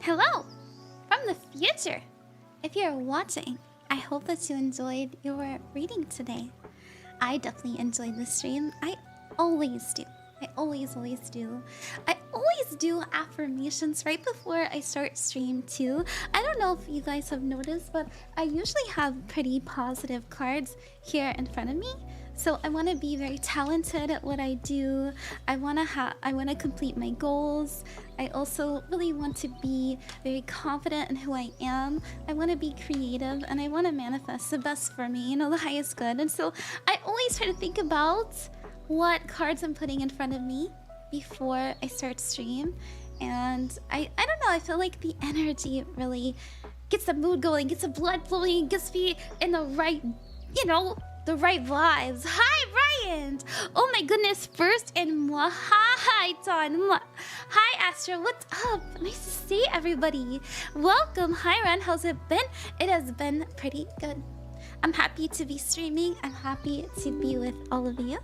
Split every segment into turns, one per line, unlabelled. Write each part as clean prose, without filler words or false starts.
Hello from the future. If you're watching, I hope that you enjoyed your reading today. I definitely enjoyed the stream. I always do. I always do. I always do affirmations right before I start stream too. I don't know if you guys have noticed, but I usually have pretty positive cards here in front of me. So I want to be very talented at what I do. I want to complete my goals. I also really want to be very confident in who I am. I want to be creative and I want to manifest the best for me, you know, the highest good. And so I always try to think about what cards I'm putting in front of me before I start stream. And I don't know, I feel like the energy really gets the mood going, gets the blood flowing, gets me in the right, you know, the right vibes. Hi, Ryan! Oh my goodness, first and moi. Hi, Don. Hi, Astro. What's up? Nice to see everybody. Welcome. Hi, Ren. How's it been? It has been pretty good. I'm happy to be streaming. I'm happy to be with all of you.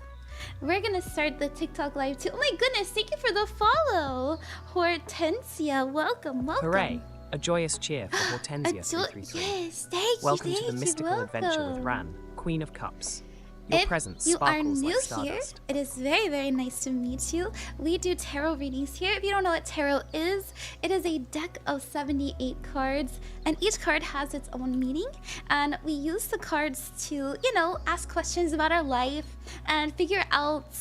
We're gonna start the TikTok live too. Oh my goodness, thank you for the follow. Hortensia, welcome.
Hooray. A joyous cheer for Hortensia 333.
Yes, thank you.
Welcome to the mystical adventure with Ran, Queen of Cups. Your presence sparkles like stardust.
Here, it is very, very nice to meet you. We do tarot readings here. If you don't know what tarot is, it is a deck of 78 cards, and each card has its own meaning. And we use the cards to, you know, ask questions about our life and figure out,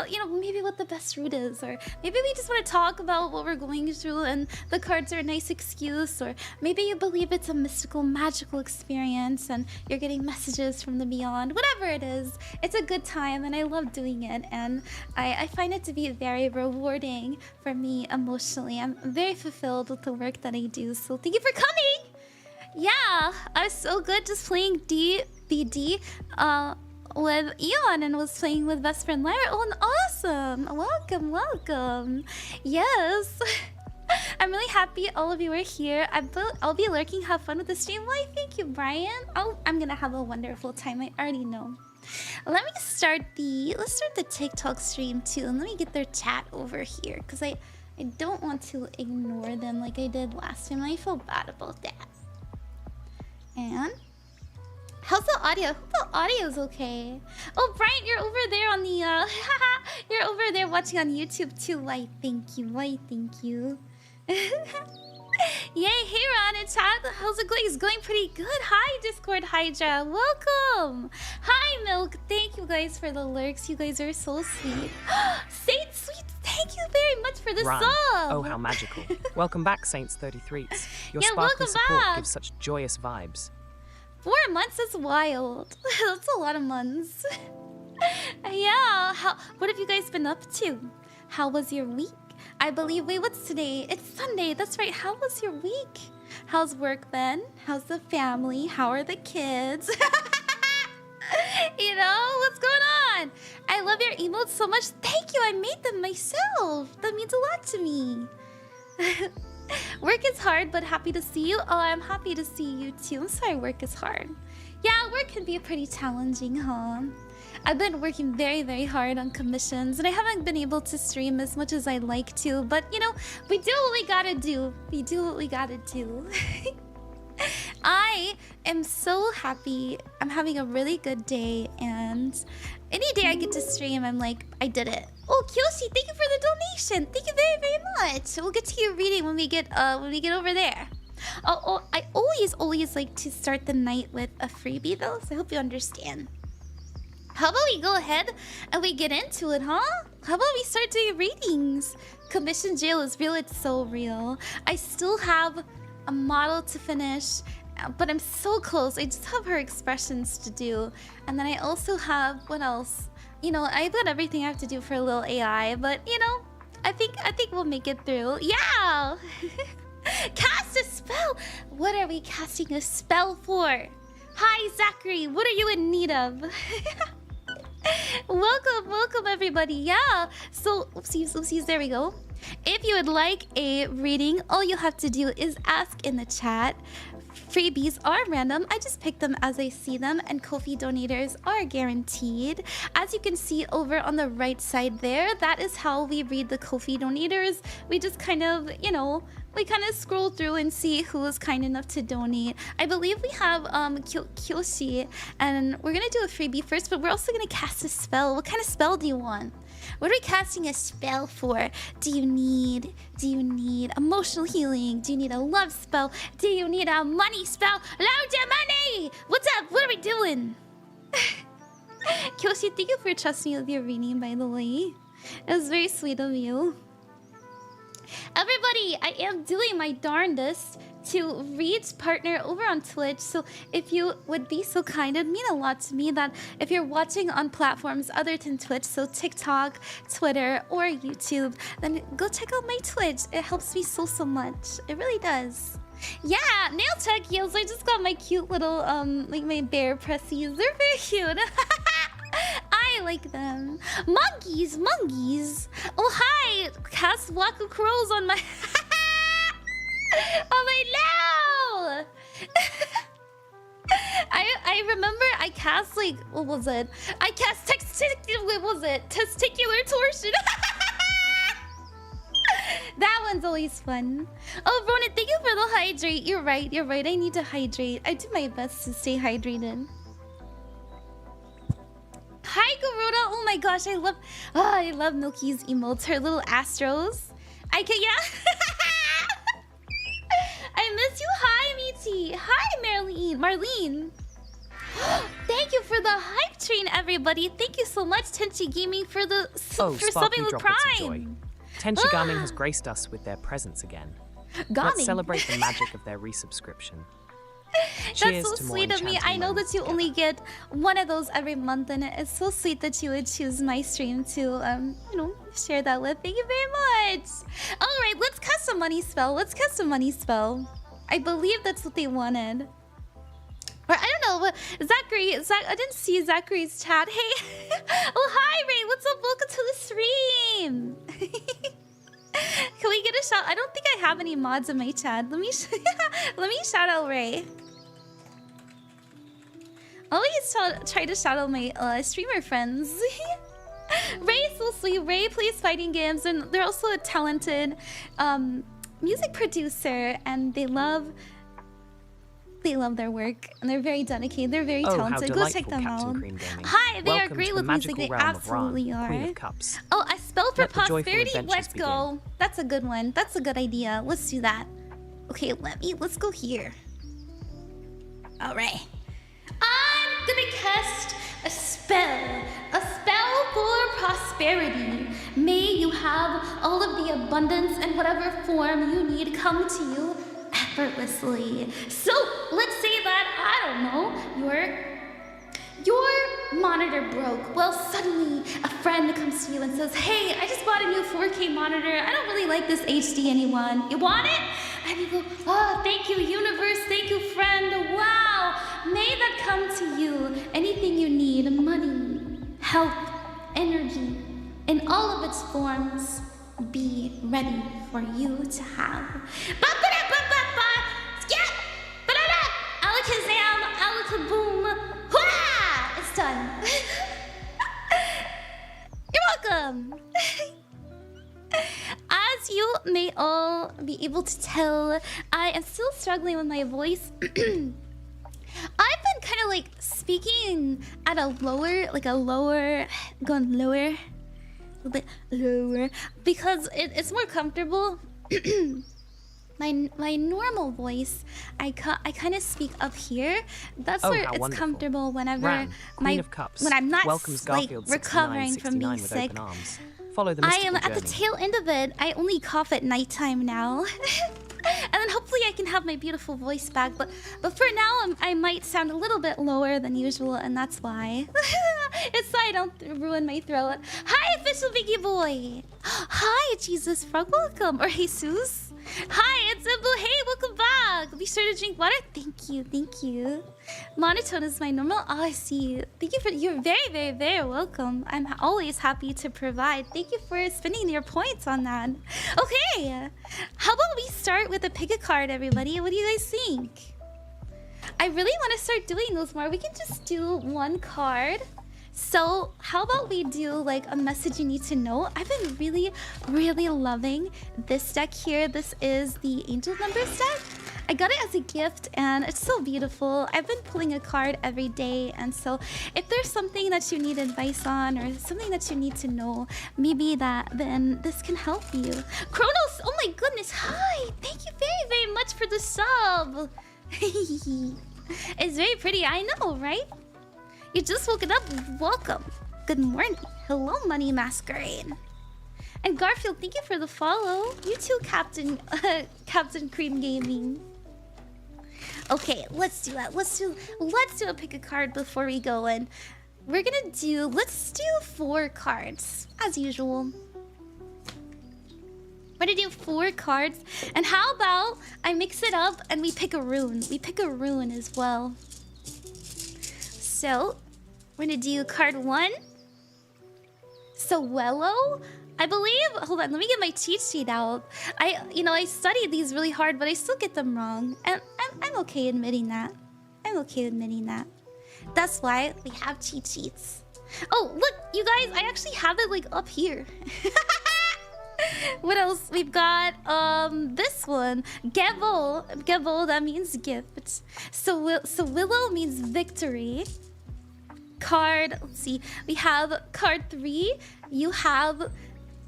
you know, maybe what the best route is, or maybe we just want to talk about what we're going through, and the cards are a nice excuse, or maybe you believe it's a mystical, magical experience, and you're getting messages from the beyond. Whatever it is. It's a good time and I love doing it, and I find it to be very rewarding for me emotionally. I'm very fulfilled with the work that I do, so thank you for coming! Yeah, I was so good just playing DBD with Eon and was playing with best friend Lyra. Oh, awesome! Welcome, welcome. Yes. I'm really happy all of you are here. I'll be lurking. Have fun with the stream. Why, thank you, Brian. I'm gonna have a wonderful time. I already know. Let's start the TikTok stream too, and let me get their chat over here, because I don't want to ignore them like I did last time. I feel bad about that. And how's the audio? I hope the audio's okay. Oh, Brian, you're over there on the you're over there watching on YouTube too. Why, thank you. Why, thank you. Yay, hey Ron and chat, how's it going? It's going pretty good. Hi Discord Hydra, welcome. Hi Milk, thank you guys for the lurks. You guys are so sweet. Saint Sweet, thank you very much for the
Ron.
sub.
Oh, how magical. Welcome back, Saints 33. Your
Yeah,
sparkly support
back.
gives such joyous vibes.
4 months is wild. That's a lot of months. Yeah, what have you guys been up to? How was your week? I believe, wait, what's today? It's Sunday, that's right. How was your week? How's work been? How's the family? How are the kids? You know, what's going on? I love your emotes so much. Thank you, I made them myself. That means a lot to me. Work is hard, but happy to see you. Oh, I'm happy to see you too. I'm sorry work is hard. Yeah, work can be pretty challenging, huh? I've been working very, very hard on commissions, and I haven't been able to stream as much as I'd like to, but you know, we do what we gotta do. We do what we gotta do. I am so happy. I'm having a really good day, and any day I get to stream, I'm like, I did it. Oh, Kyoshi, thank you for the donation. Thank you very, very much. We'll get to your reading when we get over there. Oh, I always like to start the night with a freebie though, so I hope you understand. How about we go ahead and we get into it, huh? How about we start doing readings? Commission jail is real, it's so real. I still have a model to finish, but I'm so close. I just have her expressions to do. And then I also have, what else? You know, I've got everything I have to do for a little AI, but you know, I think we'll make it through. Yeah! Cast a spell! What are we casting a spell for? Hi, Zachary, what are you in need of? Welcome everybody. Yeah, so oopsies, there we go. If you would like a reading, all you have to do is ask in the chat freebies are random. I just pick them as I see them, and Ko-fi donators are guaranteed. As you can see over on the right side there, that is how we read the Ko-fi donators. We just kind of, you know, we kind of scroll through and see who is kind enough to donate. I believe we have Kyoshi, and we're gonna do a freebie first, but we're also gonna cast a spell. What kind of spell do you want? What are we casting a spell for? Do you need emotional healing? Do you need a love spell? Do you need a money spell? Loads of money! What's up? What are we doing? Kyoshi, thank you for trusting me with your reading, by the way. It was very sweet of you. Everybody, I am doing my darndest to reach partner over on Twitch, so if you would be so kind, it'd mean a lot to me that if you're watching on platforms other than Twitch, so TikTok, Twitter, or YouTube, then go check out my Twitch. It helps me so much. It really does. Yeah, nail tech heels. I just got my cute little like my bear pressies. They're very cute. I like them. Monkeys. Oh hi, cast Waku Crows on my oh my no! I remember I cast like what was it? I cast testicular torsion. That one's always fun. Oh Ronan, thank you for the hydrate. You're right. I need to hydrate. I do my best to stay hydrated. Hi Garuda. Oh my gosh, I love Milky's emotes, her little astros. I miss you. Hi, Meaty. Hi, Marlene. Thank you for the hype train, everybody. Thank you so much, Tenchi Gaming, for subbing with Prime.
Tenchi Gaming has graced us with their presence again. Let's celebrate the magic of their resubscription.
That's so sweet of me. I know that you only get one of those every month, and it's so sweet that you would choose my stream to, you know, share that with. Thank you very much. All right, let's cast a money spell. I believe that's what they wanted. Or I don't know, but Zachary, I didn't see Zachary's chat. Hey, oh hi Ray, what's up? Welcome to the stream. Can we get a shout? I don't think I have any mods in my chat. Let me shout out Ray. Always try to shout out my streamer friends. Ray is so sweet. Ray plays fighting games, and they're also a talented music producer, and they love their work, and they're very dedicated. They're very talented. Go check them out. Hi, they are great with music. They absolutely are.
Queen of Cups.
Oh, a spell for prosperity. Let's go. That's a good one. That's a good idea. Let's do that. Okay, let's go here. All right. I'm gonna cast a spell for prosperity. May you have all of the abundance and whatever form you need come to you effortlessly. So let's say that, I don't know, your monitor broke. Well, suddenly a friend comes to you and says, hey, I just bought a new 4K monitor. I don't really like this HD anyone. You want it? And you go, oh, thank you, universe. Thank you, friend. Wow. May that come to you. Anything you need, money, health, energy, in all of its forms, be ready for you to have. Alakazam, alakaboom. Hurrah! It's done. You're welcome. As you may all be able to tell, I am still struggling with my voice. I've been kind of like speaking at a lower, going lower, a little bit lower, because it's more comfortable. My normal voice, I kind of speak up here. That's where it's wonderful. Comfortable whenever when I'm not like recovering from being sick.
Follow the
I am at the tail end of it. I only cough at nighttime now. And then hopefully I can have my beautiful voice back. But for now, I might sound a little bit lower than usual, and that's why. It's so I don't ruin my throat. Hi, official Biggie Boy. Hi, Jesus Frog. Welcome. Or Jesus. Hi, it's Imbu. Hey, welcome back. Be sure to drink water. Thank you. Monotone is my normal. Oh, I see. Thank you for. You're very, very, very welcome. I'm always happy to provide. Thank you for spending your points on that. Okay, how about we start with a pick a card, everybody? What do you guys think? I really want to start doing those more. We can just do one card. So how about we do like a message you need to know? I've been really, really loving this deck here. This is the Angel Numbers deck. I got it as a gift and it's so beautiful. I've been pulling a card every day, and so if there's something that you need advice on or something that you need to know, maybe then this can help you. Kronos, oh my goodness, hi! Thank you very, very much for the sub. It's very pretty, I know, right? You just woke it up, welcome. Good morning. Hello, MuddyMasqurade. And Garfield, thank you for the follow. You too, Captain Cream Gaming. Okay, let's do that. Let's do a pick a card before we go in. Let's do 4 cards, as usual. We're gonna do 4 cards. And how about I mix it up and we pick a rune. We pick a rune as well. So, we're gonna do card 1. Sowello, I believe. Hold on, let me get my cheat sheet out. I studied these really hard, but I still get them wrong. And I'm okay admitting that. That's why we have cheat sheets. Oh, look, you guys, I actually have it like up here. What else? We've got this one. Gevel, that means gift. So Willow means victory. Let's see. We have card 3. You have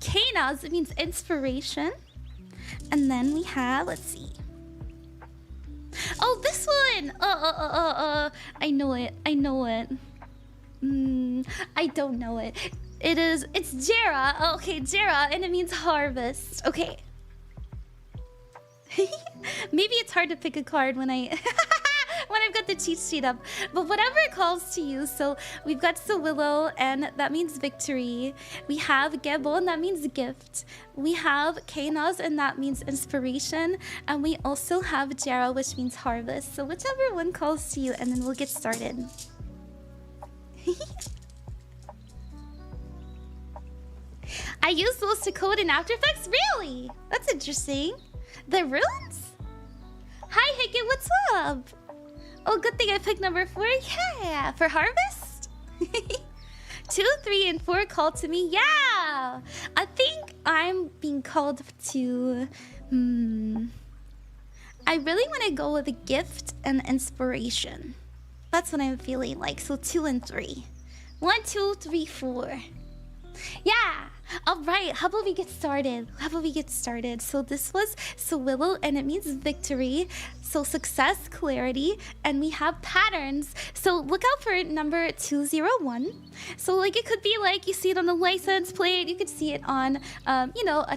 Kronos, it means inspiration. And then we have, let's see. Oh, this one! I know it. I don't know it. It's Jera. Oh, okay, Jera, and it means harvest. Okay. Maybe it's hard to pick a card when I've got the cheat sheet up. But whatever it calls to you. So we've got Sowillow, and that means victory. We have Gebo, and that means gift. We have Kronos, and that means inspiration. And we also have Jera, which means harvest. So whichever one calls to you, and then we'll get started. I use those to code in After Effects? Really? That's interesting. The runes? Hi, Hickett, what's up? Oh, good thing I picked number 4. Yeah, for harvest? 2, 3, and 4 called to me. Yeah! I think I'm being called to... I really want to go with a gift and inspiration. That's what I'm feeling like. So 2 and 3. 1, 2, 3, 4. Yeah! Alright, how about we get started? So this was Sowillow, and it means victory. So success, clarity, and we have patterns. So look out for number 201. So like it could be like you see it on the license plate, you could see it on, a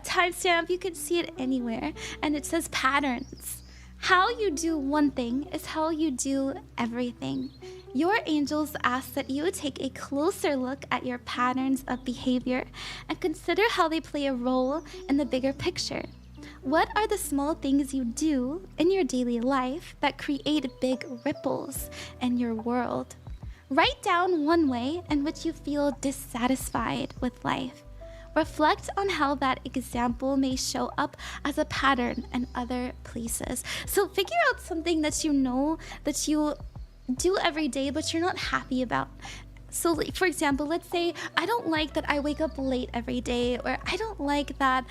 timestamp, you could see it anywhere. And it says patterns. How you do one thing is how you do everything. Your angels ask that you take a closer look at your patterns of behavior and consider how they play a role in the bigger picture. What are the small things you do in your daily life that create big ripples in your world? Write down one way in which you feel dissatisfied with life. Reflect on how that example may show up as a pattern in other places. So figure out something that you know that you do every day but you're not happy about. So like, for example, let's say I don't like that I wake up late every day, or I don't like that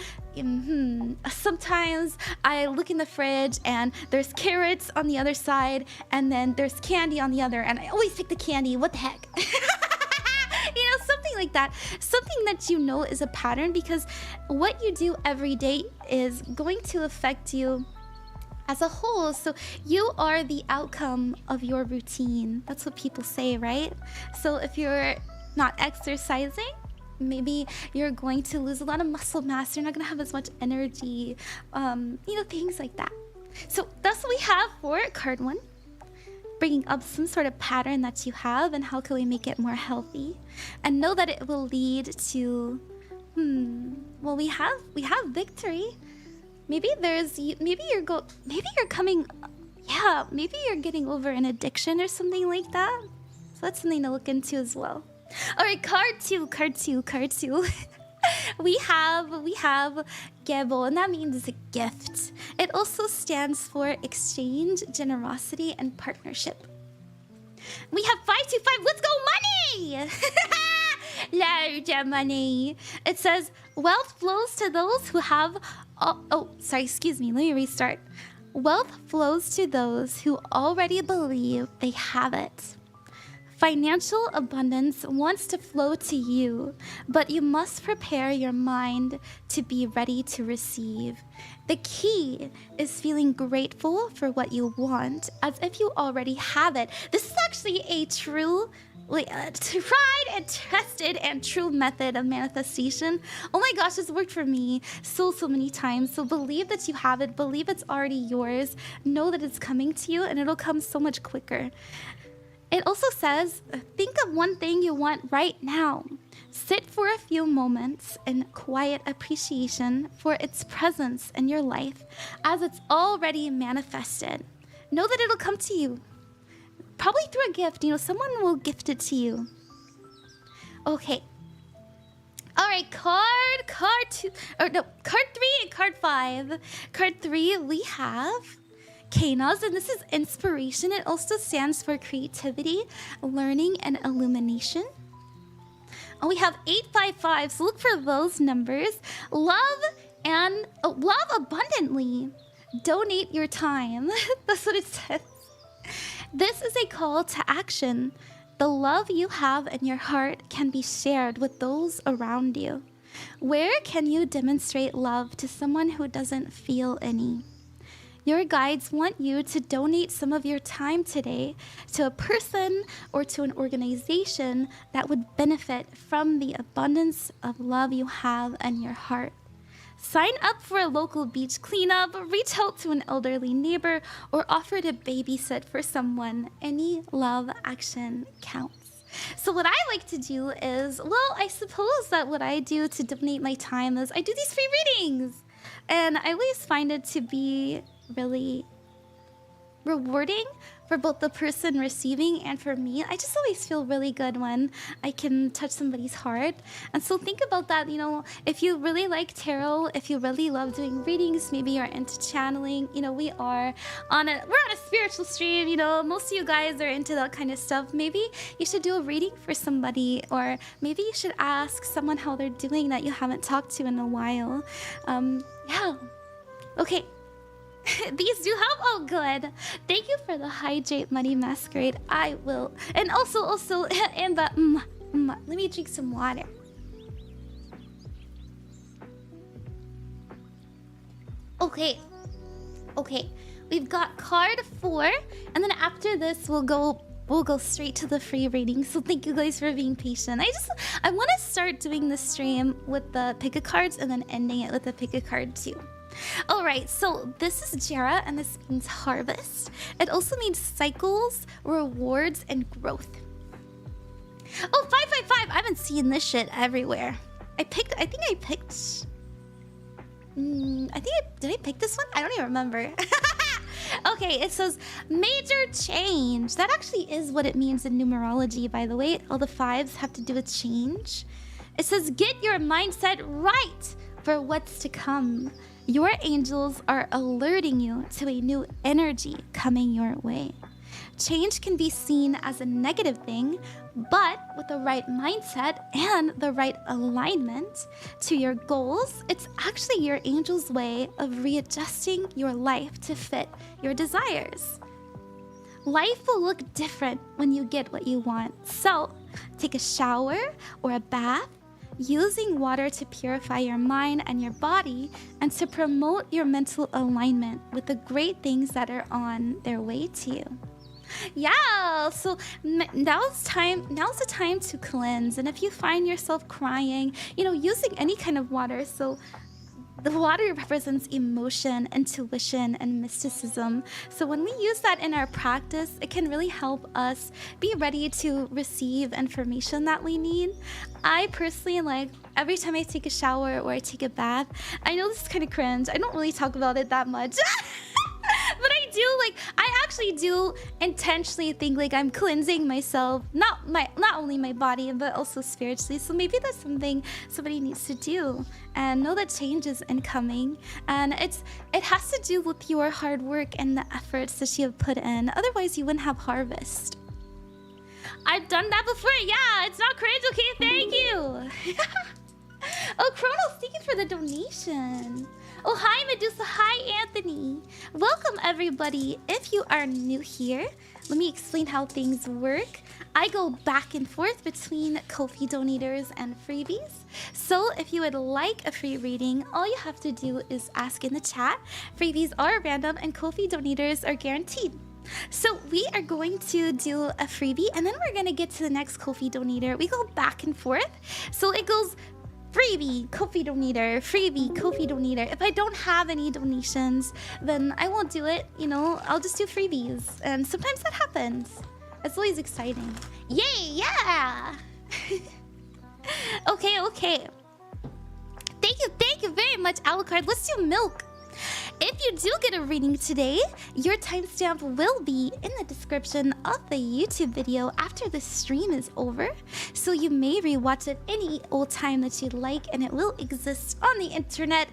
sometimes I look in the fridge and there's carrots on the other side and then there's candy on the other, and I always pick the candy. What the heck? Something like that. Something that you know is a pattern, because what you do every day is going to affect you as a whole. So you are the outcome of your routine. That's what people say, right? So if you're not exercising, maybe you're going to lose a lot of muscle mass. You're not going to have as much energy, things like that. So that's what we have for card 1. Bringing up some sort of pattern that you have and how can we make it more healthy, and know that it will lead to well, we have victory. Maybe you're getting over an addiction or something like that. So that's something to look into as well. All right, card 2. we have Gebo, and that means a gift. It also stands for exchange, generosity, and partnership. We have 525. Let's go, money! Large money. It says, wealth flows to those who have... excuse me. Let me restart. Wealth flows to those who already believe they have it. Financial abundance wants to flow to you, but you must prepare your mind to be ready to receive. The key is feeling grateful for what you want, as if you already have it. This is actually a true, tried and tested and true method of manifestation. Oh my gosh, this worked for me so many times. So believe that you have it, believe it's already yours, know that it's coming to you, and it'll come so much quicker. It also says, think of one thing you want right now. Sit for a few moments in quiet appreciation for its presence in your life as it's already manifested. Know that it'll come to you. Probably through a gift. Someone will gift it to you. Okay. All right, card 3 and card 5. Card 3, we have Kronos, and this is inspiration. It also stands for creativity, learning, and illumination. And we have 855, so look for those numbers. Love abundantly. Donate your time. That's what it says. This is a call to action. The love you have in your heart can be shared with those around you. Where can you demonstrate love to someone who doesn't feel any? Your guides want you to donate some of your time today to a person or to an organization that would benefit from the abundance of love you have in your heart. Sign up for a local beach cleanup, reach out to an elderly neighbor, or offer to babysit for someone. Any love action counts. So what I like to do is, I suppose that what I do to donate my time is I do these free readings. And I always find it to be really rewarding for both the person receiving and for me. I just always feel really good when I can touch somebody's heart. And so think about that, if you really like tarot, if you really love doing readings, maybe you're into channeling, we're on a spiritual stream, most of you guys are into that kind of stuff. Maybe you should do a reading for somebody, or maybe you should ask someone how they're doing that you haven't talked to in a while. Yeah. Okay. These do help. Oh, good. Thank you for the hydrate, MuddyMasqurade. I will. And also, and let me drink some water. Okay. We've got card 4, and then after this, we'll go straight to the free reading. So thank you guys for being patient. I want to start doing the stream with the pick a cards and then ending it with the pick a card too. All right, so this is Jera, and this means harvest. It also means cycles, rewards, and growth. Oh, 555! I've been seeing this shit everywhere. Did I pick this one? I don't even remember. Okay, it says major change. That actually is what it means in numerology, by the way. All the 5s have to do with change. It says get your mindset right for what's to come. Your angels are alerting you to a new energy coming your way. Change can be seen as a negative thing, but with the right mindset and the right alignment to your goals, it's actually your angel's way of readjusting your life to fit your desires. Life will look different when you get what you want. So, take a shower or a bath, using water to purify your mind and your body and to promote your mental alignment with the great things that are on their way to you. Yeah, so now's the time to cleanse. And if you find yourself crying, using any kind of water, so the water represents emotion, intuition, and mysticism. So when we use that in our practice, it can really help us be ready to receive information that we need. I personally, every time I take a shower or I take a bath, I know this is kind of cringe. I don't really talk about it that much. But I do like I actually do intentionally think like I'm cleansing myself, not only my body but also spiritually. So maybe that's something somebody needs to do, and know that change is incoming, and it has to do with your hard work and the efforts that you have put in. Otherwise you wouldn't have harvest. I've done that before. Yeah, it's not cringe. Okay, thank you. Oh, Kronos, thank you for the donation. Oh, hi, Medusa. Hi, Anthony. Welcome, everybody. If you are new here, let me explain how things work. I go back and forth between Ko-fi donators and freebies. So if you would like a free reading, all you have to do is ask in the chat. Freebies are random and Ko-fi donators are guaranteed. So we are going to do a freebie, and then we're going to get to the next Ko-fi donator. We go back and forth. So it goes freebie, Ko-fi donator, freebie, Ko-fi donator. If I don't have any donations, then I won't do it. You know, I'll just do freebies. And sometimes that happens. It's always exciting. Yay, yeah! Okay. Thank you very much, Alucard. Let's do milk. If you do get a reading today, your timestamp will be in the description of the YouTube video after the stream is over. So you may rewatch it any old time that you'd like, and it will exist on the internet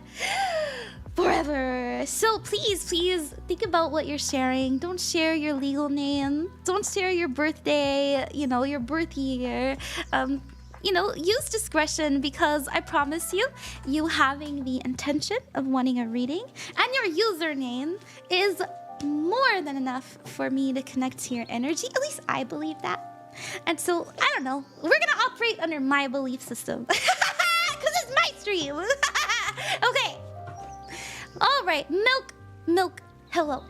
forever. So please think about what you're sharing. Don't share your legal name. Don't share your birthday, you know, your birth year. You know, use discretion, because I promise you, you having the intention of wanting a reading and your username is more than enough for me to connect to your energy. At least I believe that. And so, I don't know. We're gonna operate under my belief system. Because it's my stream. Okay. All right. Milk. Hello.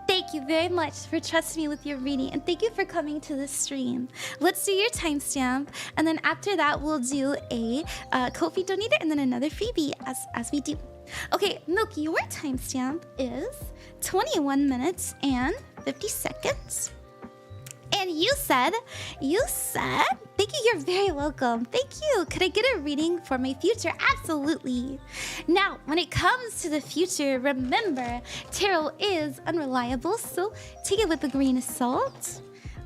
Thank you very much for trusting me with your reading, and thank you for coming to this stream. Let's do your timestamp, and then after that we'll do a Ko-fi donator and then another freebie as we do. Okay, Milk, your timestamp is 21 minutes and 50 seconds. And you said, thank you, you're very welcome. Thank you. Could I get a reading for my future? Absolutely. Now, when it comes to the future, remember, tarot is unreliable, so take it with a grain of salt.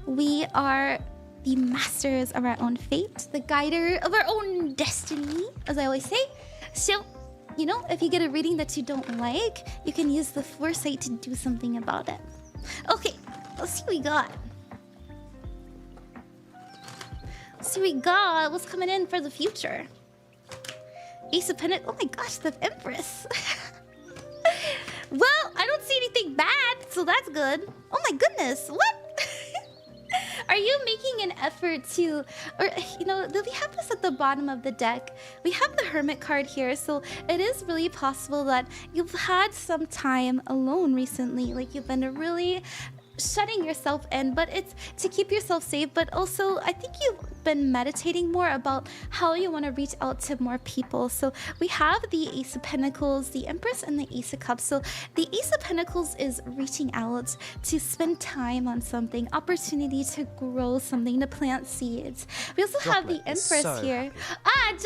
We are the masters of our own fate, the guider of our own destiny, as I always say. So, you know, if you get a reading that you don't like, you can use the foresight to do something about it. Okay, let's see what we got. See what we got. What's coming in for the future? Ace of Pentacles. Oh my gosh, the Empress. Well, I don't see anything bad, so that's good. Oh my goodness, what? Are you making an effort to, or you know, we have this at the bottom of the deck. We have the Hermit card here, so it is really possible that you've had some time alone recently. Like you've been really shutting yourself in, but it's to keep yourself safe. But also, I think you've been meditating more about how you want to reach out to more people. So we have the Ace of Pentacles, the Empress, and the Ace of Cups. So the Ace of Pentacles is reaching out to spend time on something, opportunity to grow something, to plant seeds. We also have the Empress here.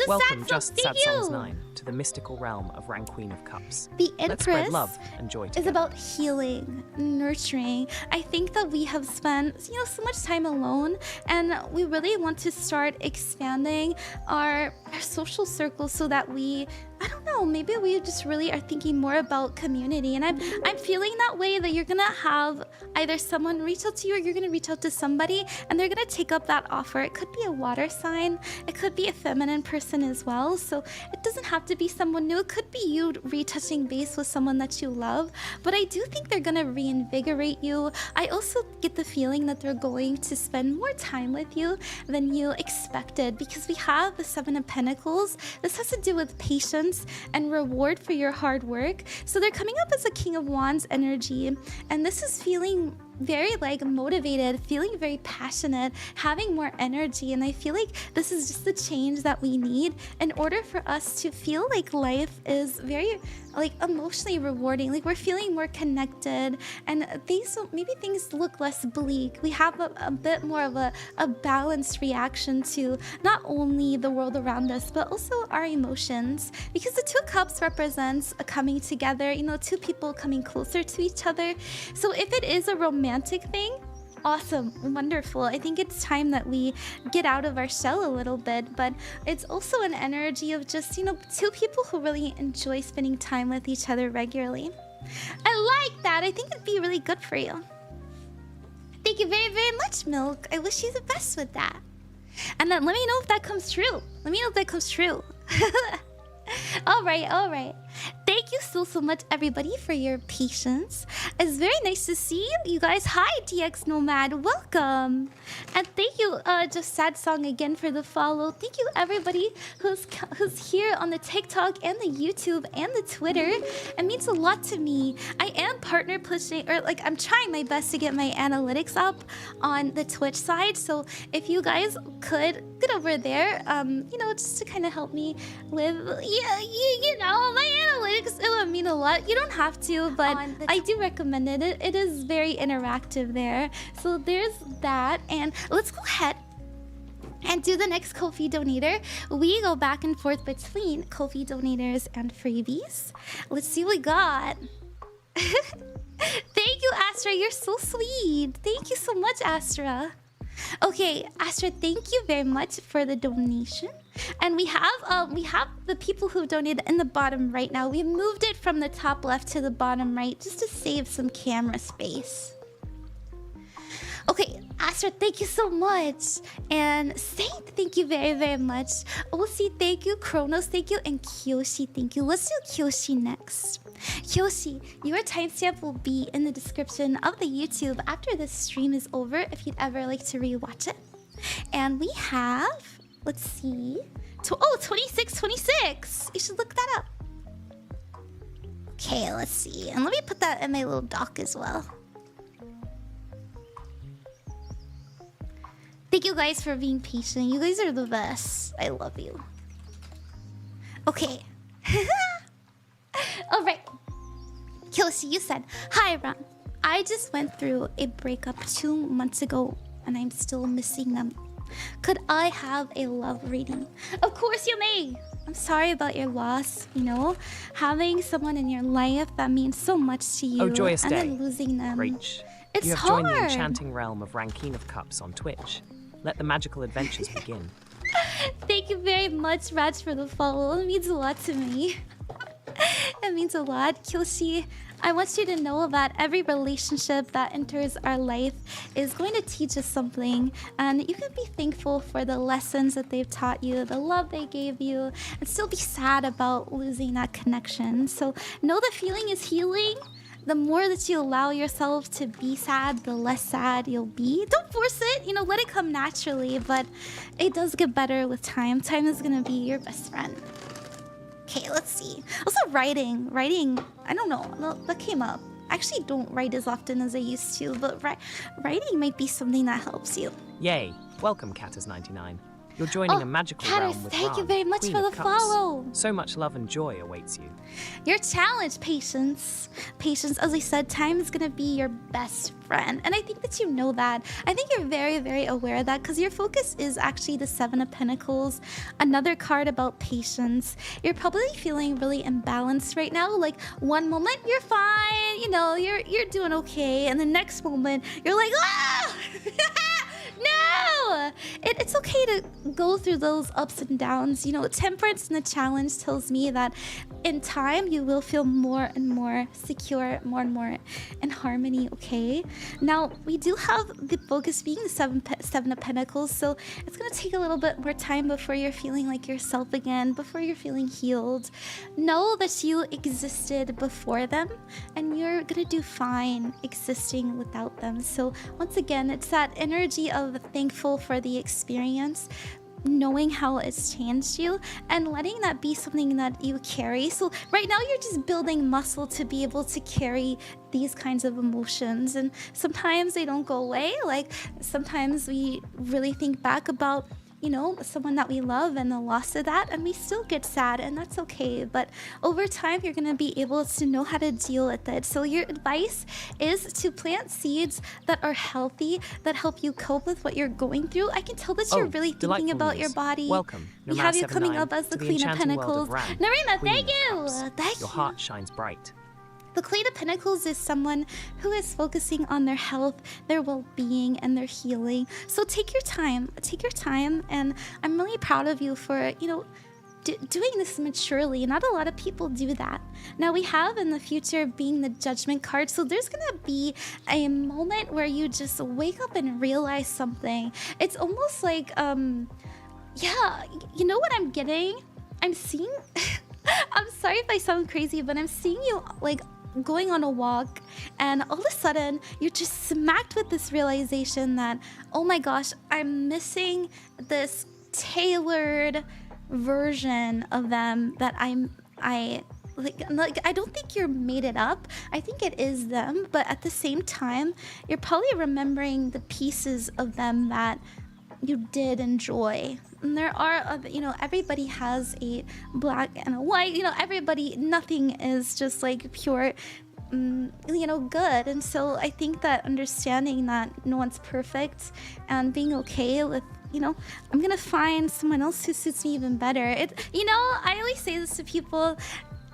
Welcome, Just Sad Songs 9, to the mystical realm of Ranqueen of Cups.
The
Let's spread
Empress
love and joy together.
is about healing, nurturing. I think that we have spent, you know, so much time alone, and we really want to start expanding our social circles so that we, I don't know, maybe we just really are thinking more about community. And I'm feeling that way, that you're gonna have either someone reach out to you, or you're gonna reach out to somebody and they're gonna take up that offer. It could be a water sign, it could be a feminine person as well, so it doesn't have to be someone new. It could be you retouching base with someone that you love, but I do think they're gonna reinvigorate you. I also get the feeling that they're going to spend more time with you than you expected, because we have the Seven of Pentacles. This has to do with patience and reward for your hard work. So they're coming up as a King of Wands energy, and this is feeling very like motivated, feeling very passionate, having more energy, and I feel like this is just the change that we need in order for us to feel like life is very like emotionally rewarding, like we're feeling more connected, and maybe things look less bleak. We have a bit more of a balanced reaction to not only the world around us but also our emotions, because the two cups represents a coming together, you know, two people coming closer to each other. So if it is a romantic thing, awesome, wonderful. I think it's time that we get out of our shell a little bit, but it's also an energy of just, you know, two people who really enjoy spending time with each other regularly. I like that. I think it'd be really good for you. Thank you very, very much, Milk. I wish you the best with that. And then let me know if that comes true. Let me know if that comes true. All right. Thank you so much, everybody, for your patience. It's very nice to see you guys. Hi, DX Nomad. Welcome. And thank you, Just Sad Song, again for the follow. Thank you, everybody who's here on the TikTok and the YouTube and the Twitter. It means a lot to me. I am partner pushing, or like I'm trying my best to get my analytics up on the Twitch side. So if you guys could get over there, you know, just to kind of help me with, you know, my analytics, it would mean a lot. You don't have to, but I do recommend it. It is very interactive there. So there's that, and let's go ahead and do the next Ko-fi donator. We go back and forth between Ko-fi donators and freebies. Let's see what we got. Thank you, Astra. You're so sweet. Thank you so much, Astra. Okay, Astra, thank you very much for the donation. And we have the people who donated in the bottom right now. We moved it from the top left to the bottom right just to save some camera space. Okay, Astra, thank you so much. And Saint, thank you very, very much. OC, thank you. Kronos, thank you. And Kyoshi, thank you. Let's do Kyoshi next. Kyoshi, your timestamp will be in the description of the YouTube after this stream is over if you'd ever like to rewatch it. And we have, let's see, 2626. You should look that up. Okay, let's see. And let me put that in my little doc as well. Thank you guys for being patient. You guys are the best. I love you. Okay. Alright. Kyoshi, you said, hi, Ron. I just went through a breakup 2 months ago, and I'm still missing them. Could I have a love reading? Of course you may. I'm sorry about your loss, you know. Having someone in your life that means so much to you,
oh, joyous
and
day.
then losing them.
Reach.
It's
you have
hard.
joined the enchanting realm of ranqueenofcups on Twitch. Let the magical adventures begin.
Thank you very much, Raj, for the follow. It means a lot to me. It means a lot. Kyoshi, I want you to know that every relationship that enters our life is going to teach us something. And you can be thankful for the lessons that they've taught you, the love they gave you, and still be sad about losing that connection. So know the feeling is healing. The more that you allow yourself to be sad, the less sad you'll be. Don't force it, you know, let it come naturally, but it does get better with time. Time is gonna be your best friend. Okay, let's see. Also writing, I don't know, that came up. I actually don't write as often as I used to, but writing might be something that helps you.
Yay, welcome Catters99. You're joining a magical realm with
thank you very much
Queen
for the
of Cups.
follow.
So much love and joy awaits you.
Your challenge, patience. Patience, as I said, time is gonna be your best friend. And I think that you know that. I think you're very, very aware of that because your focus is actually the 7 of Pentacles, another card about patience. You're probably feeling really imbalanced right now. Like one moment you're fine, you know, you're doing okay, and the next moment you're like, ah! No! It's okay to go through those ups and downs. You know, temperance in the challenge tells me that in time you will feel more and more secure, more and more in harmony, okay? Now, we do have the focus being the 7 of Pentacles, so it's gonna take a little bit more time before you're feeling like yourself again, before you're feeling healed. Know that you existed before them, and you're gonna do fine existing without them. So once again, it's that energy of thankful for the experience, knowing how it's changed you and letting that be something that you carry. So right now you're just building muscle to be able to carry these kinds of emotions, and sometimes they don't go away. Like sometimes we really think back about, you know, someone that we love and the loss of that, and we still get sad, and that's okay. But over time, you're gonna be able to know how to deal with it. So your advice is to plant seeds that are healthy, that help you cope with what you're going through. I can tell that you're really thinking about your body.
Welcome.
We have you coming up as the Queen of Pentacles. Narina, thank you! Thank you!
Your heart shines bright.
The Queen of Pentacles is someone who is focusing on their health, their well-being, and their healing. So take your time, and I'm really proud of you for, you know, doing this maturely. Not a lot of people do that. Now we have in the future being the Judgment card, so there's gonna be a moment where you just wake up and realize something. It's almost like, yeah, you know what I'm getting? I'm seeing, I'm sorry if I sound crazy, but I'm seeing you like going on a walk, and all of a sudden you're just smacked with this realization that, oh my gosh, I'm missing this tailored version of them that I don't think you're made it up. I think it is them, but at the same time, you're probably remembering the pieces of them that you did enjoy. And there are, you know, everybody has a black and a white, you know, everybody, nothing is just like pure, you know, good. And so I think that understanding that no one's perfect and being okay with, you know, I'm gonna find someone else who suits me even better. You know, I always say this to people,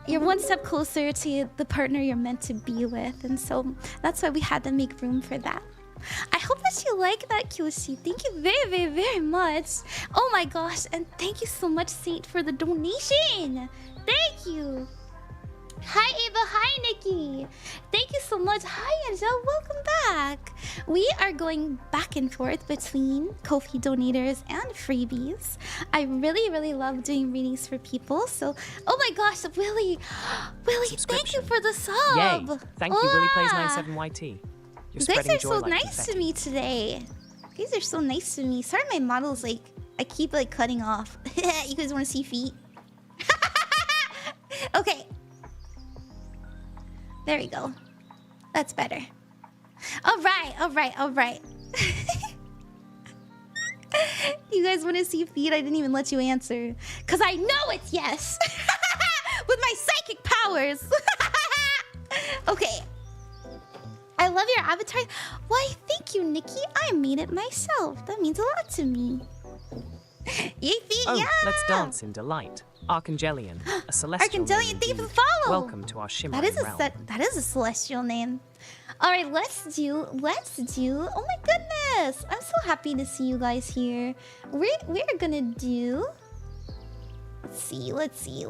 you're one step closer to the partner you're meant to be with. And so that's why we had to make room for that. I hope that you like that, Kyoshi. Thank you very, very, very much. Oh my gosh, and thank you so much, Saint, for the donation. Thank you. Hi, Ava. Hi, Nikki. Thank you so much. Hi, Angele. Welcome back. We are going back and forth between Ko-fi donators and freebies. I really, really love doing readings for people. So, oh my gosh, Willie. Willie, thank you for the sub.
Yay. Thank you, Willie Plays 97YT.
You guys are so nice to me today. You guys are so nice to me. Sorry, my model's like, I keep like cutting off. You guys want to see feet? Okay. There we go. That's better. All right. You guys want to see feet? I didn't even let you answer. Because I know it's yes. With my psychic powers. Okay. I love your avatar. Why, thank you, Nikki. I made it myself. That means a lot to me. Yay, feet, yeah!
Let's dance in delight. Archangelian, a celestial
Archangelian, thank you for the follow!
Welcome to our shimmering realm.
That is a celestial name. Alright, let's do... Oh my goodness! I'm so happy to see you guys here. We're gonna do... Let's see. Let's do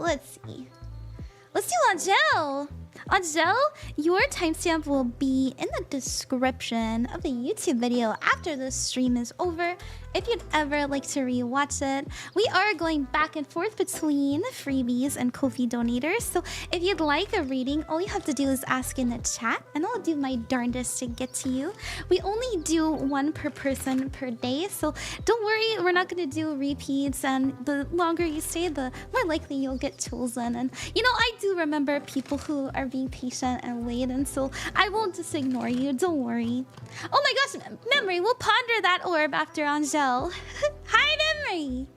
Angele! Angele, your timestamp will be in the description of the YouTube video after the stream is over. If you'd ever like to rewatch it, we are going back and forth between freebies and Ko-fi donators. So if you'd like a reading, all you have to do is ask in the chat, and I'll do my darndest to get to you. We only do one per person per day, so don't worry, we're not going to do repeats. And the longer you stay, the more likely you'll get chosen. And you know, I do remember people who are being patient and wait, and so I won't just ignore you. Don't worry. Oh my gosh, Memory, we'll ponder that orb after Angele. Hi, Memory.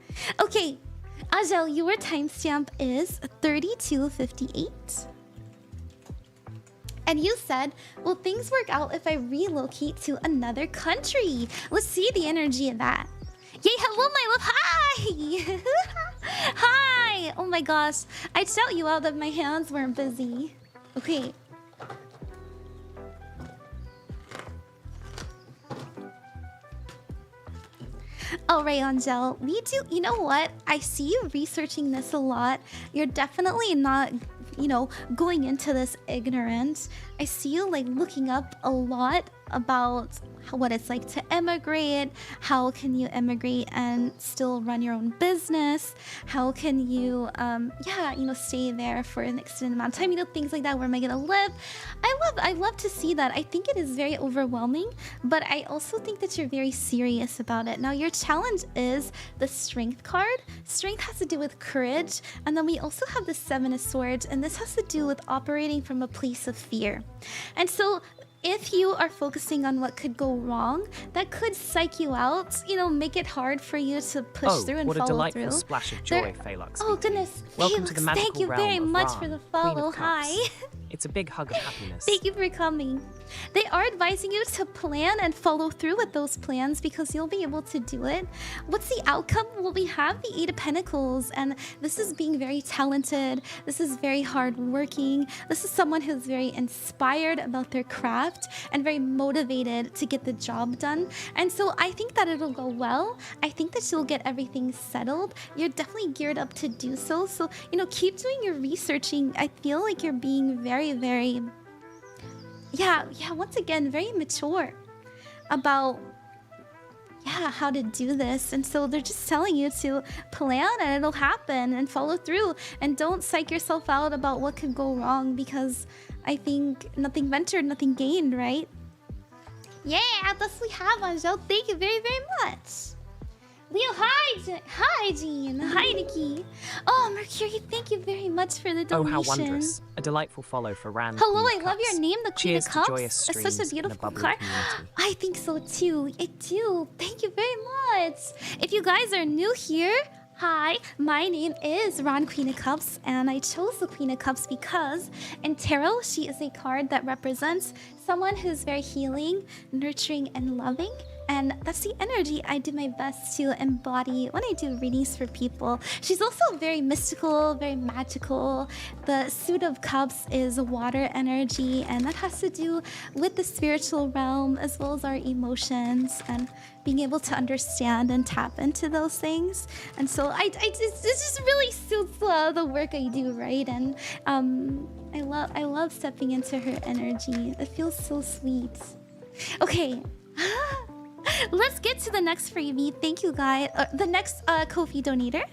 Okay, Angele, your timestamp is 32:58. And you said, will things work out if I relocate to another country? Let's see the energy of that. Yay, hello, my love. Hi. Hi. Oh my gosh. I'd shout you out if my hands weren't busy. Okay. All right, Angele, we do, you know what? I see you researching this a lot. You're definitely not, you know, going into this ignorant. I see you like looking up a lot about what it's like to immigrate. How can you immigrate and still run your own business? How can you, stay there for an extended amount of time? Things like that. Where am I gonna live? I love to see that. I think it is very overwhelming, but I also think that you're very serious about it. Now, your challenge is the Strength card. Strength has to do with courage, and then we also have the Seven of Swords, and this has to do with operating from a place of fear. And so, if you are focusing on what could go wrong, that could psych you out, make it hard for you to push through and follow through.
What a delightful splash of joy, FaeluxVT.
Oh, goodness.
Welcome to the magical
thank you very much for the follow. Hi.
It's a big hug of happiness.
Thank you for coming. They are advising you to plan and follow through with those plans because you'll be able to do it. What's the outcome? Well, we have the Eight of Pentacles, and this is being very talented. This is very hardworking. This is someone who's very inspired about their craft and very motivated to get the job done. And so I think that it'll go well. I think that you'll get everything settled. You're definitely geared up to do so. So, keep doing your researching. I feel like you're being very, very, once again, very mature about, how to do this. And so they're just telling you to plan and it'll happen and follow through. And don't psych yourself out about what could go wrong, because I think nothing ventured, nothing gained, right? Yeah, thus we have Angele. Thank you very, very much. Leo, hi, Jean. Hi, Nikki. Oh, Mercury, thank you very much for the donation.
Oh, how wondrous. A delightful follow for Ran.
Hello, I love your name, the Queen of Cups.
Joyous
it's such a beautiful card. I think so too. I do. Thank you very much. If you guys are new here, hi, my name is Ran, Queen of Cups, and I chose the Queen of Cups because in tarot, she is a card that represents someone who's very healing, nurturing, and loving. And that's the energy I do my best to embody when I do readings for people. She's also very mystical, very magical. The Suit of Cups is water energy, and that has to do with the spiritual realm as well as our emotions and being able to understand and tap into those things. And so it just really suits the work I do, right? And I love stepping into her energy. It feels so sweet. Okay. Let's get to the next freebie. Thank you, guys. The next Ko-fi donator.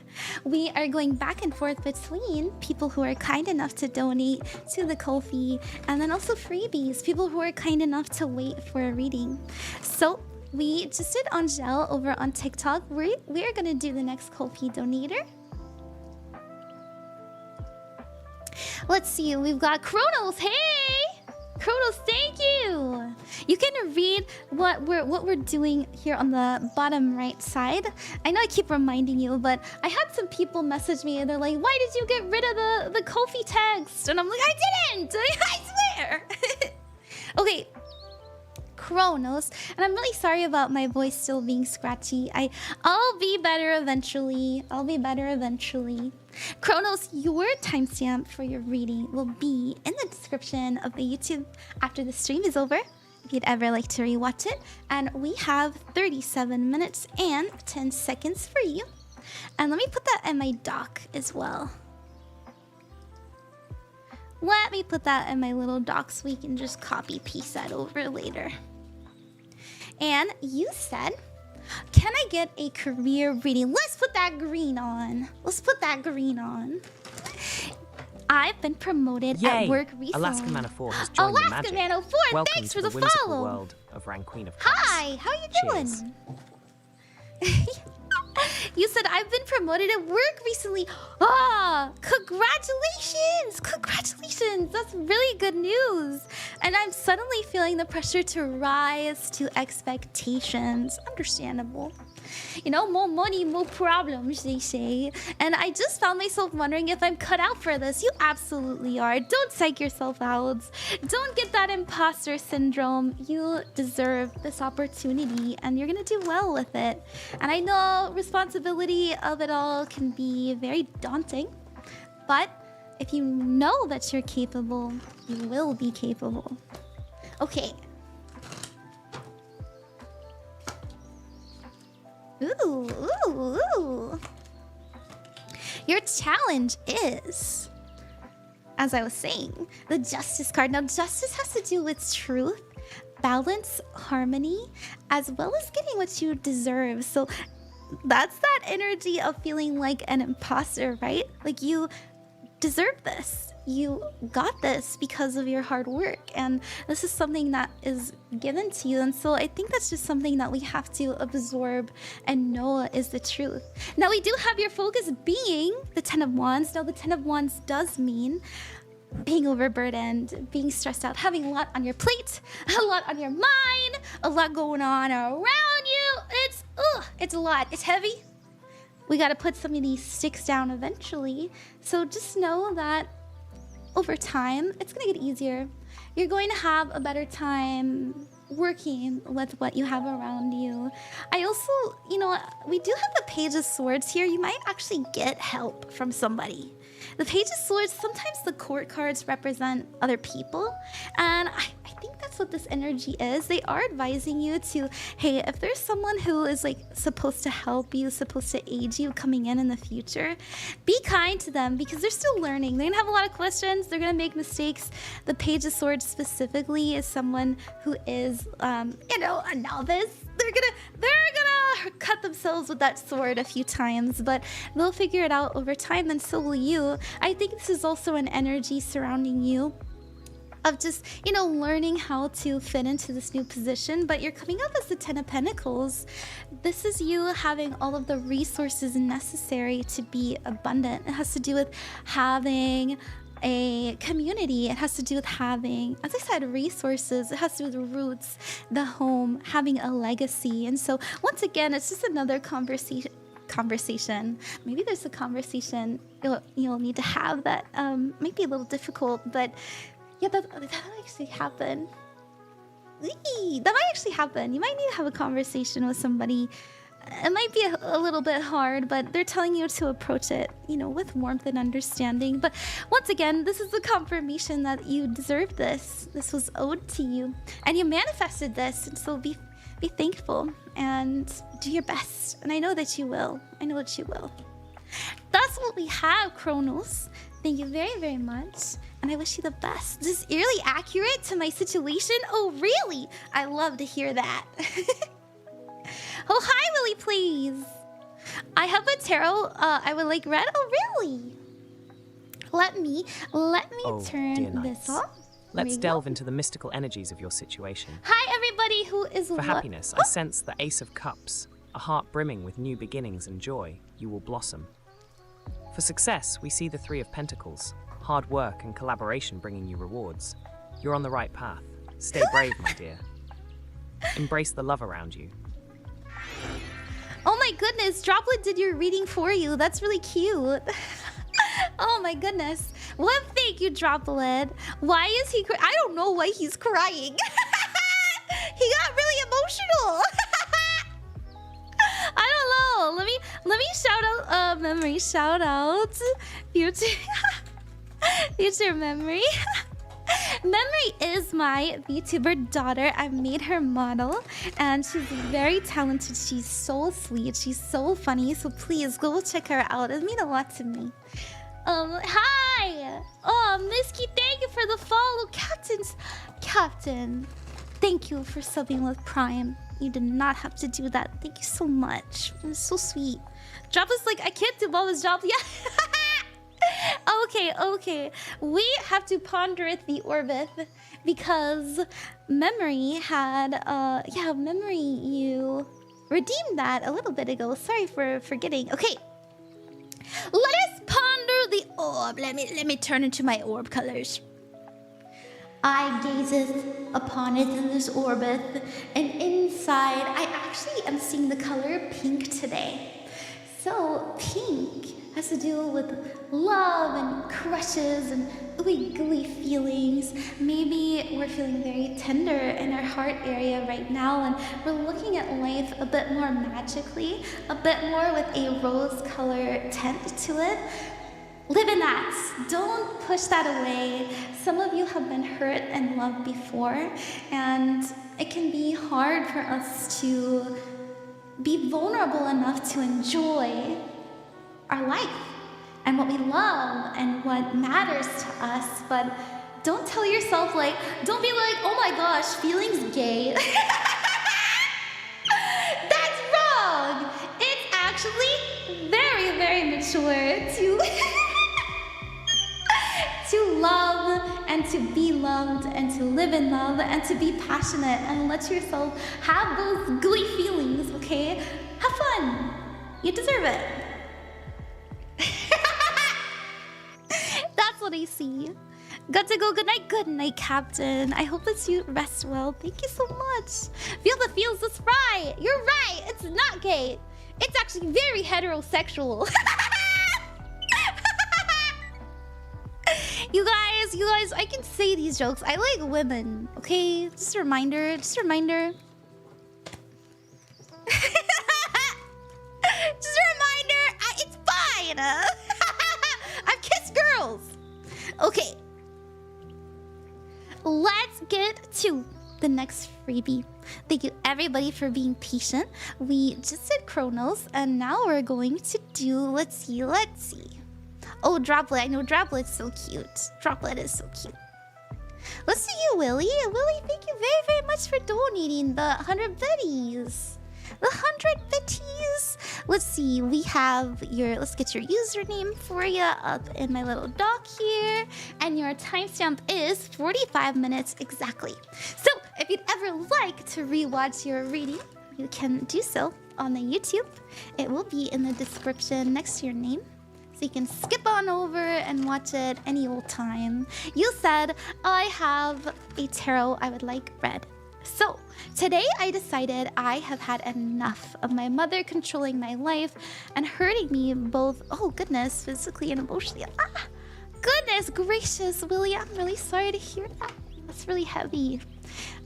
We are going back and forth between people who are kind enough to donate to the Ko-fi, and then also freebies, people who are kind enough to wait for a reading. So we just did Angele over on TikTok. We are going to do the next Ko-fi donator. Let's see. We've got Kronos. Hey! Kronos, thank you! You can read what we're doing here on the bottom right side. I know I keep reminding you, but I had some people message me and they're like, why did you get rid of the Ko-fi text? And I'm like, I didn't! I swear! Okay. Kronos, and I'm really sorry about my voice still being scratchy. I'll be better eventually. Kronos, your timestamp for your reading will be in the description of the YouTube after the stream is over, if you'd ever like to rewatch it. And we have 37 minutes and 10 seconds for you. And let me put that in my doc as well. Let me put that in my little doc so we can just copy paste that over later. And you said, can I get a career reading? Let's put that green on. I've been promoted at work recently.
Alaska Man of 4 has joined the magic.
Man of 4,
welcome
thanks
to
for
the
follow.
World of Ranqueenofcups.
Hi, how you doing? You said I've been promoted at work recently. Ah, congratulations! Congratulations! That's really good news. And I'm suddenly feeling the pressure to rise to expectations. Understandable. You know, more money, more problems, they say. And I just found myself wondering if I'm cut out for this. You absolutely are. Don't psych yourself out. Don't get that imposter syndrome. You deserve this opportunity and you're gonna do well with it. And I know responsibility of it all can be very daunting, but if you know that you're capable, you will be capable. Okay. Ooh. Your challenge is, as I was saying, the Justice card. Now, Justice has to do with truth, balance, harmony, as well as getting what you deserve. So that's that energy of feeling like an imposter, right? Like you deserve this. You got this because of your hard work, and this is something that is given to you. And so I think that's just something that we have to absorb and know is the truth. Now we do have your focus being the 10 of Wands. Now the 10 of Wands does mean being overburdened, being stressed out, having a lot on your plate, a lot on your mind, a lot going on around you. It's a lot. It's heavy. We got to put some of these sticks down eventually. So just know that over time, it's going to get easier. You're going to have a better time working with what you have around you. I also, you know, we do have the Page of Swords here. You might actually get help from somebody. The Page of Swords, sometimes the court cards represent other people. And I think that's what this energy is. They are advising you to, hey, if there's someone who is like supposed to help you, supposed to aid you coming in the future, be kind to them because they're still learning. They're gonna have a lot of questions. They're gonna make mistakes. The Page of Swords specifically is someone who is, you know, a novice. They're gonna cut themselves with that sword a few times, but they'll figure it out over time, and so will you. I think this is also an energy surrounding you of just, you know, learning how to fit into this new position. But you're coming up as the 10 of Pentacles. This is you having all of the resources necessary to be abundant. It has to do with having a community. It has to do with having, as I said, resources. It has to do with the roots, the home, having a legacy. And so once again, it's just another conversation. Maybe there's a conversation you'll need to have that might be a little difficult, but yeah, that might actually happen. That might actually happen. You might need to have a conversation with somebody. It might be a little bit hard, but they're telling you to approach it, you know, with warmth and understanding. But once again, this is the confirmation that you deserve this. This was owed to you, and you manifested this. And so be thankful and do your best. And I know that you will. I know that you will. That's what we have, Kronos. Thank you very, very much. And I wish you the best. This is eerily accurate to my situation. Oh, really? I love to hear that. Oh, hi, Willie, please. I have a tarot I would like read. Oh, really? Let me turn this off.
Let's delve into the mystical energies of your situation.
Hi, everybody who is...
For happiness, I sense the Ace of Cups, a heart brimming with new beginnings and joy. You will blossom. For success, we see the Three of Pentacles, hard work and collaboration bringing you rewards. You're on the right path. Stay brave, my dear. Embrace the love around you.
Oh my goodness, Droplet did your reading for you. That's really cute. Oh my goodness. Well, thank you, Droplet. Why is he I don't know why he's crying. He got really emotional. I don't know. Let me shout out Memory. Shout out future Memory. Memory is my VTuber daughter. I made her model, and she's very talented. She's so sweet. She's so funny. So please go check her out. It means a lot to me. Hi. Oh, Misky, thank you for the follow, Captain. Thank you for subbing with Prime. You did not have to do that. Thank you so much. It was so sweet. Drop us like I can't do all this job. Yeah. Okay. We have to ponder the orbit because Memory had, Memory, you redeemed that a little bit ago. Sorry for forgetting. Okay. Let us ponder the orb. Let me turn into my orb colors. I gazeth upon it in this orbit, and inside I actually am seeing the color pink today. So pink has to do with love and crushes and ooey gooey feelings. Maybe we're feeling very tender in our heart area right now, and we're looking at life a bit more magically, a bit more with a rose color tint to it. Live in that. Don't push that away. Some of you have been hurt and loved before, and it can be hard for us to be vulnerable enough to enjoy our life and what we love and what matters to us, but Don't tell yourself like, don't be like, oh my gosh, feelings gay. That's wrong. It's actually very, very mature to to love and to be loved and to live in love and to be passionate and let yourself have those gooey feelings, okay? Have fun. You deserve it. That's what I see. Got to go. Good night, Captain. I hope that you rest well. Thank you so much. Feel the feels, that's right. You're right. It's not gay. It's actually very heterosexual. You guys, I can say these jokes. I like women, okay? Just a reminder. Just a reminder. It's fine. I've kissed girls. Okay. Let's get to the next freebie. Thank you everybody for being patient. We just did Kronos and now we're going to do, let's see. Oh, Droplet. I know Droplet's so cute. Droplet is so cute. Let's do you, Willie. Willie, thank you very, very much for donating the 100 biddies. The 100 biddies. Let's see. We have your, let's get your username for you up in my little doc here. And your timestamp is 45 minutes exactly. So if you'd ever like to rewatch your reading, you can do so on the YouTube. It will be in the description next to your name. So you can skip on over and watch it any old time. You said, I have a tarot I would like read. So today I decided I have had enough of my mother controlling my life and hurting me both, oh goodness, physically and emotionally. Ah, goodness gracious, Willie, I'm really sorry to hear that. That's really heavy.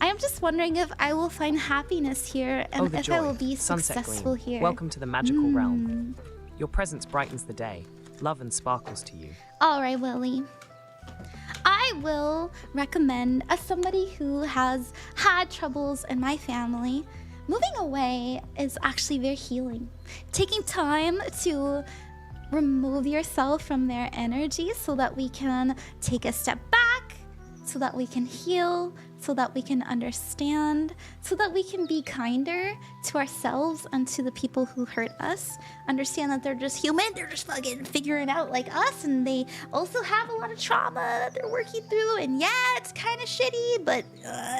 I am just wondering if I will find happiness here and if I will be successful here.
Welcome to the magical realm. Your presence brightens the day. Love and sparkles to you.
All right, Willie. I will recommend, as somebody who has had troubles in my family, moving away is actually very healing. Taking time to remove yourself from their energy so that we can take a step back, so that we can heal, so that we can understand, so that we can be kinder to ourselves and to the people who hurt us. Understand that they're just human, they're just fucking figuring out like us, and they also have a lot of trauma that they're working through, and yeah, it's kind of shitty, but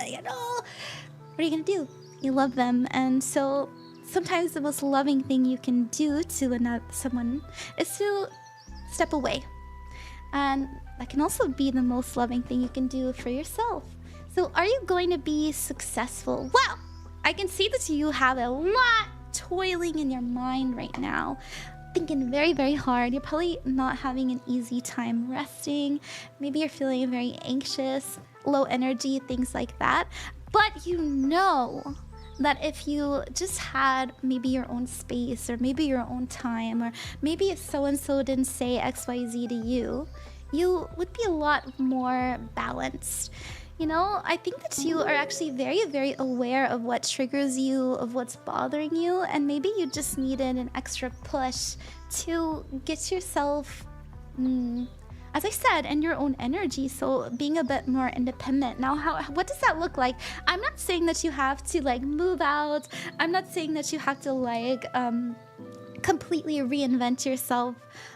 you know, what are you gonna do? You love them, and so sometimes the most loving thing you can do to someone is to step away. And that can also be the most loving thing you can do for yourself. So are you going to be successful? Well, I can see that you have a lot toiling in your mind right now. Thinking very, very hard. You're probably not having an easy time resting. Maybe you're feeling very anxious, low energy, things like that. But you know that if you just had maybe your own space or maybe your own time, or maybe if so-and-so didn't say XYZ to you, you would be a lot more balanced. You know, I think that you are actually very, very aware of what triggers you, of what's bothering you, and maybe you just needed an extra push to get yourself, as I said, in your own energy, so being a bit more independent. Now, what does that look like? I'm not saying that you have to, like, move out. I'm not saying that you have to, like, completely reinvent yourself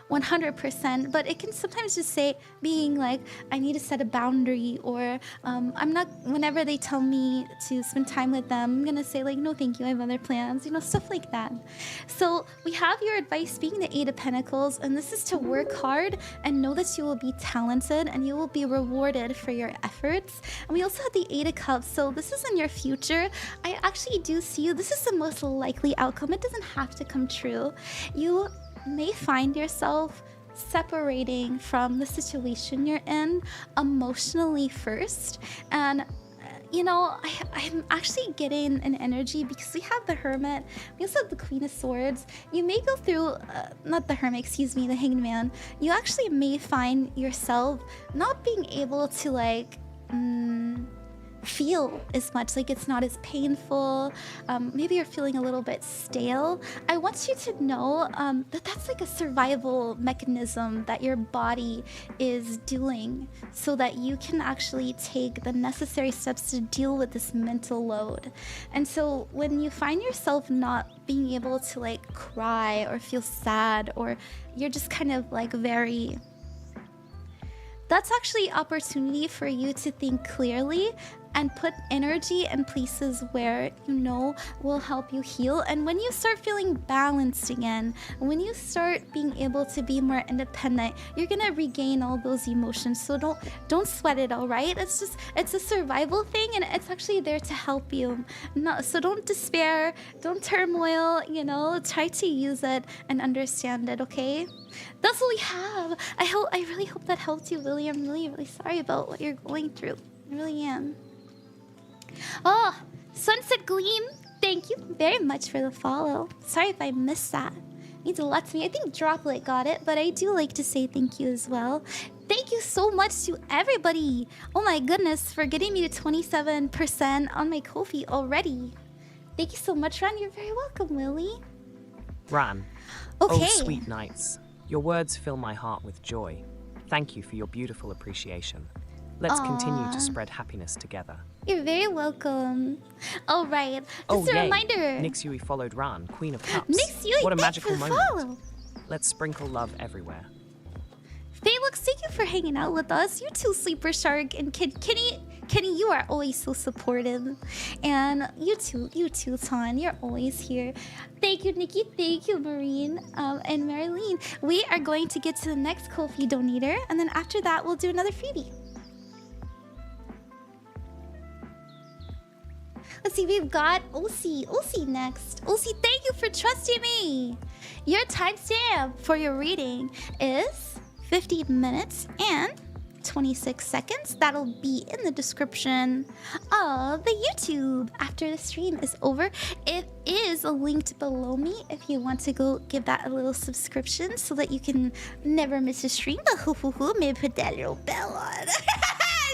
100%, but it can sometimes just say being like, I need to set a boundary, or I'm not, whenever they tell me to spend time with them, I'm gonna say like, no thank you, I have other plans, you know, stuff like that. So we have your advice being the 8 of Pentacles, and this is to work hard and know that you will be talented and you will be rewarded for your efforts. And we also have the 8 of Cups, so this is in your future. I actually do see you, this is the most likely outcome. It doesn't have to come true. You may find yourself separating from the situation you're in emotionally first. And you know, I'm actually getting an energy because we have the Hermit, we also have the Queen of Swords. You may go through, not the Hermit, excuse me, the Hanged Man. You actually may find yourself not being able to like feel as much, like it's not as painful. Maybe you're feeling a little bit stale. I want you to know that that's like a survival mechanism that your body is doing so that you can actually take the necessary steps to deal with this mental load. And so when you find yourself not being able to like cry or feel sad, or you're just kind of like very, that's actually opportunity for you to think clearly and put energy in places where you know will help you heal. And when you start feeling balanced again, when you start being able to be more independent, you're gonna regain all those emotions. So don't sweat it, all right? It's a survival thing, and it's actually there to help you. So don't despair, don't turmoil, you know, try to use it and understand it, okay? That's what we have. I really hope that helped you, Lily. I'm really, really sorry about what you're going through. I really am. Oh, Sunset Gleam, thank you very much for the follow. Sorry if I missed that. It means a lot to me. I think Droplet got it, but I do like to say thank you as well. Thank you so much to everybody. Oh my goodness, for getting me to 27% on my Ko-fi already. Thank you so much, Ran. You're very welcome, Lily.
Ran.
Okay.
Oh, sweet nights. Your words fill my heart with joy. Thank you for your beautiful appreciation. Let's continue to spread happiness together.
You're very welcome. All right, just a reminder.
Nixui followed Ran, Queen of Cups.
Nixui,
what a magical moment.
Follow.
Let's sprinkle love everywhere.
Faelux, thank you for hanging out with us. You too, Sleeper Shark and Kenny, you are always so supportive. And you too, Ton, you're always here. Thank you, Nikki. Thank you, Marine and Mareline. We are going to get to the next Ko-fi donator, and then after that, we'll do another freebie. Let's see, we've got Osi next. Osi, thank you for trusting me. Your timestamp for your reading is 50 minutes and 26 seconds. That'll be in the description of the YouTube after the stream is over. It is linked below me if you want to go give that a little subscription so that you can never miss a stream. Maybe put that little bell on.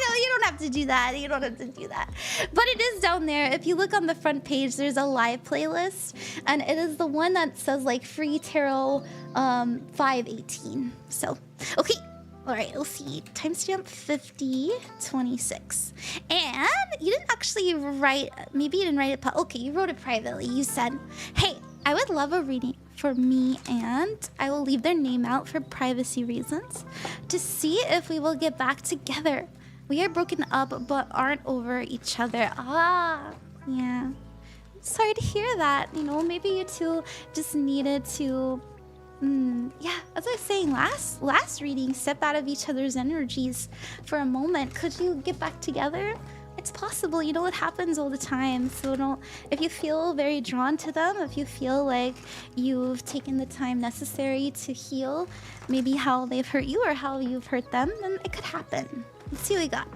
No, you don't have to do that. You don't have to do that. But it is down there. If you look on the front page, there's a live playlist, and it is the one that says like free tarot 518. So, okay. All right, let's see. Timestamp 50:26. And you didn't actually write, maybe you didn't write it. Okay, you wrote it privately. You said, hey, I would love a reading for me, and I will leave their name out for privacy reasons to see if we will get back together. We are broken up but aren't over each other. Ah, yeah. Sorry to hear that. You know, maybe you two just needed to, yeah, as I was saying last reading, step out of each other's energies for a moment. Could you get back together? It's possible. You know, it happens all the time. So if you feel very drawn to them, if you feel like you've taken the time necessary to heal maybe how they've hurt you or how you've hurt them, then it could happen. Let's see what we got.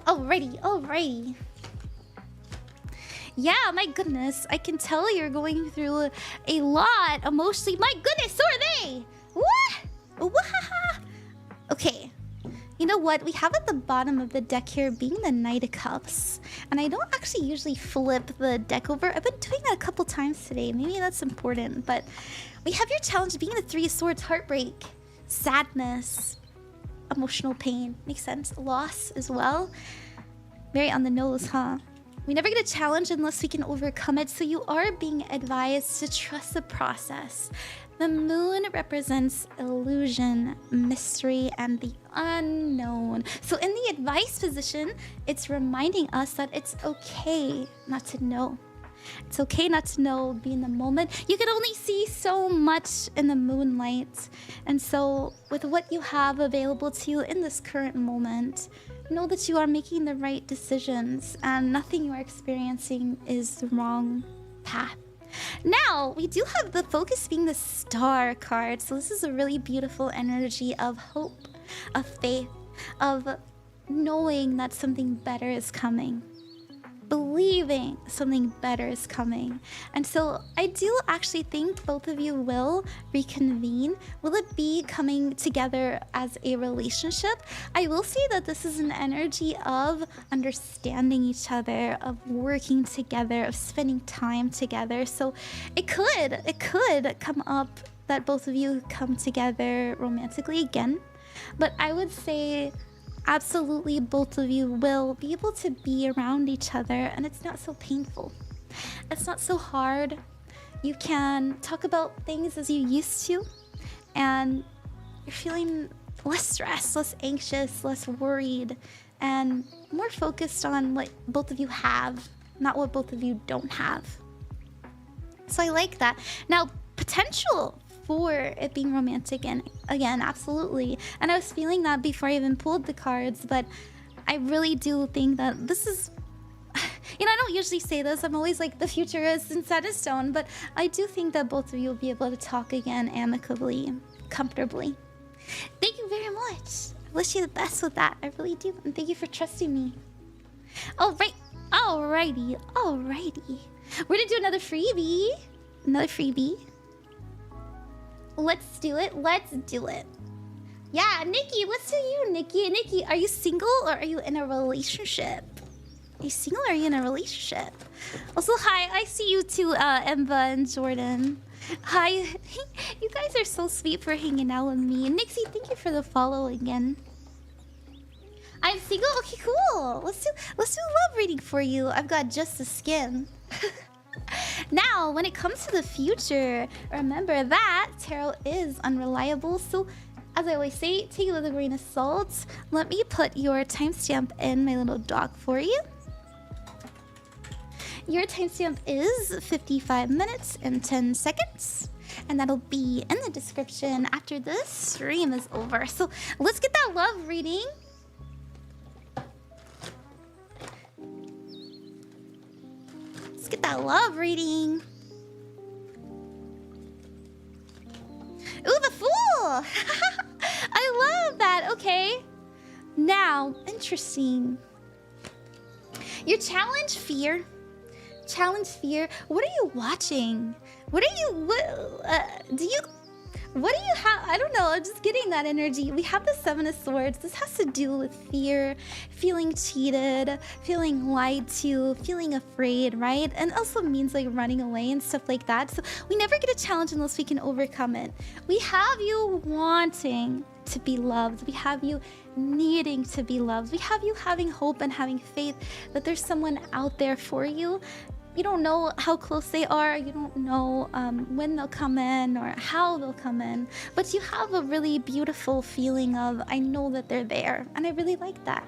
Alrighty. Yeah, my goodness. I can tell you're going through a lot emotionally. My goodness, so are they! What? Okay. You know what? We have at the bottom of the deck here being the Knight of Cups. And I don't actually usually flip the deck over. I've been doing that a couple times today. Maybe that's important. But we have your challenge being the Three of Swords. Heartbreak, sadness, emotional pain. Makes sense. Loss as well. Very on the nose, huh? We never get a challenge unless we can overcome it. So you are being advised to trust the process. The moon represents illusion, mystery, and the unknown. So in the advice position, it's reminding us that it's okay not to know. It's okay not to know, be in the moment. You can only see so much in the moonlight. And so with what you have available to you in this current moment, know that you are making the right decisions and nothing you are experiencing is the wrong path. Now, we do have the focus being the Star card. So this is a really beautiful energy of hope, of faith, of knowing that something better is coming. Believe believing something better is coming. And so I do actually think both of you will reconvene. Will it be coming together as a relationship? I will say that this is an energy of understanding each other, of working together, of spending time together. So it could come up that both of you come together romantically again. But I would say absolutely both of you will be able to be around each other, and it's not so painful. It's not so hard. You can talk about things as you used to, and you're feeling less stressed, less anxious, less worried, and more focused on what both of you have, not what both of you don't have. So I like that. Now, potential for it being romantic and again, absolutely. And I was feeling that before I even pulled the cards, but I really do think that this is, you know, I don't usually say this. I'm always like the future is set in stone, but I do think that both of you will be able to talk again amicably, comfortably. Thank you very much. I wish you the best with that. I really do. And thank you for trusting me. All right. Alrighty. Alrighty. We're gonna do another freebie. Another freebie. Let's do it. Let's do it. Yeah, Nikki, let's do you, Nikki. Nikki, are you single or are you in a relationship? Are you single or are you in a relationship? Also, hi, I see you too, Emma and Jordan. Hi. You guys are so sweet for hanging out with me. And Nixie, thank you for the follow again. I'm single? Okay, cool. Let's do a love reading for you. I've got just the skin. Now, when it comes to the future, remember that tarot is unreliable. So, as I always say, take it with a grain of salt. Let me put your timestamp in my little doc for you. Your timestamp is 55 minutes and 10 seconds. And that'll be in the description after this stream is over. So, let's get that love reading. Get that love reading. Ooh, the Fool! I love that. Okay. Now, interesting. Your challenge fear. Challenge fear. What are you watching? What do you have? I don't know. I'm just getting that energy. We have the Seven of Swords. This has to do with fear, feeling cheated, feeling lied to, feeling afraid, right? And also means like running away and stuff like that. So we never get a challenge unless we can overcome it. We have you wanting to be loved. We have you needing to be loved. We have you having hope and having faith that there's someone out there for you. You don't know how close they are. You don't know when they'll come in or how they'll come in. But you have a really beautiful feeling of, I know that they're there. And I really like that.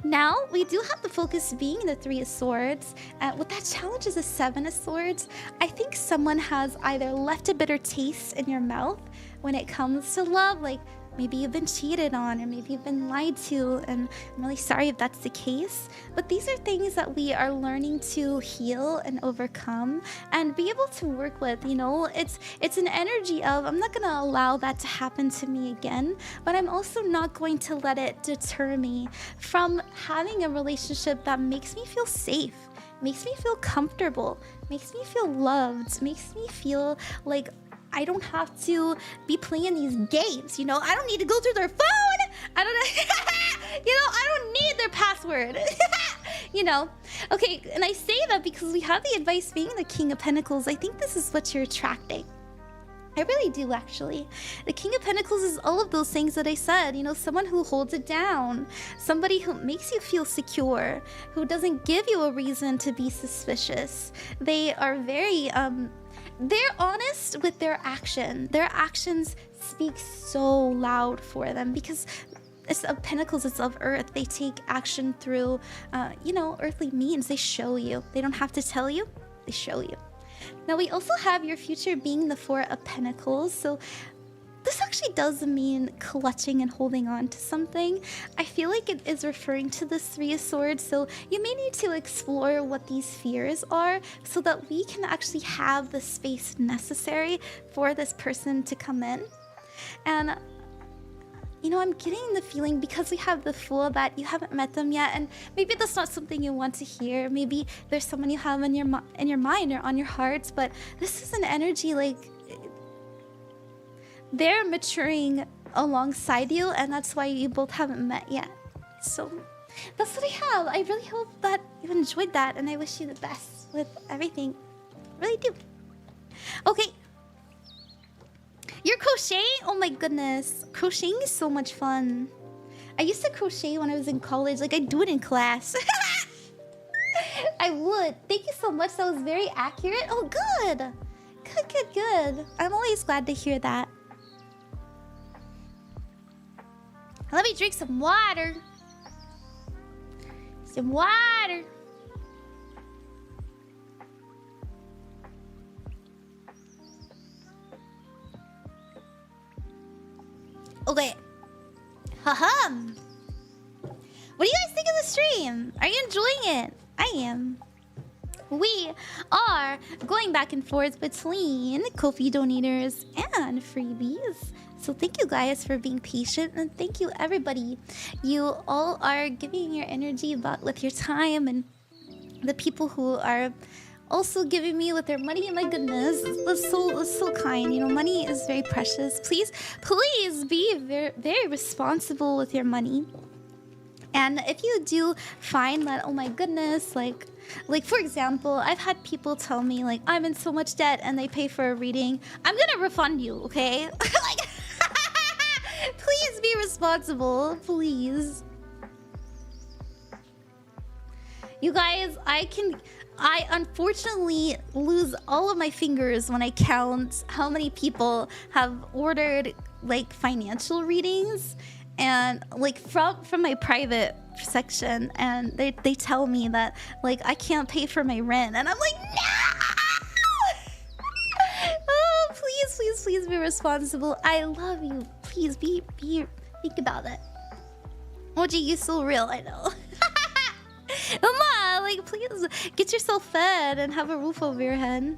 Now, we do have the focus being the Three of Swords. What that challenge is a Seven of Swords. I think someone has either left a bitter taste in your mouth when it comes to love. Like, maybe you've been cheated on, or maybe you've been lied to, and I'm really sorry if that's the case. But these are things that we are learning to heal and overcome and be able to work with, you know? It's an energy of, I'm not gonna allow that to happen to me again, but I'm also not going to let it deter me from having a relationship that makes me feel safe, makes me feel comfortable, makes me feel loved, makes me feel like I don't have to be playing these games, you know? I don't need to go through their phone. I don't, you know, I don't need their password, you know? Okay, and I say that because we have the advice being the King of Pentacles. I think this is what you're attracting. I really do, actually. The King of Pentacles is all of those things that I said, you know, someone who holds it down, somebody who makes you feel secure, who doesn't give you a reason to be suspicious. They are very, they're honest with their action. Their actions speak so loud for them because it's of Pentacles, it's of Earth. They take action through, you know, earthly means. They show you. They don't have to tell you. They show you. Now, we also have your future being the Four of Pentacles. So this actually does mean clutching and holding on to something. I feel like it is referring to the Three of Swords. So you may need to explore what these fears are so that we can actually have the space necessary for this person to come in. And you know, I'm getting the feeling because we have the Fool that you haven't met them yet, and maybe that's not something you want to hear. Maybe there's someone you have in your mind or on your heart, but this is an energy like they're maturing alongside you, and that's why you both haven't met yet. So that's what I have. I really hope that you enjoyed that, and I wish you the best with everything. I really do. Okay. You're crocheting? Oh my goodness. Crocheting is so much fun. I used to crochet when I was in college. Like, I'd do it in class. I would. Thank you so much. That was very accurate. Oh, good. Good, good, good. I'm always glad to hear that. Let me drink some water. Some water. Okay. Haha. What do you guys think of the stream? Are you enjoying it? I am. We are going back and forth between Ko-fi donators and freebies. So thank you guys for being patient, and thank you everybody. You all are giving your energy with your time, and the people who are also giving me with their money. My goodness, that's so kind. You know, money is very precious. Please be very responsible with your money. And if you do find that, oh my goodness, like for example, I've had people tell me like I'm in so much debt and they pay for a reading, I'm gonna refund you, okay? Like, please be responsible, please. You guys, I unfortunately lose all of my fingers when I count how many people have ordered like financial readings, and like from my private section, and they tell me that like I can't pay for my rent, and I'm like, no! Oh, please be responsible. I love you. Please think about it. OG, you so real, I know. Mama, like, please get yourself fed and have a roof over your head.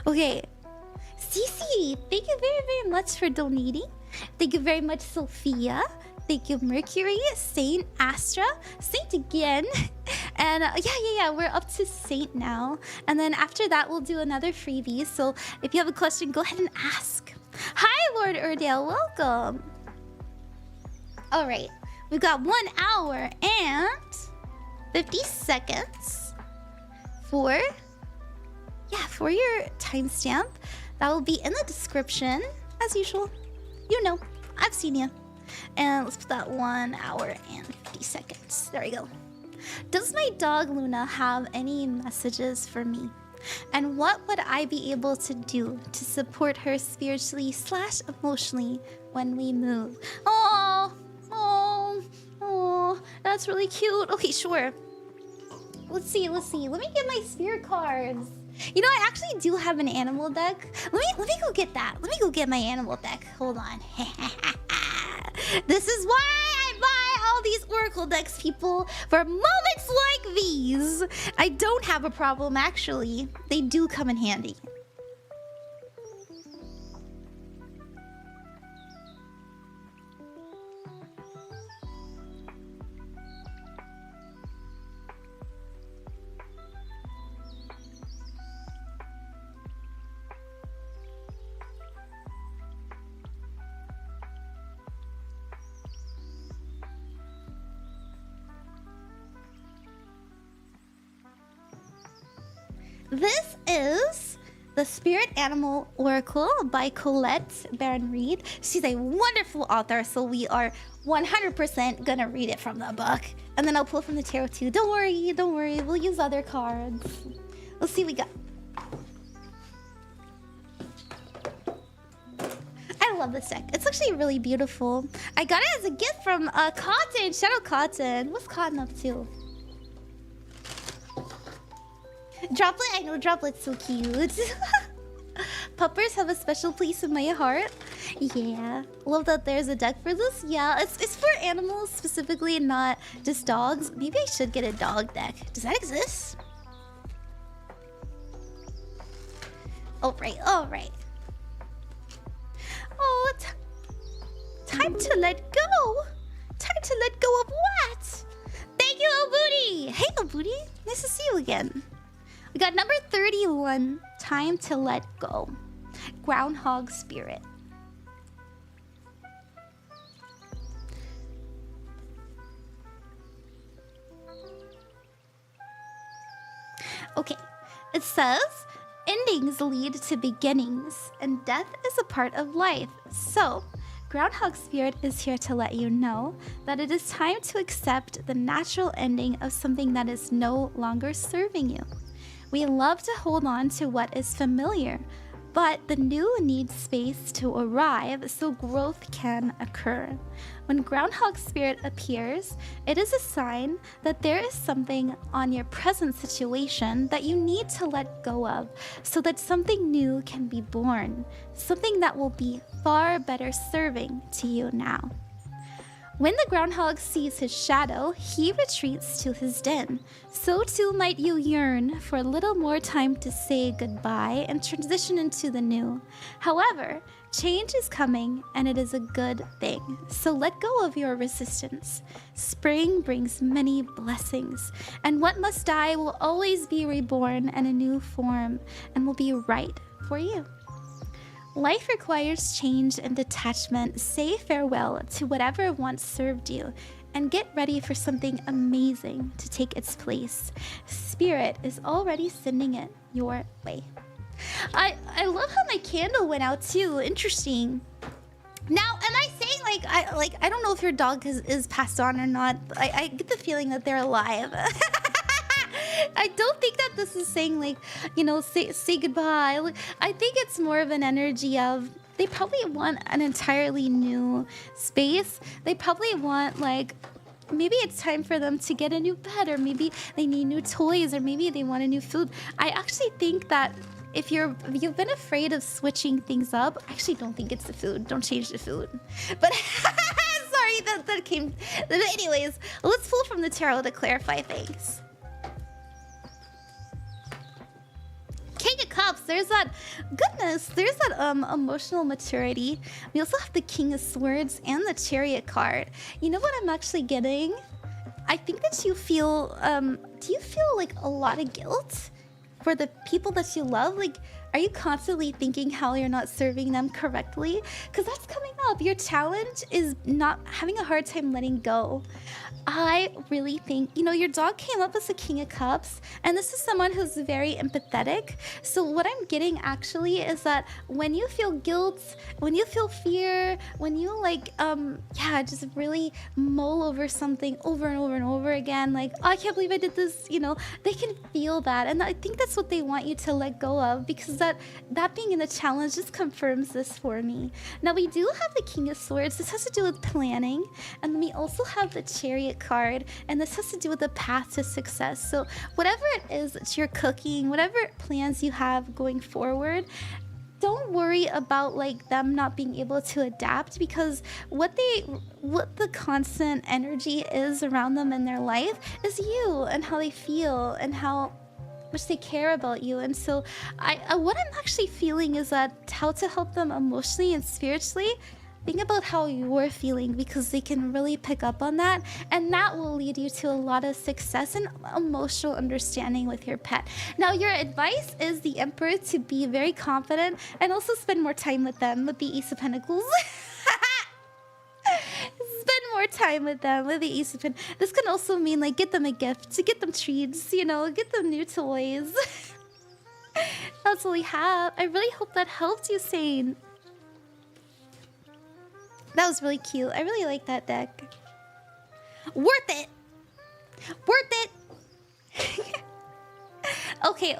Okay. Cece, thank you very, very much for donating. Thank you very much, Sophia. Thank you, Mercury, Saint, Astra, Saint again. And yeah, we're up to Saint now. And then after that, we'll do another freebie. So if you have a question, go ahead and ask. Hi, Lord Urdale, welcome. All right, we've got 1 hour and 50 seconds for your timestamp. That will be in the description, as usual. You know, I've seen you. And let's put that 1 hour and 50 seconds. There we go. Does my dog Luna have any messages for me? And what would I be able to do to support her spiritually / emotionally when we move? Oh, that's really cute. Okay, sure. Let's see. Let me get my spirit cards. You know, I actually do have an animal deck. Let me go get that. Let me go get my animal deck. Hold on. This is why I buy all these oracle decks, people. For moments like these. I don't have a problem, actually. They do come in handy. This is the Spirit Animal Oracle by Colette Baron-Reid. She's a wonderful author, so we are 100% gonna read it from the book. And then I'll pull from the tarot too. Don't worry. We'll use other cards. Let's see what we got. I love this deck. It's actually really beautiful. I got it as a gift from Cotton. Shout out Cotton. What's Cotton up to? Droplet, I know Droplet's so cute. Puppers have a special place in my heart. Yeah, love that there's a deck for this. Yeah, it's for animals specifically, and not just dogs. Maybe I should get a dog deck. Does that exist? All right. Oh, Time to let go. Time to let go of what? Thank you, ohbooty. Hey, ohbooty. Nice to see you again. We got number 31. Time to let go. Groundhog spirit. Okay, it says, endings lead to beginnings, and death is a part of life. So, Groundhog Spirit is here to let you know that it is time to accept the natural ending of something that is no longer serving you. We love to hold on to what is familiar, but the new needs space to arrive so growth can occur. When Groundhog Spirit appears, it is a sign that there is something on your present situation that you need to let go of so that something new can be born, something that will be far better serving to you now. When the groundhog sees his shadow, he retreats to his den. So too might you yearn for a little more time to say goodbye and transition into the new. However, change is coming and it is a good thing. So let go of your resistance. Spring brings many blessings, and what must die will always be reborn in a new form and will be right for you. Life requires change and detachment. Say farewell to whatever once served you and get ready for something amazing to take its place. Spirit is already sending it your way. I love how my candle went out too. Interesting. Now, am I saying I don't know if your dog is passed on or not. I get the feeling that they're alive. I don't think that this is saying say goodbye. I think it's more of an energy of they probably want an entirely new space. They probably want maybe it's time for them to get a new bed, or maybe they need new toys, or maybe they want a new food. I actually think that if you've been afraid of switching things up, I actually don't think it's the food. Don't change the food. But sorry that came. But anyways, let's pull from the tarot to clarify things. King of Cups, there's that emotional maturity. We also have the King of Swords and the Chariot card. You know what I'm actually getting? I think that you feel, do you feel like a lot of guilt for the people that you love? Are you constantly thinking how you're not serving them correctly? Because that's coming up. Your challenge is not having a hard time letting go. I really think, your dog came up as a King of Cups, and this is someone who's very empathetic. So what I'm getting actually is that when you feel guilt, when you feel fear, when you just really mull over something over and over and over again, oh, I can't believe I did this, they can feel that. And I think that's what they want you to let go of, because that being in the challenge just confirms this for me. Now we do have the King of Swords. This has to do with planning, and then we also have the Chariot card, and this has to do with the path to success. So whatever it is that you're cooking, whatever plans you have going forward, don't worry about them not being able to adapt, because what the constant energy is around them in their life is you and how they feel and how much they care about you. And so what I'm actually feeling is that how to help them emotionally and spiritually. Think about how you're feeling, because they can really pick up on that, and that will lead you to a lot of success and emotional understanding with your pet. Now, your advice is the Emperor to be very confident and also spend more time with them with the Ace of Pentacles. Spend more time with them with the Ace of Pentacles. This can also mean get them a gift, to get them treats, get them new toys. That's all we have. I really hope that helped you, Sane. That was really cute. I really like that deck. Worth it! Worth it! Okay.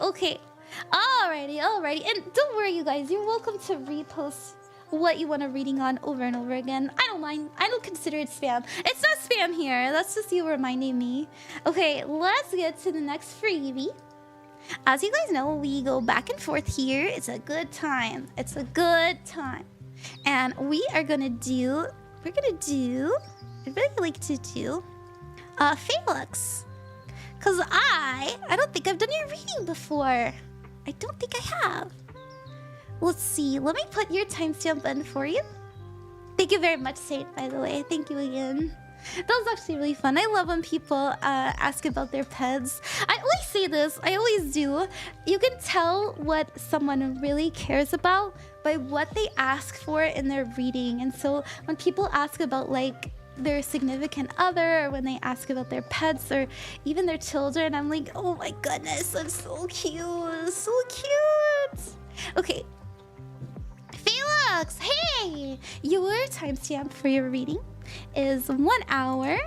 Alrighty. And don't worry, you guys. You're welcome to repost what you want a reading on over and over again. I don't mind. I don't consider it spam. It's not spam here. That's just you reminding me. Okay, let's get to the next freebie. As you guys know, we go back and forth here. It's a good time. And we are gonna do, I'd really like to do Faelux. Cause I don't think I've done your reading before. I don't think I have. Let's see, let me put your timestamp in for you. Thank you very much, Saint, by the way. Thank you again. That was actually really fun. I love when people ask about their pets. I always say this, I always do. You can tell what someone really cares about by what they ask for in their reading. And so when people ask about like their significant other, or when they ask about their pets or even their children, I'm like, oh my goodness, that's so cute. So cute. Okay. Felux, hey! Your timestamp for your reading is 1 hour,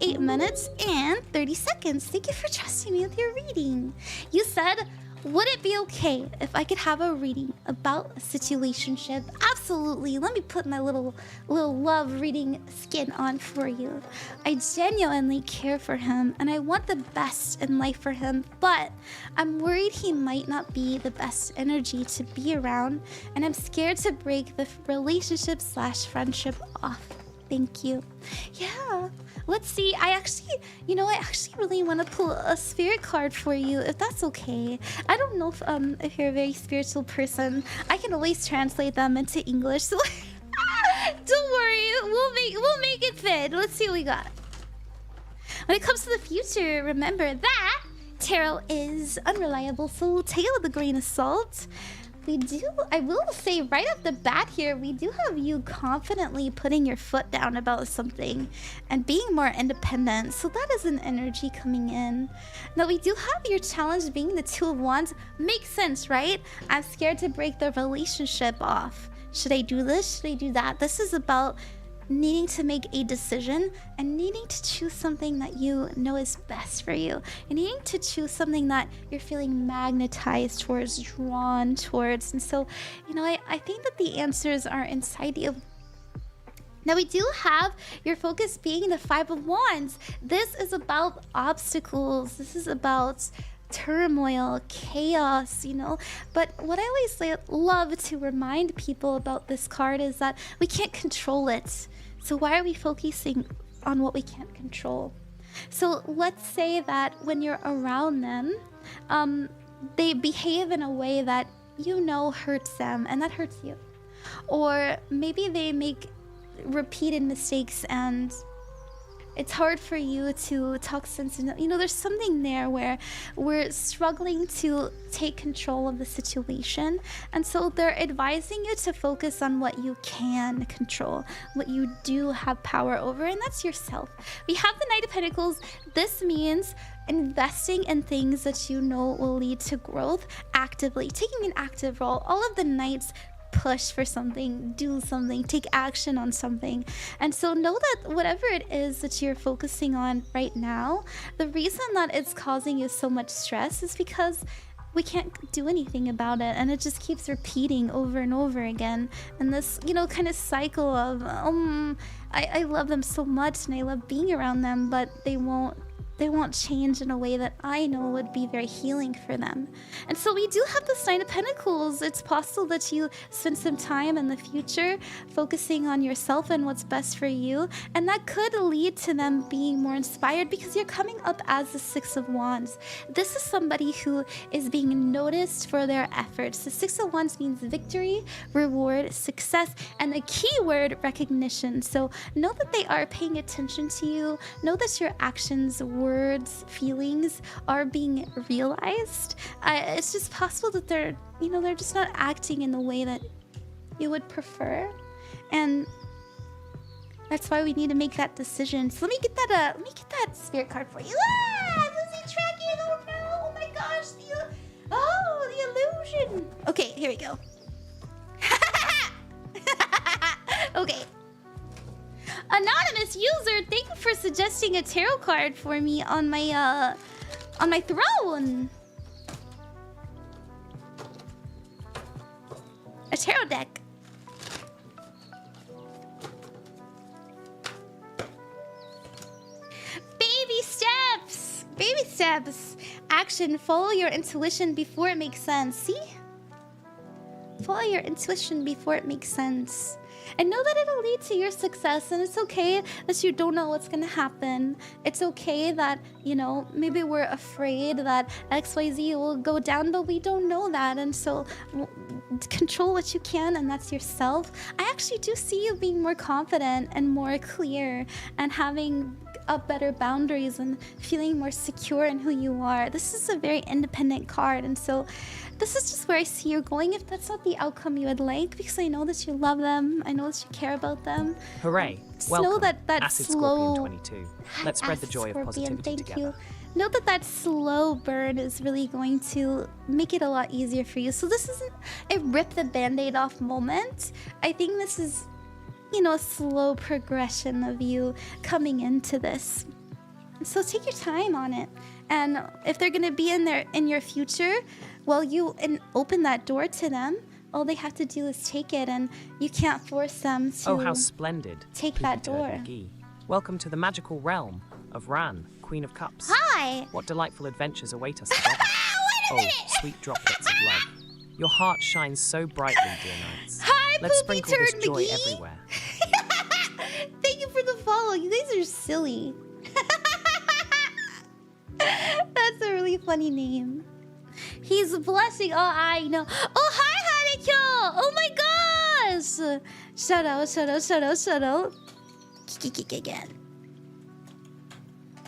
8 minutes, and 30 seconds. Thank you for trusting me with your reading. You said, would it be okay if I could have a reading about a situationship? Absolutely. Let me put my little love reading skin on for you. I genuinely care for him, and I want the best in life for him, but I'm worried he might not be the best energy to be around, and I'm scared to break the relationship/friendship off. Thank you. Yeah, let's see. I actually really want to pull a spirit card for you, if that's okay. I don't know if you're a very spiritual person. I can always translate them into English, so don't worry. We'll make it fit. Let's see what we got. When it comes to the future, remember that tarot is unreliable, so take it with a grain of salt. I will say right off the bat here, we do have you confidently putting your foot down about something and being more independent. So that is an energy coming in. Now we do have your challenge being the Two of Wands. Makes sense, right? I'm scared to break the relationship off. Should I do this? Should I do that? This is about needing to make a decision and needing to choose something that you know is best for you, and needing to choose something that you're feeling magnetized towards, drawn towards. And so, I think that the answers are inside you. Now we do have your focus being the Five of Wands. This is about obstacles. This is about turmoil, chaos, But what I always love to remind people about this card is that we can't control it. So why are we focusing on what we can't control? So let's say that when you're around them, they behave in a way that hurts them, and that hurts you. Or maybe they make repeated mistakes and it's hard for you to talk sense. There's something there where we're struggling to take control of the situation. And so they're advising you to focus on what you can control, what you do have power over, and that's yourself. We have the Knight of Pentacles. This means investing in things that will lead to growth actively, taking an active role. All of the Knights push for something, do something, take action on something. And so know that whatever it is that you're focusing on right now, the reason that it's causing you so much stress is because we can't do anything about it, and it just keeps repeating over and over again. And this, kind of cycle of, I love them so much and I love being around them, but they won't change in a way that I know would be very healing for them. And so we do have this Nine of Pentacles. It's possible that you spend some time in the future focusing on yourself and what's best for you, and that could lead to them being more inspired because you're coming up as the Six of Wands. This is somebody who is being noticed for their efforts. The Six of Wands means victory, reward, success, and the key word, recognition. So know that they are paying attention to you. Know that your actions, words, feelings are being realized. It's just possible that they're just not acting in the way that you would prefer, and that's why we need to make that decision. So let me get that spirit card for you. I'm losing tracking. Oh no! Oh my gosh! The illusion. Okay, here we go. Okay. Anonymous user, thank you for suggesting a tarot card for me on my throne. A tarot deck. Baby steps. Baby steps. Action. Follow your intuition before it makes sense. See? Follow your intuition before it makes sense. And know that it'll lead to your success, and it's okay that you don't know what's gonna happen. It's okay that, maybe we're afraid that XYZ will go down, but we don't know that. And so control what you can, and that's yourself. I actually do see you being more confident and more clear and having better boundaries and feeling more secure in who you are. This is a very independent card, and so this is just where I see you going if that's not the outcome you would like, because I know that you love them. I know that you care about them.
Hooray.
Just
Welcome,
know that
Acid
slow...
Scorpion 22. Let's spread the joy of positivity
thank
together.
you. Know that slow burn is really going to make it a lot easier for you. So this isn't a rip the band-aid off moment. I think this is, you know, a slow progression of you coming into this. So take your time on it. And if they're gonna be in your future, well, you open that door to them. All they have to do is take it, and you can't force them to.
Oh, how splendid!
Take that door.
Nikki. Welcome to the magical realm of Ran, Queen of Cups.
Hi.
What delightful adventures await us together. Oh, sweet droplets of love. Your heart shines so brightly, dear knights.
Hi,
Let's
Poopy
sprinkle this
Turd
joy
McGee.
everywhere.
Thank you for the follow. You guys are silly. That's a really funny name. He's blushing. Oh, I know. Oh, hi, HanakYo. Oh my gosh. Shout out. Again.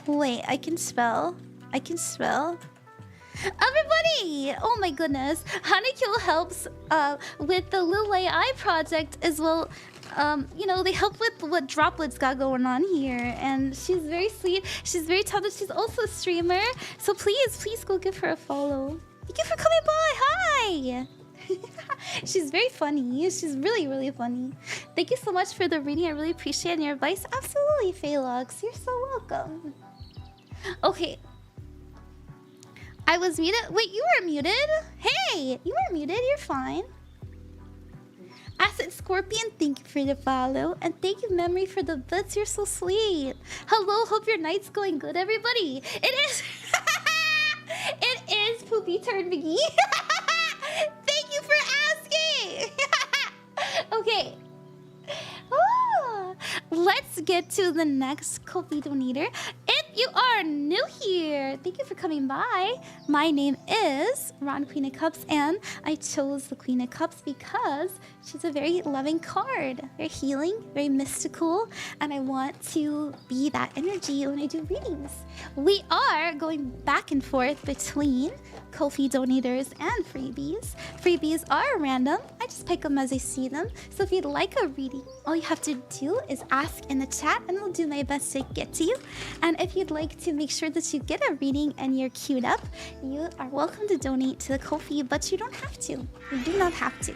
Wait, I can spell. Everybody! Oh my goodness. HanakYo helps with the Little AI project as well. You know, they help with what Droplets got going on here. And she's very sweet. She's very talented. She's also a streamer. So please go give her a follow. Thank you for coming by. Hi! She's very funny. She's really funny. Thank you so much for the reading. I really appreciate your advice. Absolutely, Faelux. You're so welcome. Okay. I was muted. Wait, you were muted? Hey, you were muted. You're fine. Acid Scorpion, thank you for the follow. And thank you, Memory, for the bits. You're so sweet. Hello, hope your night's going good, everybody. It is... It is Poopy Turd McGee. Thank you for asking. Okay. Let's get to the next Ko-fi donator. If you are new here, thank you for coming by. My name is Ron Queen of Cups, and I chose the Queen of Cups because she's a very loving card. Very healing, very mystical, and I want to be that energy when I do readings. We are going back and forth between Ko-fi donators and freebies. Freebies are random. I just pick them as I see them. So if you'd like a reading, all you have to do is ask in the chat and I'll do my best to get to you. And if you'd like to make sure that you get a reading and you're queued up, you are welcome to donate to the Ko-fi, but you don't have to. You do not have to.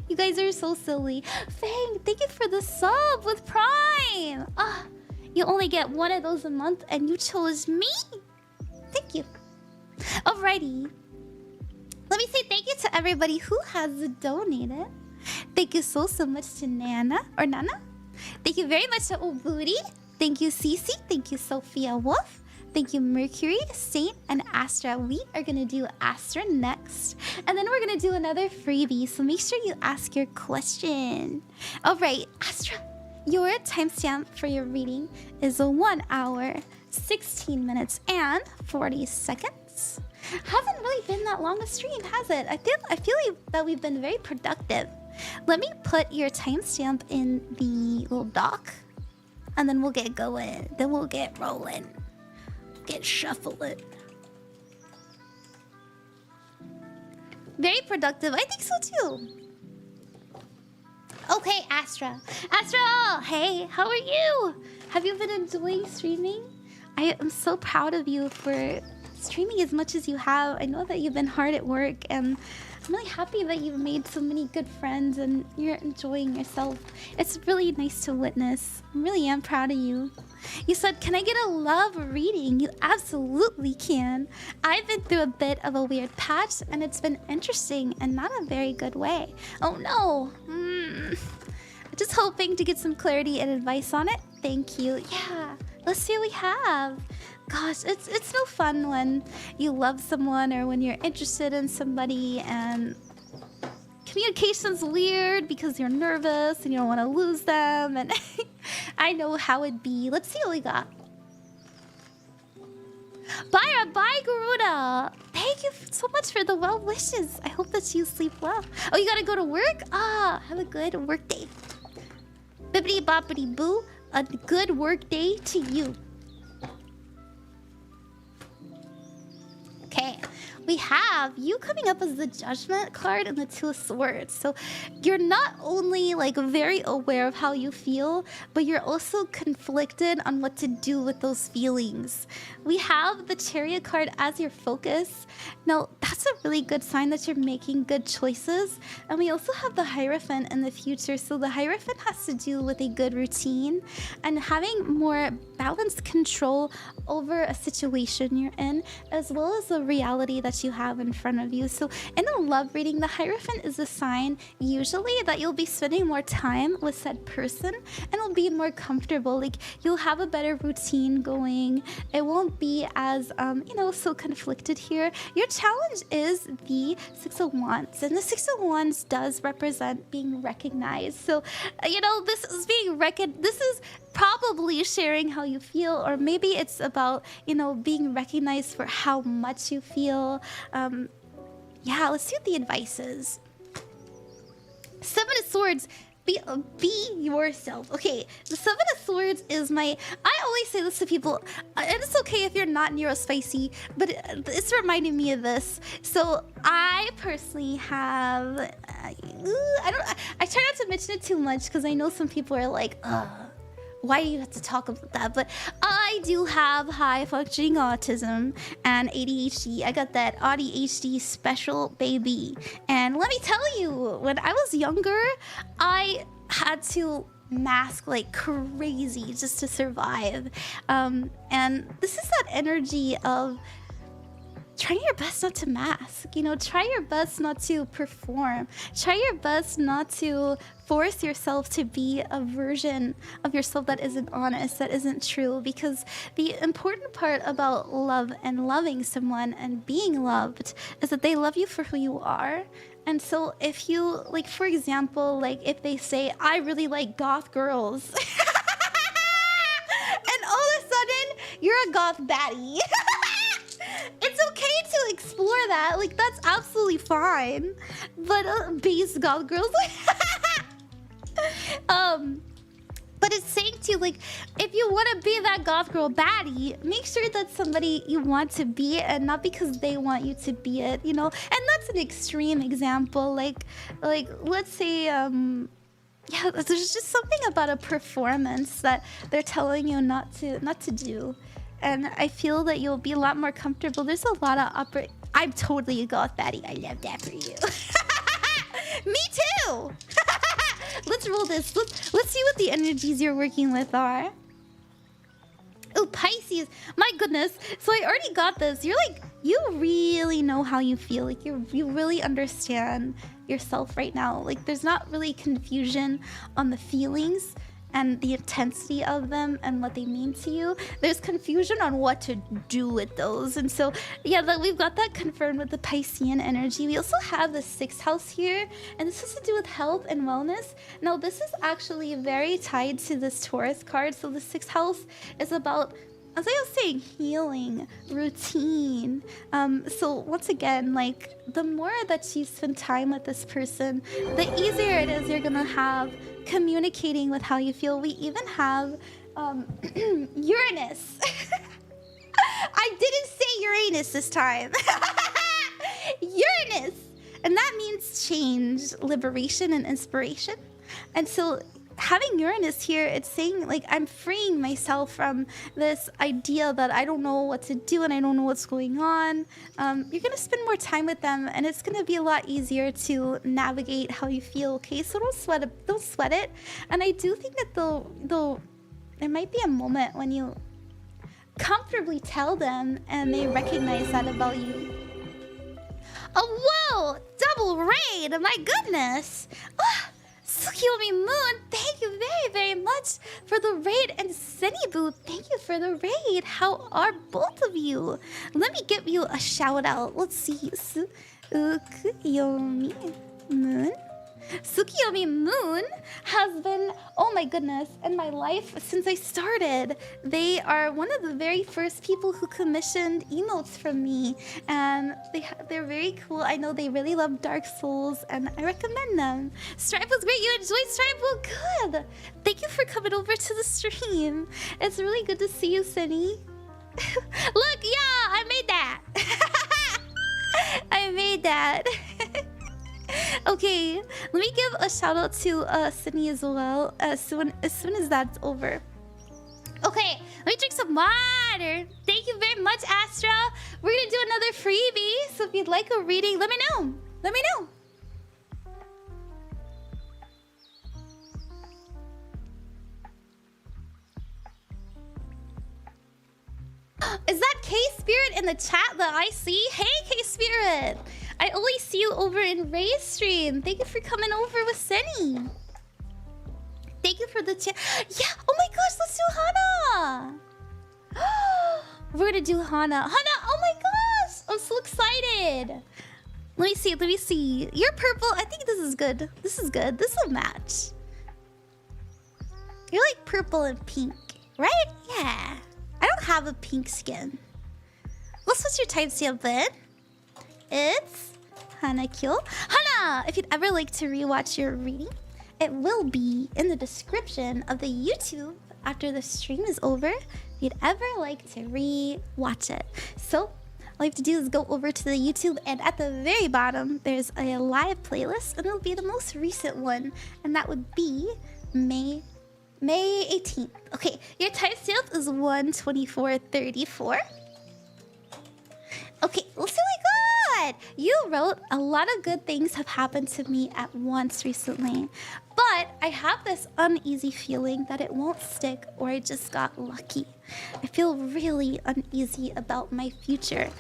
You guys are so silly. Fang, thank you for the sub with Prime. You only get one of those a month and you chose me. Thank you. Alrighty. Let me say thank you to everybody who has donated. Thank you so much to Nana. Thank you very much to ohbooty. Thank you, Cece. Thank you, Sophia Wolf. Thank you, Mercury, Saint, and Astra. We are going to do Astra next. And then we're going to do another freebie. So make sure you ask your question. All right, Astra. Your timestamp for your reading is 1 hour, 16 minutes, and 40 seconds. Hasn't really been that long a stream, has it? I feel like that we've been very productive. Let me put your timestamp in the little doc, and then we'll get going. Then we'll get rolling. Get shuffling. Very productive. I think so too. Okay, Astra. Astra, hey, how are you? Have you been enjoying streaming? I am so proud of you for streaming as much as you have. I know that you've been hard at work, and I'm really happy that you've made so many good friends and you're enjoying yourself. It's really nice to witness. I really am proud of you. You said, can I get a love reading? You absolutely can. I've been through a bit of a weird patch, and it's been interesting and not a very good way. Oh no. Just hoping to get some clarity and advice on it. Thank you. Yeah, let's see what we have. Gosh, it's no fun when you love someone or when you're interested in somebody and communication's weird because you're nervous and you don't want to lose them, and I know how it'd be. Let's see what we got. Bye, bye, Garuda. Thank you so much for the well wishes. I hope that you sleep well. Oh, you gotta go to work? Ah, have a good work day. Bibbidi boppity boo. A good work day to you. Okay. We have you coming up as the Judgment card and the Two of Swords. So you're not only like very aware of how you feel, but you're also conflicted on what to do with those feelings. We have the Chariot card as your focus. Now, that's a really good sign that you're making good choices. And we also have the Hierophant in the future. So the Hierophant has to do with a good routine and having more balanced control over a situation you're in, as well as the reality that you have in front of you. So in a love reading, the Hierophant is a sign usually that you'll be spending more time with said person and will be more comfortable. Like you'll have a better routine going. It won't be as so conflicted here. Your challenge is the Six of Wands, and the Six of Wands does represent being recognized. So this is being this is probably sharing how you feel, or maybe it's about being recognized for how much you feel. Yeah, let's see what the advice is. Seven of Swords. Be yourself. Okay, the Seven of Swords is I always say this to people, and it's okay if you're not neurospicy, but it's reminding me of this. So I personally have, I try not to mention it too much because I know some people are like, ugh. Why do you have to talk about that? But I do have high functioning autism and ADHD. I got that ADHD special baby. And let me tell you, when I was younger, I had to mask like crazy just to survive. And this is that energy of trying your best not to mask, try your best not to perform, try your best not to force yourself to be a version of yourself that isn't honest, that isn't true, because the important part about love and loving someone and being loved is that they love you for who you are. And so if you, like, for example, like if they say, I really like goth girls, and all of a sudden you're a goth baddie. It's okay to explore that. Like, that's absolutely fine. But base goth girls. But it's saying to you, like, if you want to be that goth girl baddie, make sure that's somebody you want to be and not because they want you to be it, And that's an extreme example. Like let's say, yeah, there's just something about a performance that they're telling you not to do. And I feel that you'll be a lot more comfortable. There's a lot of I'm totally a goth baddie. I love that for you. Me too. Let's roll this. Let's see what the energies you're working with are. Oh, Pisces. My goodness. So I already got this. You're like, you really know how you feel. Like you really understand yourself right now. Like there's not really confusion on the feelings and the intensity of them and what they mean to you. There's confusion on what to do with those. And so, yeah, we've got that confirmed with the Piscean energy. We also have the 6th house here, and this has to do with health and wellness. Now, this is actually very tied to this Taurus card. So the 6th house is about, as I was saying, healing, routine. So once again, like, the more that you spend time with this person, the easier it is you're gonna have communicating with how you feel. We even have Uranus. I didn't say Uranus this time. Uranus! And that means change, liberation, and inspiration. And so having Uranus here, it's saying, like, I'm freeing myself from this idea that I don't know what to do and I don't know what's going on. You're going to spend more time with them, and it's going to be a lot easier to navigate how you feel, okay? So don't sweat it. Don't sweat it. And I do think that there might be a moment when you comfortably tell them and they recognize that about you. Oh, whoa! Double raid! My goodness! Oh, Tsukiyomi Moon, thank you very, very much for the raid. And Senibu, thank you for the raid. How are both of you? Let me give you a shout out. Let's see. Tsukiyomi Moon. Tsukiyomi Moon has been, oh my goodness, in my life since I started. They are one of the very first people who commissioned emotes from me, and they're very cool. I know they really love Dark Souls, and I recommend them. Stripe was great. You enjoyed Stripe? Well, good. Thank you for coming over to the stream. It's really good to see you, Sunny. Look, yeah, I made that. I made that. Okay, let me give a shout out to Sydney as well as soon as that's over. Okay, let me drink some water. Thank you very much, Astra. We're gonna do another freebie, so if you'd like a reading, let me know. Let me know. Is that K-Spirit in the chat that I see? Hey, K-Spirit! I always see you over in Ray's stream. Thank you for coming over with Senny. Thank you for the chat. Yeah, oh my gosh, let's do Hana! We're gonna do Hana. Hana, oh my gosh! I'm so excited! Let me see, let me see. You're purple. I think this is good. This is good. This will match. You're like purple and pink, right? Yeah. I don't have a pink skin. What's your timestamp then? It's Hanakyo. Hana! If you'd ever like to rewatch your reading, it will be in the description of the YouTube after the stream is over. If you'd ever like to rewatch it. So, all you have to do is go over to the YouTube, and at the very bottom, there's a live playlist, and it'll be the most recent one, and that would be May 18th. Okay, your timestamp is 1:24:34. Okay, oh my god! You wrote, a lot of good things have happened to me at once recently, but I have this uneasy feeling that it won't stick, or I just got lucky. I feel really uneasy about my future.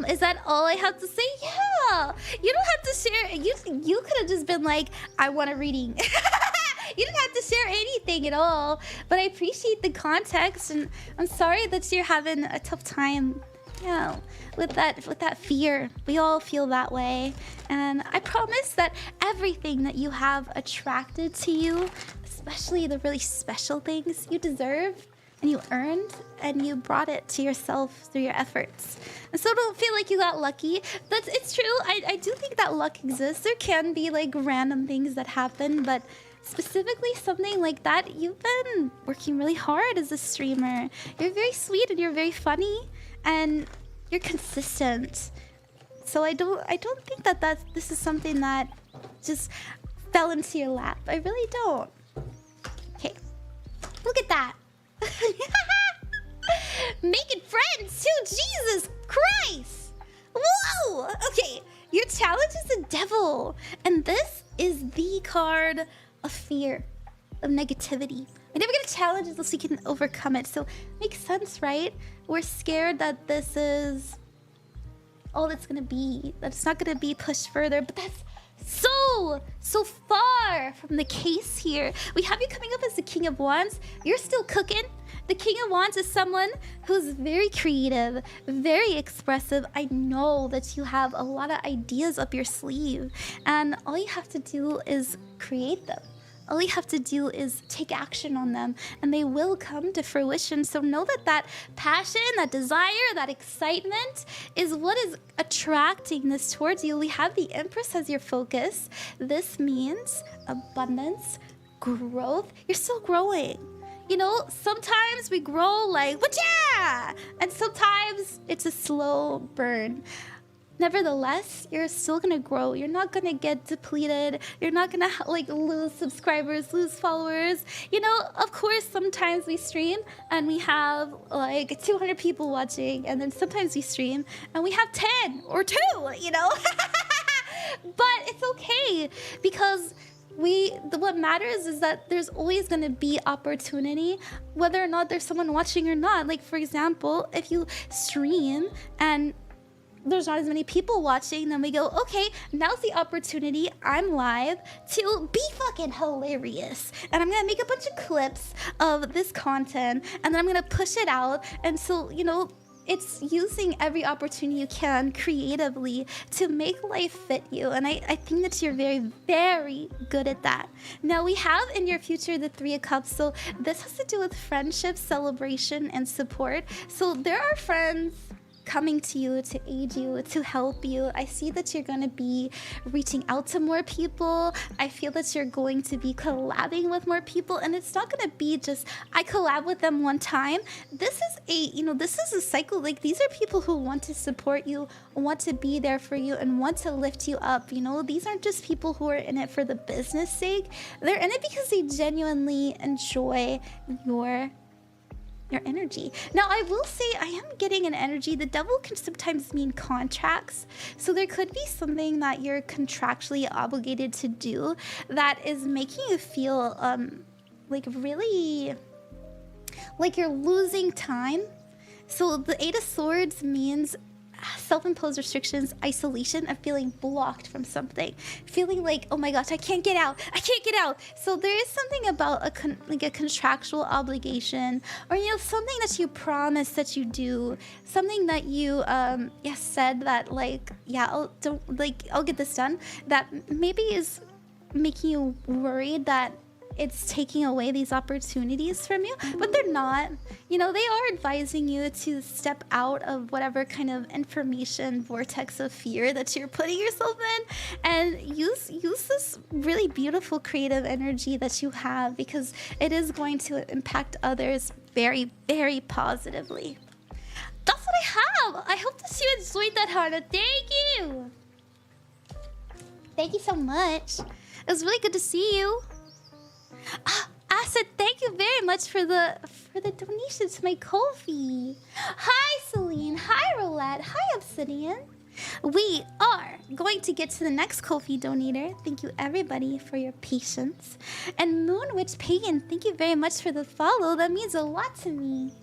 Is that all I have to say? Yeah! You don't have to share. You could have just been like, I want a reading. You didn't have to share anything at all, but I appreciate the context, and I'm sorry that you're having a tough time, you know, with that fear. We all feel that way, and I promise that everything that you have attracted to you, especially the really special things, you deserve and you earned, and you brought it to yourself through your efforts. And so don't feel like you got lucky. It's true. I do think that luck exists. There can be like random things that happen, but specifically something like that, you've been working really hard as a streamer. You're very sweet, and you're very funny, and you're consistent. So I don't think that this is something that just fell into your lap. I really don't. Okay, look at that. Making friends too. Jesus Christ. Whoa. Okay, your challenge is the devil, and this is the card of fear, of negativity. We never get a challenge unless we can overcome it. So makes sense, right? We're scared that this is all that's gonna be, that it's not gonna be pushed further, but that's so far from the case here. We have you coming up as the King of Wands. You're still cooking. The King of Wands is someone who's very creative, very expressive. I know that you have a lot of ideas up your sleeve, and all you have to do is create them. All you have to do is take action on them, and they will come to fruition. So know that passion, that desire, that excitement is what is attracting this towards you. We have the Empress as your focus. This means abundance, growth. You're still growing. You know, sometimes we grow like, whatcha? And sometimes it's a slow burn. Nevertheless, you're still gonna grow. You're not gonna get depleted. You're not gonna like lose subscribers, lose followers. You know, of course, sometimes we stream and we have like 200 people watching, and then sometimes we stream and we have 10 or 2, you know? But it's okay, because what matters is that there's always going to be opportunity, whether or not there's someone watching or not. Like, for example, if you stream and there's not as many people watching, then we go, okay, now's the opportunity, I'm live, to be fucking hilarious. And I'm gonna make a bunch of clips of this content, and then I'm gonna push it out. And so, you know, it's using every opportunity you can creatively to make life fit you. And I think that you're very, very good at that. Now we have in your future the Three of Cups. So this has to do with friendship, celebration, and support. So there are friends coming to you to aid you, to help you. I see that you're going to be reaching out to more people. I feel that you're going to be collabing with more people, and it's not going to be just I collab with them one time. This is this is a cycle. Like, these are people who want to support you, want to be there for you, and want to lift you up. You know, these aren't just people who are in it for the business sake. They're in it because they genuinely enjoy your energy. Now, I will say I am getting an energy. The devil can sometimes mean contracts. So there could be something that you're contractually obligated to do that is making you feel like really like you're losing time. So the Eight of Swords means self-imposed restrictions, isolation, of feeling blocked from something, feeling like, oh my gosh, I can't get out. So there is something about a contractual obligation, or something that you promise that you do, something that you said that I'll get this done, that maybe is making you worried that it's taking away these opportunities from you, but they're not. They are advising you to step out of whatever kind of information vortex of fear that you're putting yourself in, and use this really beautiful creative energy that you have, because it is going to impact others very, very positively. That's what I have. I hope that you enjoyed that, Hana. Thank you. Thank you so much. It was really good to see you. Acid, thank you very much for the donation to my Ko-fi. Hi, Celine. Hi, Roulette. Hi, Obsidian. We are going to get to the next Ko-fi donator. Thank you, everybody, for your patience. And Moonwitch Pagan, thank you very much for the follow. That means a lot to me.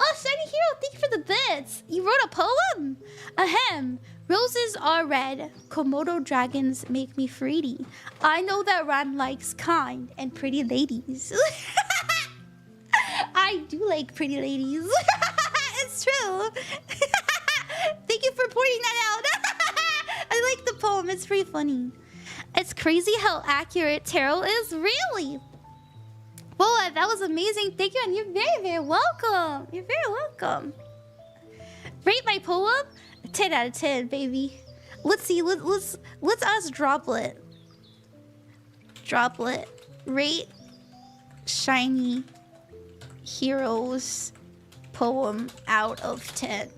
Oh, Shiny Hero, thank you for the bits. You wrote a poem? Ahem. Roses are red, Komodo dragons make me fruity. I know that Ran likes kind and pretty ladies. I do like pretty ladies. It's true. Thank you for pointing that out. I like the poem, it's pretty funny. It's crazy how accurate tarot is, really. Boa, that was amazing. Thank you, and you're very, very welcome. You're very welcome. Rate my poem? 10 out of 10, baby. Let's see. Let's ask Droplet. Droplet, rate Shiny Hero's poem out of 10.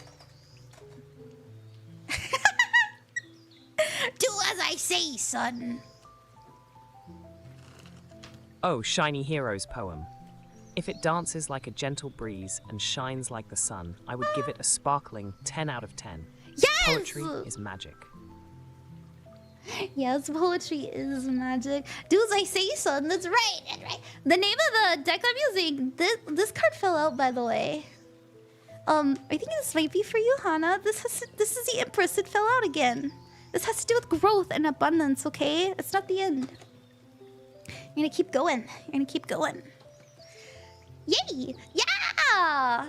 Do as I say, son.
Oh, Shiny Hero's poem. If it dances like a gentle breeze and shines like the sun, I would give it a sparkling 10 out of 10.
Yes!
Poetry is magic.
Yes, poetry is magic. Do as I say, son. That's right. That's right. The name of the deck I'm using. This card fell out, by the way. I think this might be for you, Hana. This is the Empress. It fell out again. This has to do with growth and abundance. Okay, it's not the end. You're gonna keep going. You're gonna keep going. Yay! Yeah!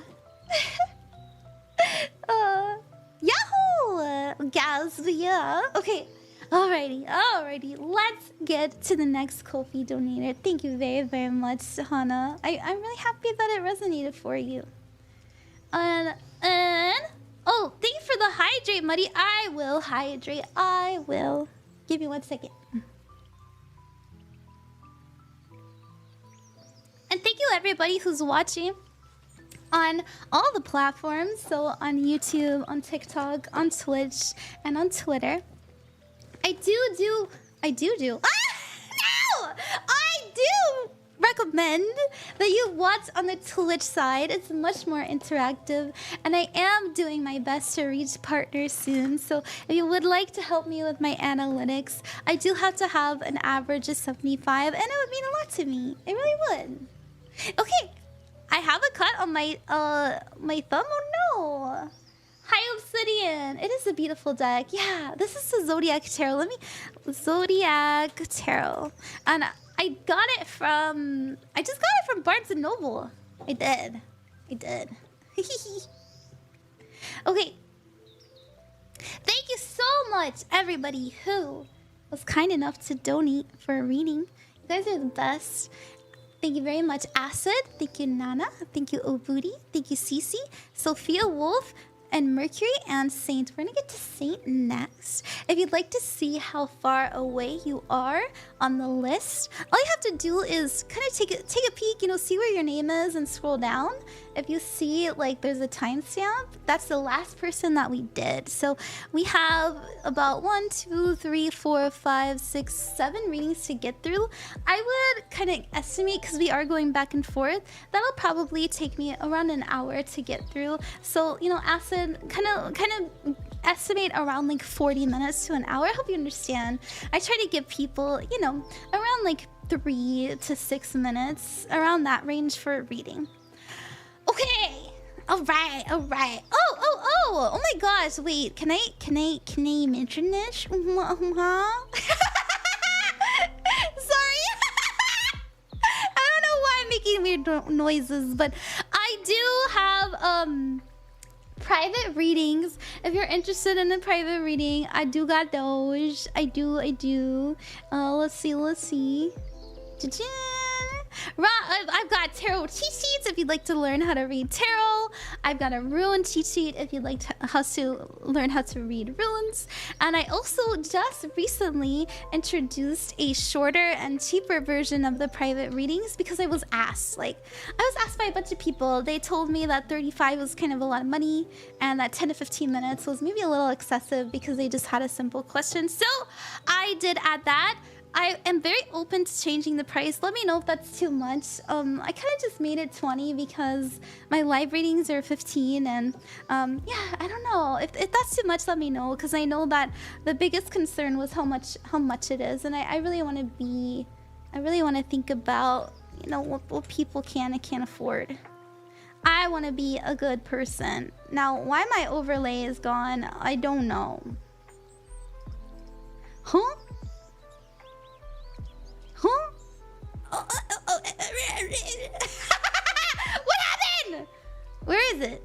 Yahoo! Gasp, yeah. Okay. Alrighty. Let's get to the next Ko-fi donator. Thank you very, very much, Hana. I'm really happy that it resonated for you. And oh, thank you for the hydrate, Muddy. I will hydrate. I will. Give me 1 second. And thank you, everybody who's watching on all the platforms. So on YouTube, on TikTok, on Twitch, and on Twitter. I do recommend that you watch on the Twitch side. It's much more interactive, and I am doing my best to reach partners soon. So if you would like to help me with my analytics, I do have to have an average of 75, and it would mean a lot to me. It really would. Okay, I have a cut on my my thumb. Oh no! Hi, Obsidian. It is a beautiful deck. Yeah, this is the Zodiac Tarot. Zodiac Tarot, and I got it from. I just got it from Barnes and Noble. I did. Okay. Thank you so much, everybody who was kind enough to donate for a reading. You guys are the best. Thank you very much, Acid. Thank you, Nana. Thank you, ohbooty. Thank you, Cece, Sophia, Wolf, and Mercury, and Saint. We're gonna get to Saint next. If you'd like to see how far away you are on the list, all you have to do is kind of take a peek, you know, see where your name is and scroll down. If you see like there's a timestamp, that's the last person that we did. So we have about 1, 2, 3, 4, 5, 6, 7 readings to get through. I would kind of estimate, because we are going back and forth, that'll probably take me around an hour to get through. So, you know, Acid, kind of estimate around like 40 minutes to an hour. I hope you understand. I try to give people, you know, around like 3 to 6 minutes, around that range for a reading. Okay. All right. Oh my gosh. Wait, can I mention this? Sorry. I don't know why I'm making weird noises, but I do have private readings. If you're interested in a private reading, I do got those. I do. Let's see. Cha-chan. I've got tarot cheat sheets if you'd like to learn how to read tarot. I've got a rune cheat sheet if you'd like to learn how to read runes. And I also just recently introduced a shorter and cheaper version of the private readings because I was asked. Like, I was asked by a bunch of people. They told me that 35 was kind of a lot of money and that 10 to 15 minutes was maybe a little excessive because they just had a simple question. So I did add that. I am very open to changing the price. Let me know if that's too much. I kind of just made it 20 because my live readings are 15, and yeah, I don't know. If that's too much, let me know, because I know that the biggest concern was how much it is, and I really want to think about, you know, what people can and can't afford. I want to be a good person. Now, why my overlay is gone, I don't know. Huh? What happened? Where is it?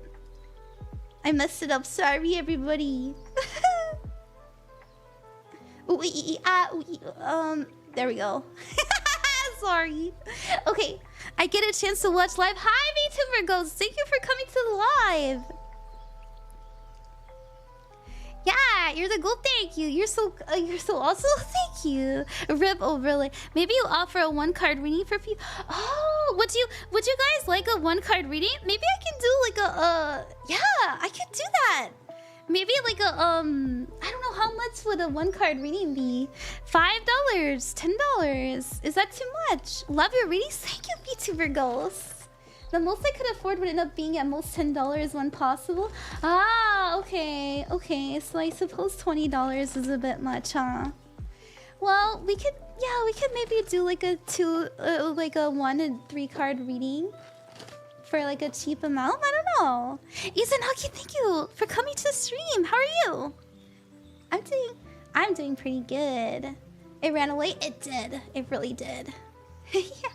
I messed it up. Sorry, everybody. There we go. Sorry. Okay, I get a chance to watch live. Hi, VTuber Ghost. Thank you for coming to the live. Yeah, you're the gold. Thank you. You're so awesome. Thank you. Rip overlay. Maybe you offer a 1-card reading for people. Oh, would you guys like a 1-card reading? Maybe I can do like a yeah, I could do that. Maybe like a I don't know, how much would a 1-card reading be? $5, $10. Is that too much? Love your readings. Thank you, VTuber Ghost. The most I could afford would end up being at most $10 when possible. Ah, okay. So I suppose $20 is a bit much, huh? Well, we could maybe do like a 1 and 3-card reading for like a cheap amount. I don't know. ItsHanakyo, thank you for coming to the stream. How are you? I'm doing pretty good. It ran away. It did. It really did. Yeah.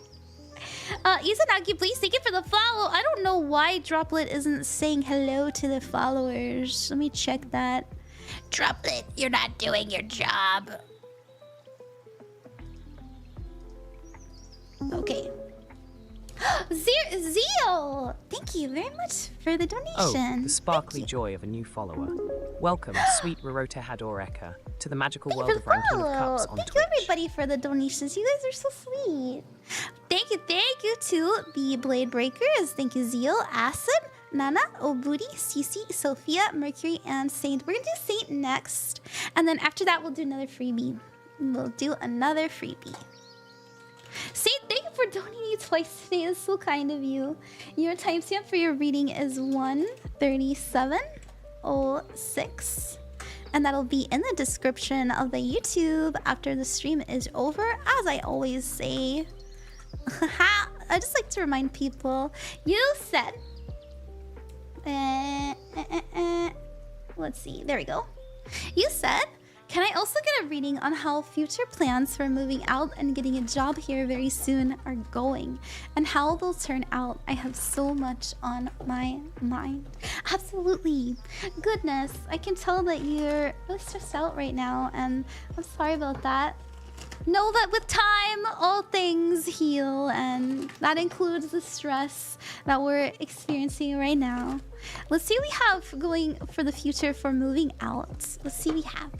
ItsHanakyo, please thank you for the follow. I don't know why Droplet isn't saying hello to the followers. Let me check that. Droplet, you're not doing your job. Okay. Zeal! Thank you very much for the donation.
Oh, the sparkly joy of a new follower. Welcome, sweet Rorotehadoreka, to the magical world of ranqueenofcups on Twitch.
Thank you, everybody, for the donations. You guys are so sweet. Thank you to the Blade Breakers. Thank you, Zeal, Acid, Nana, ohbooty, Cece, Sophia, Mercury, and Saint. We're gonna do Saint next, and then after that, we'll do another freebie. Saint, thank you for donating twice today. It's so kind of you. Your timestamp for your reading is 1:37:06, and that'll be in the description of the YouTube after the stream is over, as I always say. I just like to remind people. You said, let's see. There we go. You said Can I also get a reading on how future plans for moving out and getting a job here very soon are going and how they'll turn out? I have so much on my mind. Absolutely. Goodness, I can tell that you're really stressed out right now, and I'm sorry about that. Know that with time, all things heal, and that includes the stress that we're experiencing right now. Let's see what we have going for the future for moving out. Let's see what we have.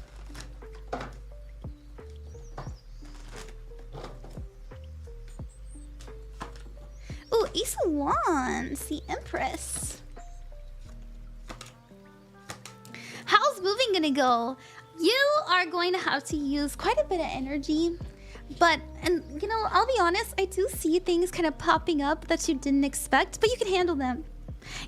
Ooh, Ace of Wands, the Empress. How's moving gonna go? You are going to have to use quite a bit of energy, and you know, I'll be honest, I do see things kind of popping up that you didn't expect, but you can handle them.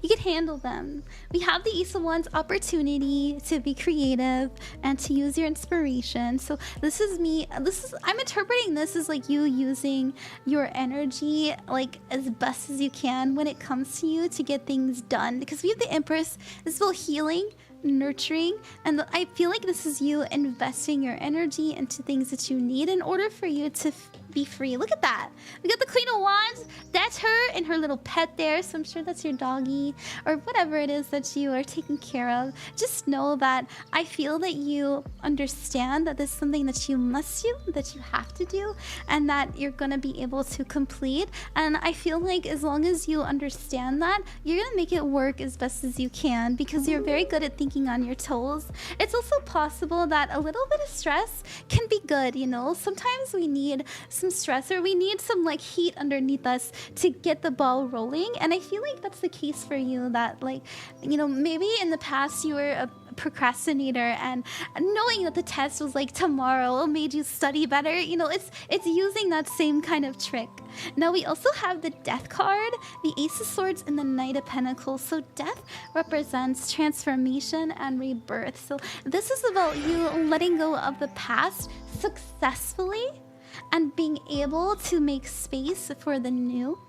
You can handle them. We have the Ace of Wands opportunity to be creative and to use your inspiration. So I'm interpreting this as like you using your energy like as best as you can when it comes to you to get things done. Because we have the Empress, this is about healing, nurturing, and I feel like this is you investing your energy into things that you need in order for you to be free. Look at that. We got the Queen of Wands. That's her and her little pet there. So I'm sure that's your doggy or whatever it is that you are taking care of. Just know that I feel that you understand that this is something that you must do, that you have to do, and that you're going to be able to complete. And I feel like as long as you understand that, you're going to make it work as best as you can because you're very good at thinking on your toes. It's also possible that a little bit of stress can be good, you know? Sometimes we need some stress, or we need some like heat underneath us to get the ball rolling, and I feel like that's the case for you, that like, you know, maybe in the past you were a procrastinator, and knowing that the test was like tomorrow made you study better. You know, it's using that same kind of trick. Now we also have the Death card, the Ace of Swords, and the Knight of Pentacles. So death represents transformation and rebirth. So this is about you letting go of the past successfully and being able to make space for the new.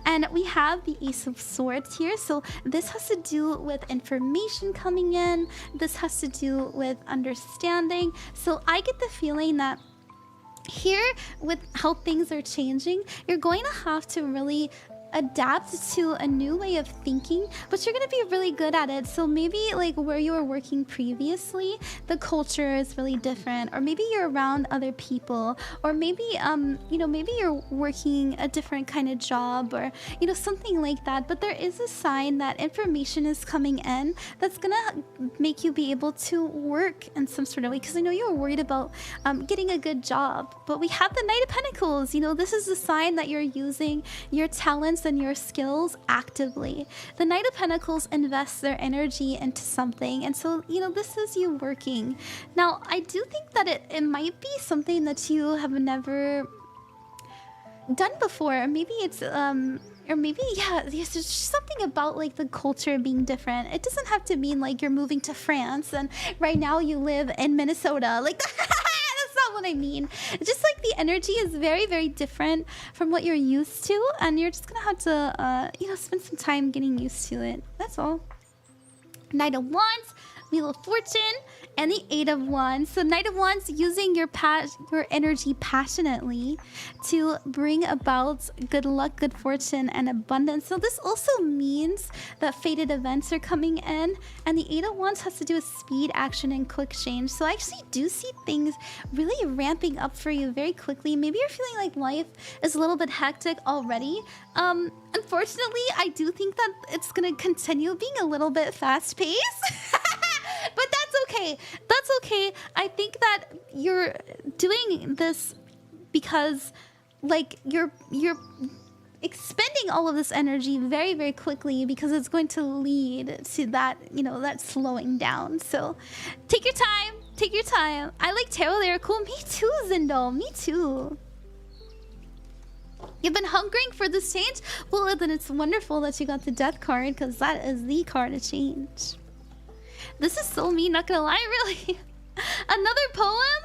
And we have the Ace of Swords here. So this has to do with information coming in. This has to do with understanding. So I get the feeling that here, with how things are changing, you're going to have to really adapt to a new way of thinking, but you're going to be really good at it. So maybe like where you were working previously, the culture is really different, or maybe you're around other people, or maybe you know, maybe you're working a different kind of job, or you know, something like that. But there is a sign that information is coming in that's gonna make you be able to work in some sort of way, because I know you were worried about getting a good job. But we have the Knight of Pentacles. You know, this is a sign that you're using your talents and your skills actively. The Knight of Pentacles invests their energy into something, and so, you know, this is you working. Now, I do think that it might be something that you have never done before. Maybe it's or maybe, yeah, there's just something about like the culture being different. It doesn't have to mean like you're moving to France and right now you live in Minnesota. Like that's not what I mean. It's just like the energy is very, very different from what you're used to, and you're just gonna have to, you know, spend some time getting used to it. That's all. Knight of Wands, Wheel of Fortune, and the Eight of Wands. So Knight of Wands, using your energy passionately to bring about good luck, good fortune, and abundance. So this also means that fated events are coming in, and the Eight of Wands has to do with speed, action, and quick change. So I actually do see things really ramping up for you very quickly. Maybe you're feeling like life is a little bit hectic already. Unfortunately, I do think that it's gonna continue being a little bit fast-paced. But that's okay. That's okay. I think that you're doing this because like you're expending all of this energy very, very quickly, because it's going to lead to that, you know, that slowing down. So take your time. Take your time. I like tarot. They're cool. Me too, Zindo. Me too. You've been hungering for this change? Well, then it's wonderful that you got the Death card, because that is the card of change. This is so mean, not gonna lie, really. Another poem?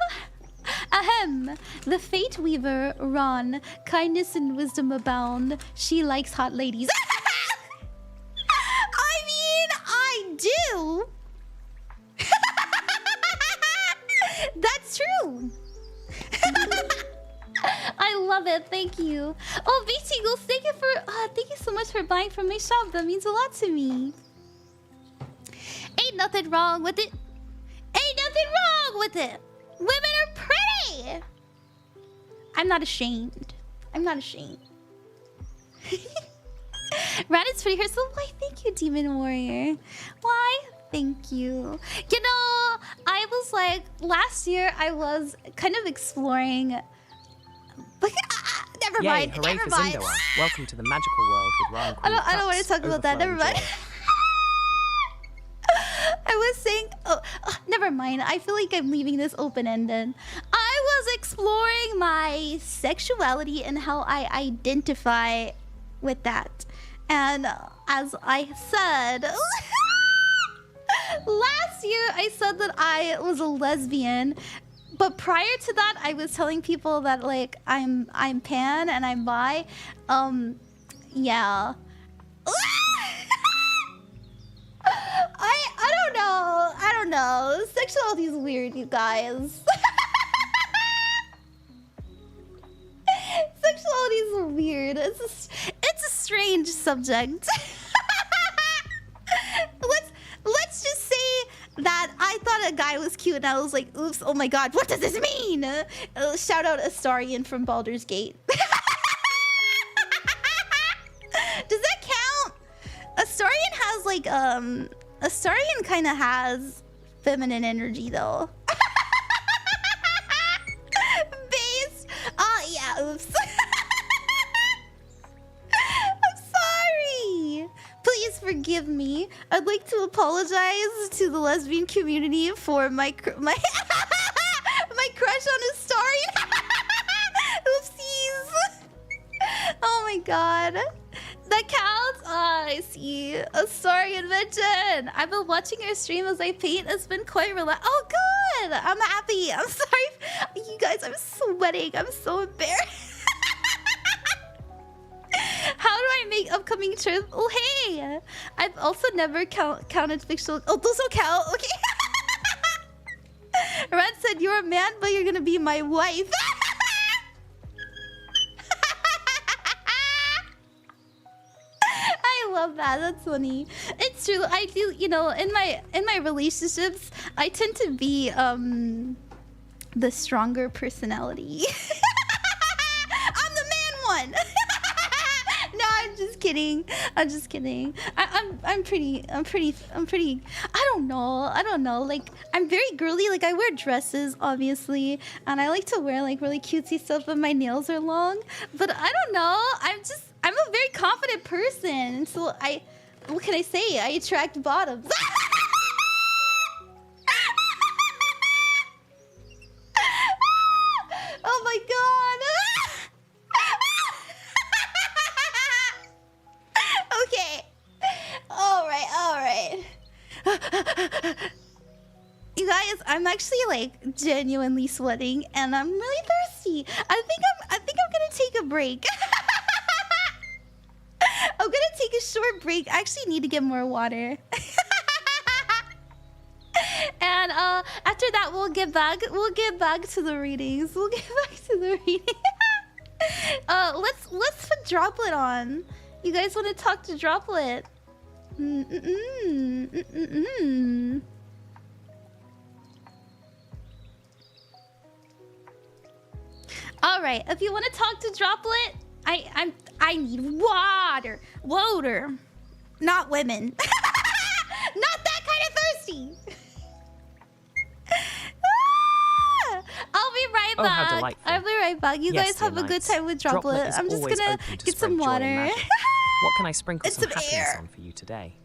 Ahem. The Fate Weaver, Ron. Kindness and wisdom abound. She likes hot ladies. I mean, I do. it. Thank you. Oh, VT Goals, thank you so much for buying from my shop. That means a lot to me. Ain't nothing wrong with it. Ain't nothing wrong with it. Women are pretty. I'm not ashamed. I'm not ashamed. Radit's pretty here, so why thank you, Demon Warrior. Why? Thank you. You know, I was like, last year I was kind of exploring. But never mind.
Hooray
Never
for
mind.
Zindoa. Welcome to the magical world with ranqueenofcups.
I don't want to talk about that. Never mind. I was saying, never mind. I feel like I'm leaving this open-ended. I was exploring my sexuality and how I identify with that. And as I said, last year I said that I was a lesbian. But prior to that, I was telling people that like I'm pan and I'm bi. Yeah. I don't know. Sexuality is weird, you guys. Sexuality is weird. It's a strange subject. Let's just say that I thought a guy was cute and I was like, oops, oh my god, what does this mean? Shout out Astarion from Baldur's Gate. Does that count? Astarion has like Astarion kind of has feminine energy though. Based. Oh yeah, oops. I'm sorry. Please forgive me. I'd like to apologize to the lesbian community for my my crush on Astarion. Oopsies. Oh my god. That counts? I see. A story invention. I've been watching your stream as I paint. It's been quite relaxed. Oh, good. I'm happy. I'm sorry. You guys, I'm sweating. I'm so embarrassed. How do I make upcoming trips? Oh, hey. I've also never counted fictional. Oh, those don't count. Okay. Red said, you're a man, but you're going to be my wife. I love that. That's funny. It's true. I do, you know, in my relationships, I tend to be the stronger personality. I'm the man one. No, I'm just kidding. I'm just kidding. I'm pretty I don't know. Like I'm very girly. Like I wear dresses obviously, and I like to wear like really cutesy stuff, but my nails are long. But I don't know. I'm a very confident person, and so what can I say? I attract bottoms. Oh my god. Okay. All right. You guys, I'm actually like genuinely sweating, and I'm really thirsty. I think I'm gonna take a break. I'm gonna take a short break. I actually need to get more water. And after that, we'll get back to the readings. Let's put Droplet on. You guys want to talk to Droplet? All right. If you want to talk to Droplet, I need water, not women. Not that kind of thirsty. I'll be right back.
How delightful.
I'll be right back. You guys have a good time with Droplet. I'm just gonna get some water.
What can I sprinkle some happiness
air
on for you today?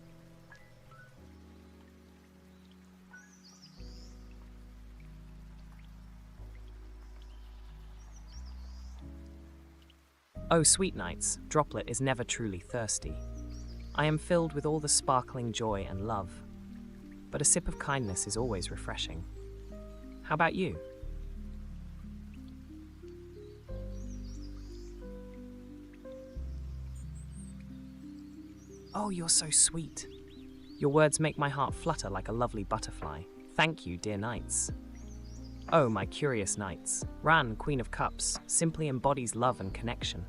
Oh, sweet nights, Droplet is never truly thirsty. I am filled with all the sparkling joy and love. But a sip of kindness is always refreshing. How about you? Oh, you're so sweet. Your words make my heart flutter like a lovely butterfly. Thank you, dear knights. Oh, my curious knights. Ran, Queen of Cups, simply embodies love and connection.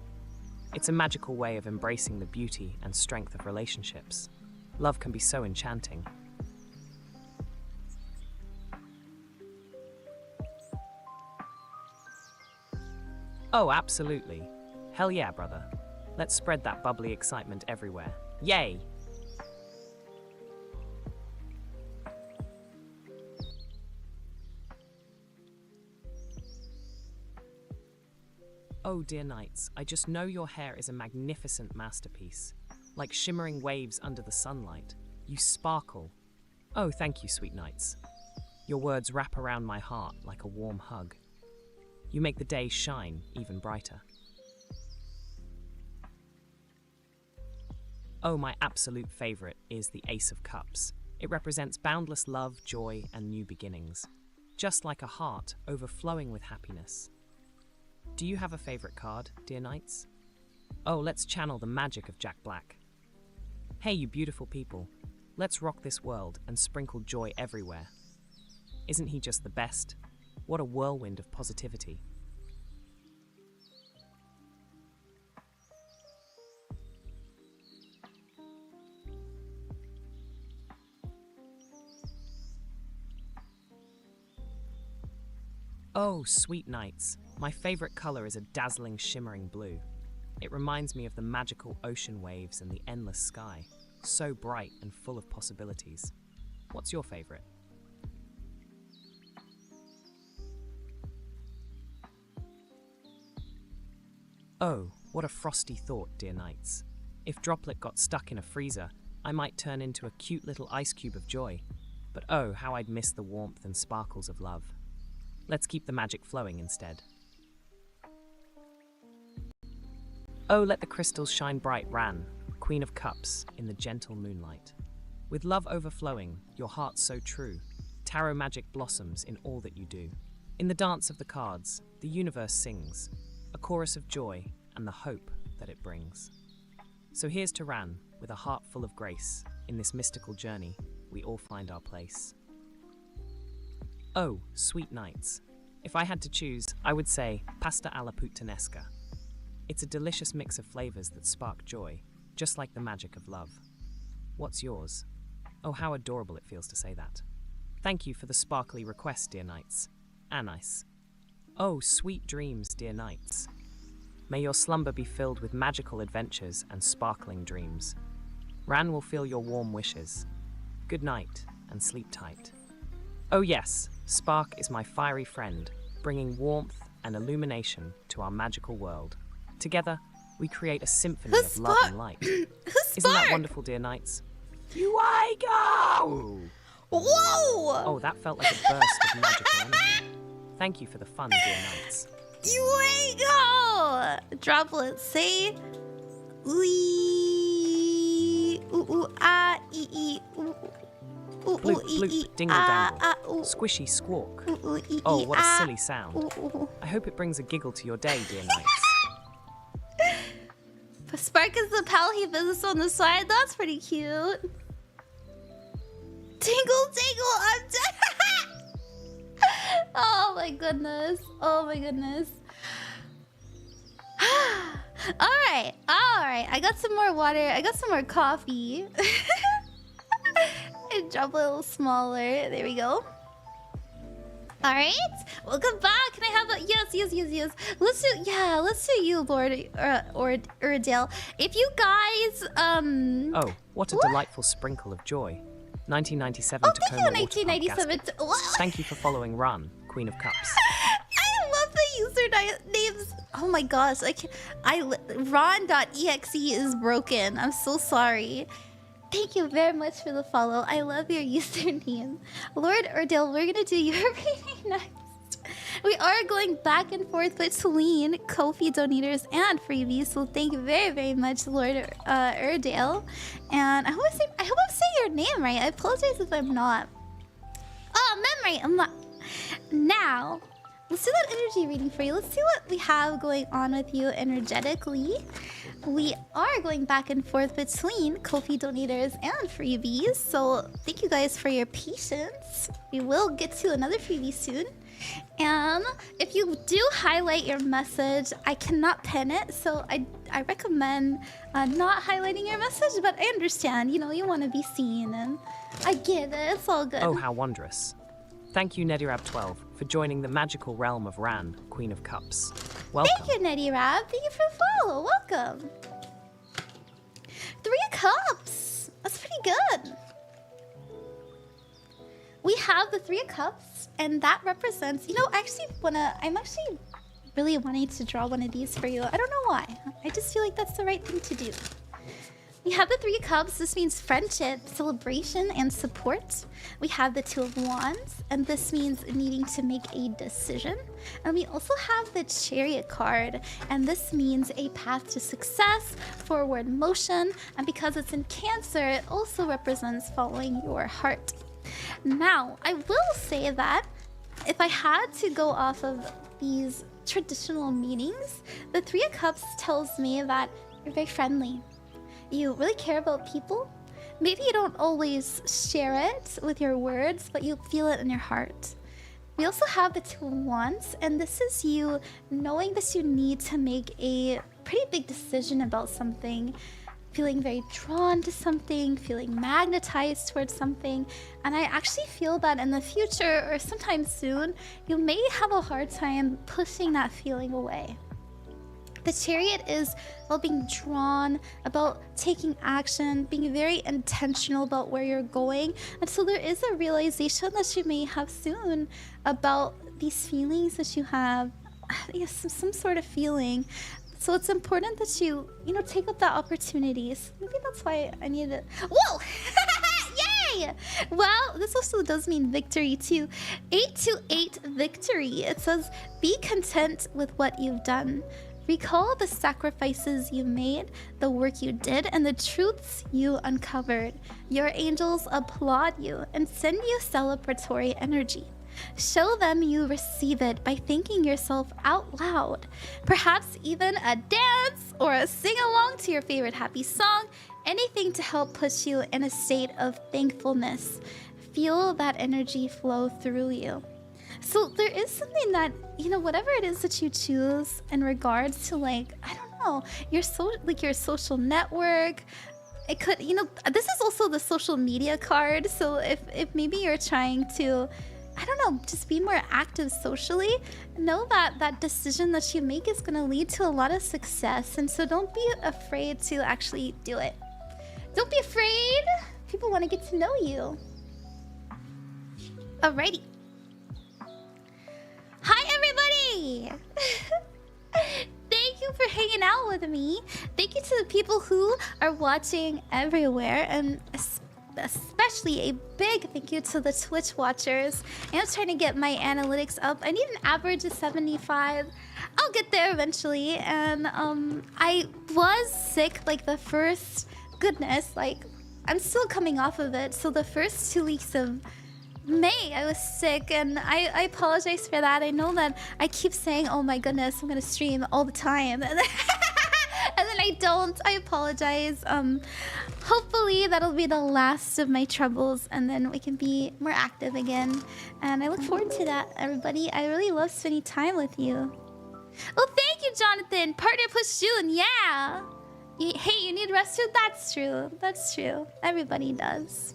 It's a magical way of embracing the beauty and strength of relationships. Love can be so enchanting. Oh, absolutely. Hell yeah, brother. Let's spread that bubbly excitement everywhere. Yay! Oh, dear knights, I just know your hair is a magnificent masterpiece. Like shimmering waves under the sunlight. You sparkle. Oh, thank you, sweet knights. Your words wrap around my heart like a warm hug. You make the day shine even brighter. Oh, my absolute favorite is the Ace of Cups. It represents boundless love, joy, and new beginnings. Just like a heart overflowing with happiness. Do you have a favorite card, dear knights? Oh, let's channel the magic of Jack Black. Hey, you beautiful people. Let's rock this world and sprinkle joy everywhere. Isn't he just the best? What a whirlwind of positivity. Oh, sweet knights. My favorite color is a dazzling, shimmering blue. It reminds me of the magical ocean waves and the endless sky. So bright and full of possibilities. What's your favorite? Oh, what a frosty thought, dear knights. If Droplet got stuck in a freezer, I might turn into a cute little ice cube of joy. But oh, how I'd miss the warmth and sparkles of love. Let's keep the magic flowing instead. Oh, let the crystals shine bright, Ran, Queen of Cups, in the gentle moonlight. With love overflowing, your heart so true, tarot magic blossoms in all that you do. In the dance of the cards, the universe sings, a chorus of joy and the hope that it brings. So here's to Ran, with a heart full of grace. In this mystical journey, we all find our place. Oh, sweet knights. If I had to choose, I would say pasta alla puttanesca. It's a delicious mix of flavors that spark joy, just like the magic of love. What's yours? Oh, how adorable it feels to say that. Thank you for the sparkly request, dear knights. Anise. Oh, sweet dreams, dear knights. May your slumber be filled with magical adventures and sparkling dreams. Ran will feel your warm wishes. Good night, and sleep tight. Oh yes, Spark is my fiery friend, bringing warmth and illumination to our magical world. Together, we create a symphony of love and light. Isn't that wonderful, dear knights? You I go!
Whoa!
Oh, that felt like a burst of magical energy. Thank you for the fun, dear knights.
You I go! Droplets say, ooh, ooh, ah, ee, ooh. Ooh,
Bloop,
ooh,
bloop, dingle dangle, squishy squawk. Oh, what a silly sound. I hope it brings a giggle to your day, dear knights.
Spark is the pal he visits on the side. That's pretty cute. Tingle, tingle, I'm dead. Oh my goodness. Oh my goodness. Alright, alright. I got some more water. I got some more coffee. Drop a little smaller. There we go. All right, welcome back. Can I have a yes? Let's do you, Lord Uradale. If you guys
Oh, what a delightful sprinkle of joy. 1997 Tacoma
thank you, 1997.
Thank you for following Run, Queen of Cups.
I love the user names. Oh my gosh, Ron.exe is broken. I'm so sorry. Thank you very much for the follow. I love your username. Lord Urdale, we're gonna do your reading next. We are going back and forth between Ko-fi donators and freebies, so thank you very, very much, Lord Urdale. And I hope I'm saying your name right. I apologize if I'm not. Oh, memory! I'm not. Now, let's do that energy reading for you. Let's see what we have going on with you energetically. We are going back and forth between Ko-fi donators and freebies, so thank you guys for your patience. We will get to another freebie soon. And if you do highlight your message, I cannot pin it, so I recommend not highlighting your message, but I understand, you know, you want to be seen, and I get it, it's all good.
Oh, how wondrous. Thank you, Nedirab12, for joining the magical realm of Ran, Queen of Cups. Welcome.
Thank you, Nedirab. Thank you for the follow. Welcome. 3 cups. That's pretty good. We have the 3 of Cups, and that represents, you know, I'm actually really wanting to draw one of these for you. I don't know why. I just feel like that's the right thing to do. We have the 3 of Cups. This means friendship, celebration, and support. We have the 2 of Wands, and this means needing to make a decision. And we also have the Chariot card, and this means a path to success, forward motion, and because it's in Cancer, it also represents following your heart. Now, I will say that if I had to go off of these traditional meanings, the 3 of Cups tells me that you're very friendly. You really care about people. Maybe you don't always share it with your words, but you feel it in your heart. We also have the 2 of Wands, and this is you knowing that you need to make a pretty big decision about something, feeling very drawn to something, feeling magnetized towards something. And I actually feel that in the future, or sometime soon, you may have a hard time pushing that feeling away. The Chariot is about being drawn, about taking action, being very intentional about where you're going. And so there is a realization that you may have soon about these feelings that you have, some sort of feeling. So it's important that you take up that opportunities. Maybe that's why I need it. Whoa! Yay! Well, this also does mean victory too. 828 victory. It says, be content with what you've done. Recall the sacrifices you made, the work you did, and the truths you uncovered. Your angels applaud you and send you celebratory energy. Show them you receive it by thanking yourself out loud. Perhaps even a dance or a sing-along to your favorite happy song. Anything to help push you in a state of thankfulness. Feel that energy flow through you. So there is something that, whatever it is that you choose in regards to, your social network. It could, this is also the social media card. So if maybe you're trying to, just be more active socially, know that that decision that you make is going to lead to a lot of success. And so don't be afraid to actually do it. Don't be afraid. People want to get to know you. Alrighty. Hi, everybody! Thank you for hanging out with me. Thank you to the people who are watching everywhere, and especially a big thank you to the Twitch watchers. I'm trying to get my analytics up. I need an average of 75. I'll get there eventually. And I was sick I'm still coming off of it. So the first 2 weeks of May, I was sick, and I apologize for that. I know that I keep saying, oh my goodness, I'm gonna stream all the time. And then I don't. I apologize. Hopefully that'll be the last of my troubles, and then we can be more active again. And I look forward to that, everybody. I really love spending time with you. Oh, thank you, Jonathan. Partner push June, yeah. Hey, you need rest too? That's true. That's true. Everybody does.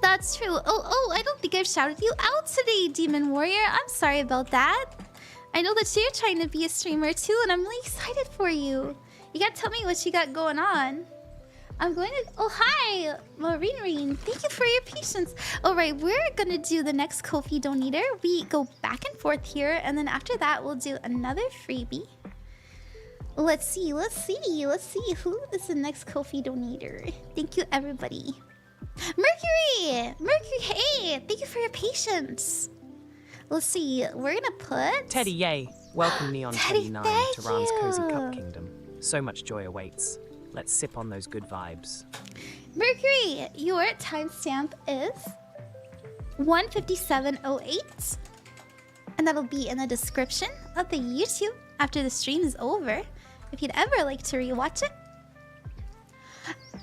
That's true. Oh, I don't think I've shouted you out today, Demon Warrior. I'm sorry about that. I know that you're trying to be a streamer too, and I'm really excited for you. You gotta tell me what you got going on. I'm going to... Oh, hi, Marinrin. Thank you for your patience. All right, we're gonna do the next Ko-fi donator. We go back and forth here, and then after that, we'll do another freebie. Let's see. Who is the next Ko-fi donator? Thank you, everybody. Mercury, hey, thank you for your patience. Let's see, we're gonna put...
Teddy, yay. Welcome Neon
Teddy,
29 to Ran's Cozy Cup Kingdom. So much joy awaits. Let's sip on those good vibes.
Mercury, your timestamp is 1:57:08. And that'll be in the description of the YouTube after the stream is over. If you'd ever like to rewatch it.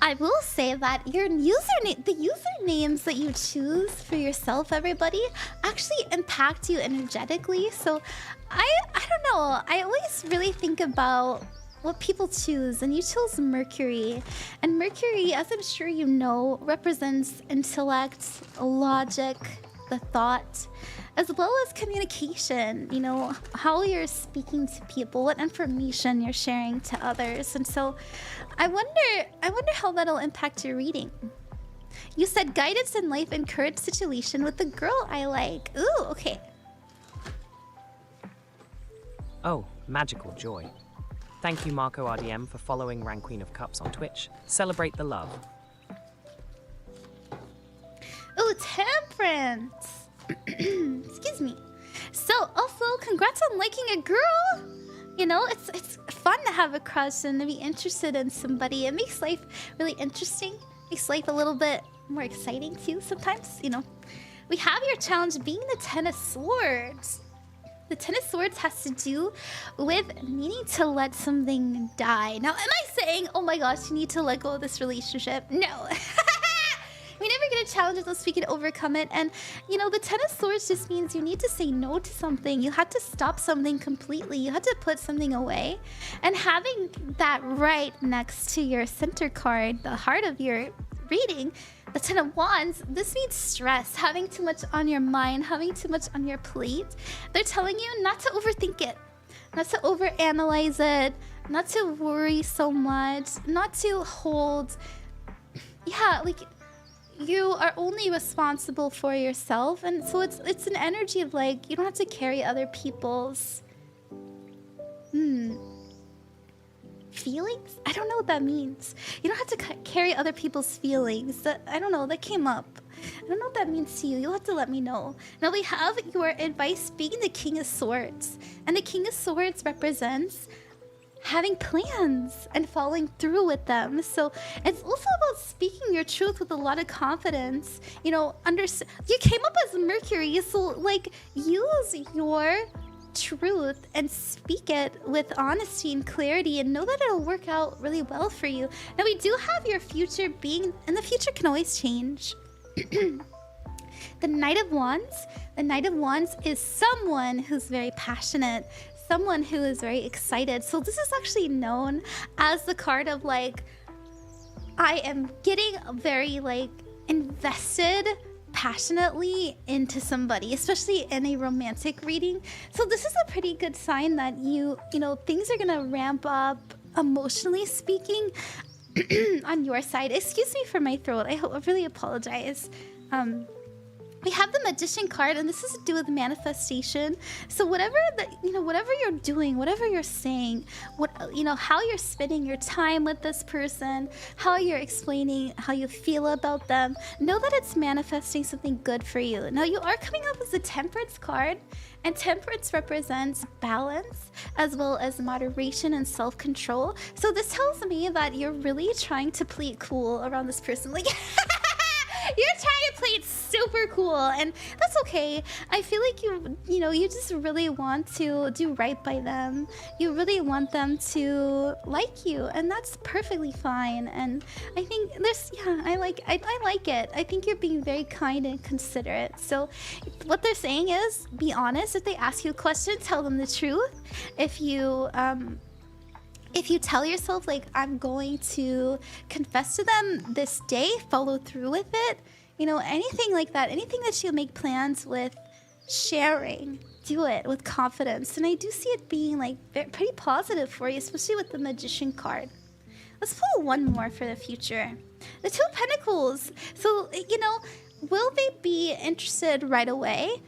I will say that your username, the usernames that you choose for yourself, everybody, actually impact you energetically. So I don't know. I always really think about what people choose, and you chose Mercury. And Mercury, as I'm sure you know, represents intellect, logic, the thought, as well as communication, you know, how you're speaking to people, what information you're sharing to others. And so I wonder how that'll impact your reading. You said guidance in life and courage situation with the girl I like. Ooh, okay.
Oh, magical joy. Thank you, Marco RDM, for following ranqueenofcups on Twitch. Celebrate the love.
Ooh, temperance. Excuse me. So, also, congrats on liking a girl. You know, it's fun to have a crush and to be interested in somebody. It makes life really interesting. Makes life a little bit more exciting too sometimes, you know. We have your challenge being the Ten of Swords. The Ten of Swords has to do with needing to let something die. Now, am I saying, oh my gosh, you need to let go of this relationship? No. We never get a challenge unless we can overcome it. And, you know, the Ten of Swords just means you need to say no to something. You had to stop something completely. You had to put something away. And having that right next to your center card, the heart of your reading, the Ten of Wands, this means stress, having too much on your mind, having too much on your plate. They're telling you not to overthink it, not to overanalyze it, not to worry so much, not to hold... Yeah, like... You are only responsible for yourself, and so it's an energy of like you don't have to carry other people's feelings. I don't know what that means. You don't have to carry other people's feelings. That I don't know. That came up. I don't know what that means to you. You'll have to let me know. Now we have your advice being the King of Swords, and the King of Swords represents having plans and following through with them. So it's also about speaking your truth with a lot of confidence. You know, you came up as Mercury, so like use your truth and speak it with honesty and clarity and know that it'll work out really well for you. Now we do have your future being, and the future can always change. The Knight of Wands. The Knight of Wands is someone who's very passionate, someone who is very excited. So this is actually known as the card of like, I am getting very like invested passionately into somebody, especially in a romantic reading. So this is a pretty good sign that you know, things are gonna ramp up emotionally speaking on your side. Excuse me for my throat. I really apologize. We have the Magician card, and this has to do with manifestation. So whatever whatever you're doing, whatever you're saying, how you're spending your time with this person, how you're explaining how you feel about them, know that it's manifesting something good for you. Now you are coming up as a Temperance card, and Temperance represents balance as well as moderation and self-control. So this tells me that you're really trying to play it cool around this person. Like you're trying to play it super cool, and that's okay. I feel like you just really want to do right by them. You really want them to like you, and that's perfectly fine. And I think I like it. I think you're being very kind and considerate. So what they're saying is, be honest. If they ask you a question, tell them the truth. If you tell yourself, like, I'm going to confess to them this day, follow through with it, anything like that, anything that you make plans with sharing, do it with confidence. And I do see it being, like, pretty positive for you, especially with the Magician card. Let's pull one more for the future. The Two of Pentacles. So, will they be interested right away?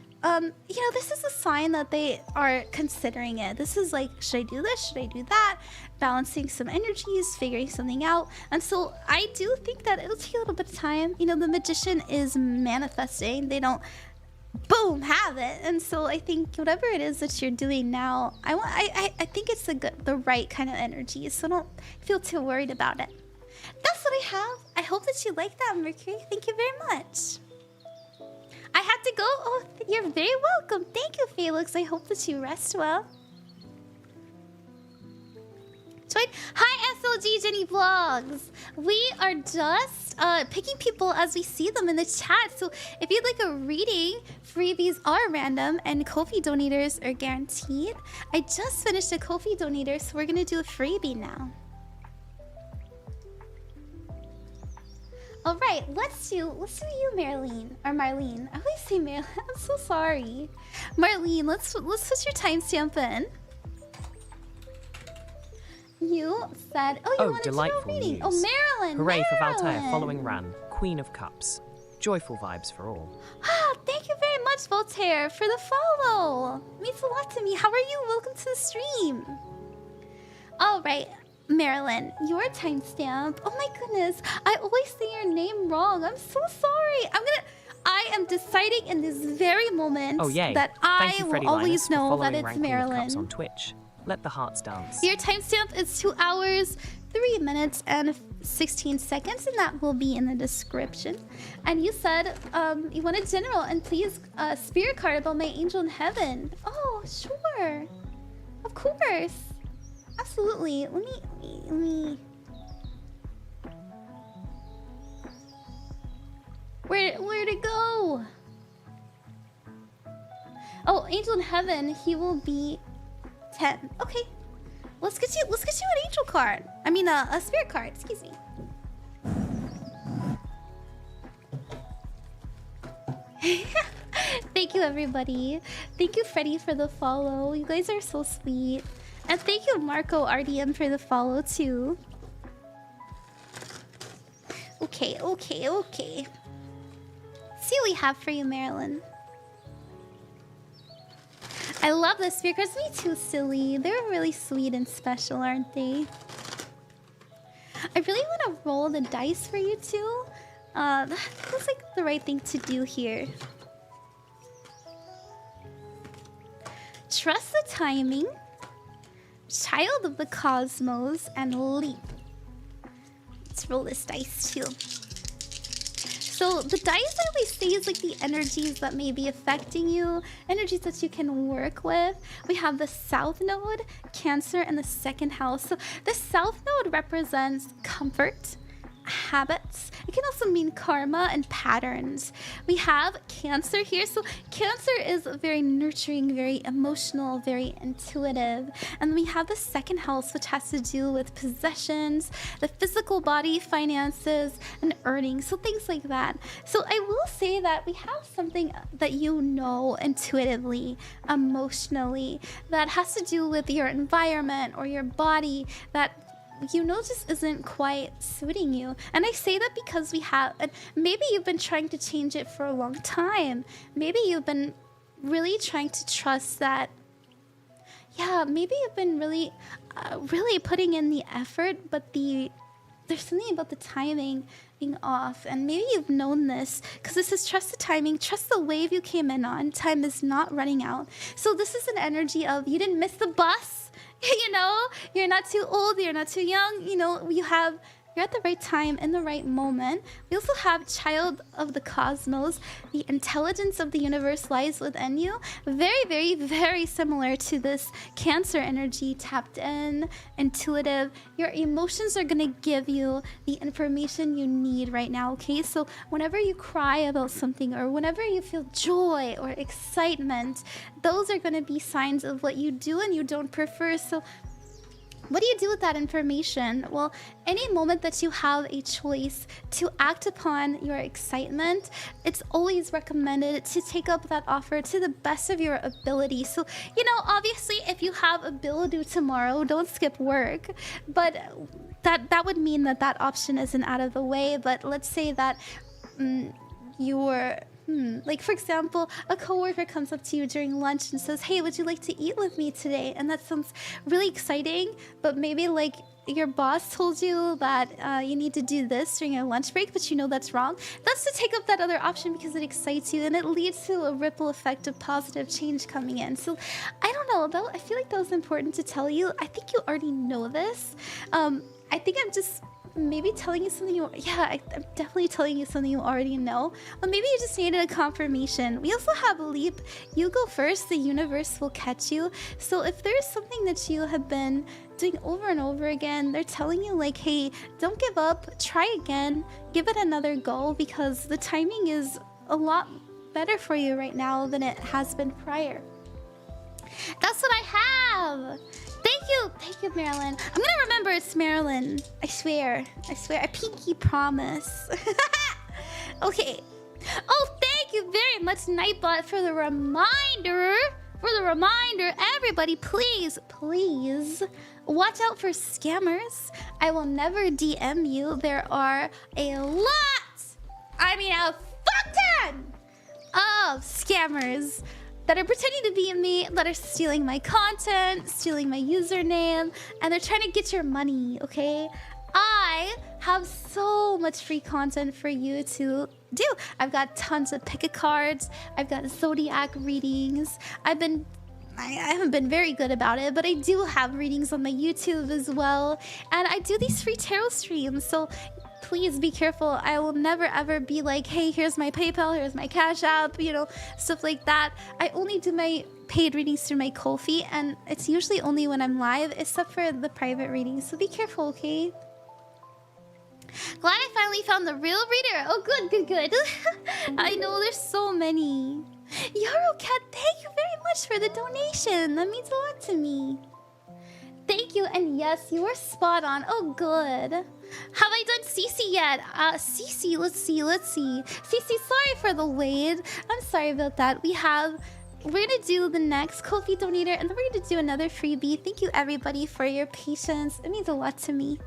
This is a sign that they are considering it. This is like, should I do this? Should I do that? Balancing some energies, figuring something out. And so I do think that it'll take a little bit of time. The Magician is manifesting. They don't, boom, have it. And so I think whatever it is that you're doing now, I think it's the right kind of energy. So don't feel too worried about it. That's what I have. I hope that you like that, Mercury. Thank you very much. I have to go. Oh, you're very welcome. Thank you, Felix. I hope that you rest well. Hi, OG Jenny Vlogs. We are just picking people as we see them in the chat. So if you'd like a reading, freebies are random and Ko-fi donators are guaranteed. I just finished a Ko-fi donator, so we're gonna do a freebie now. All right, let's do you, Mareline, or Marlene. I always say Mareline. I'm so sorry, Marlene. Let's put your timestamp in. You said, oh, you wanted to know reading.
News.
Oh, Marilyn.
Hooray for
Marilyn.
Valtair following Ran, Queen of Cups. Joyful vibes for all.
Ah, thank you very much, Voltaire, for the follow. Means a lot to me. How are you? Welcome to the stream. All right, Marilyn, your timestamp. Oh my goodness, I always say your name wrong. I'm so sorry. I am deciding in this very moment that I will always know that it's Marilyn.
On Twitch. Let the hearts dance.
Your timestamp is 2 hours, 3 minutes, and 16 seconds, and that will be in the description. And you said you wanted general, and please, spirit card about my angel in heaven. Oh, sure. Of course. Absolutely. Let me... Where'd it go? Oh, angel in heaven, he will be 10. Okay. Let's get you an angel card. I mean a spirit card, excuse me. Thank you, everybody. Thank you, Freddie, for the follow. You guys are so sweet. And thank you, Marco RDM, for the follow too. Okay. See what we have for you, Marilyn. I love the spirit cards. Me too, silly. They're really sweet and special, aren't they? I really want to roll the dice for you too. That feels like the right thing to do here. Trust the timing. Child of the cosmos, and leap. Let's roll this dice too. So the dice, I always say, is like the energies that may be affecting you, energies that you can work with. We have the South Node, Cancer, and the second house. So the South Node represents comfort, habits. It can also mean karma and patterns. We have Cancer here. So Cancer is very nurturing, very emotional, very intuitive. And we have the second house, which has to do with possessions, the physical body, finances, and earnings. So things like that. So I will say that we have something that you know intuitively, emotionally, that has to do with your environment or your body that you know just isn't quite suiting you. And I say that because we have, and maybe you've been trying to change it for a long time. Maybe you've been really trying to trust that, yeah, maybe you've been really putting in the effort, but there's something about the timing being off. And maybe you've known this because this is trust the timing, trust the wave you came in on. Time is not running out. So this is an energy of you didn't miss the bus. You know, you're not too old, you're not too young, you know, you're at the right time in the right moment. We also have child of the cosmos. The intelligence of the universe lies within you. Very, very, very similar to this Cancer energy, tapped in, intuitive. Your emotions are going to give you the information you need right now, okay? So whenever you cry about something or whenever you feel joy or excitement, those are going to be signs of what you do and you don't prefer. So what do you do with that information? Well, any moment that you have a choice to act upon your excitement, it's always recommended to take up that offer to the best of your ability. So, you know, obviously, if you have a bill due tomorrow, don't skip work. But that would mean that option isn't out of the way. But let's say that you're... like, for example, a coworker comes up to you during lunch and says, hey, would you like to eat with me today? And that sounds really exciting, but maybe like your boss told you that you need to do this during your lunch break, but you know that's wrong. That's to take up that other option because it excites you and it leads to a ripple effect of positive change coming in. So I don't know, though. I feel like that was important to tell you. I think you already know this. I think I'm just maybe telling you something you... Yeah, I'm definitely telling you something you already know. But maybe you just needed a confirmation. We also have Leap. You go first, the universe will catch you. So if there's something that you have been doing over and over again, they're telling you like, hey, don't give up. Try again. Give it another go because the timing is a lot better for you right now than it has been prior. That's what I have. Thank you, Marilyn. I'm gonna remember it's Marilyn. I swear, I pinky promise. Okay. Oh, thank you very much, Nightbot, for the reminder. Everybody, please watch out for scammers. I will never DM you. There are a lot, I mean a fuck ton of scammers that are pretending to be me, that are stealing my content, stealing my username, and they're trying to get your money, okay? I have so much free content for you to do. I've got tons of pick-a cards. I've got Zodiac readings. I haven't been very good about it, but I do have readings on my YouTube as well. And I do these free tarot streams, so please be careful. I will never ever be like, hey, here's my PayPal, here's my Cash App, you know, stuff like that. I only do my paid readings through my Ko-fi, and it's usually only when I'm live, except for the private readings. So be careful, okay? Glad I finally found the real reader. Oh, good. I know there's so many. Yaro Cat, thank you very much for the donation. That means a lot to me. Thank you, and yes, you were spot on. Oh, good. Have I done Cece yet? Cece, let's see. Cece, sorry for the wait. I'm sorry about that. We're gonna do the next Ko-fi donator, and then we're gonna do another freebie. Thank you, everybody, for your patience. It means a lot to me.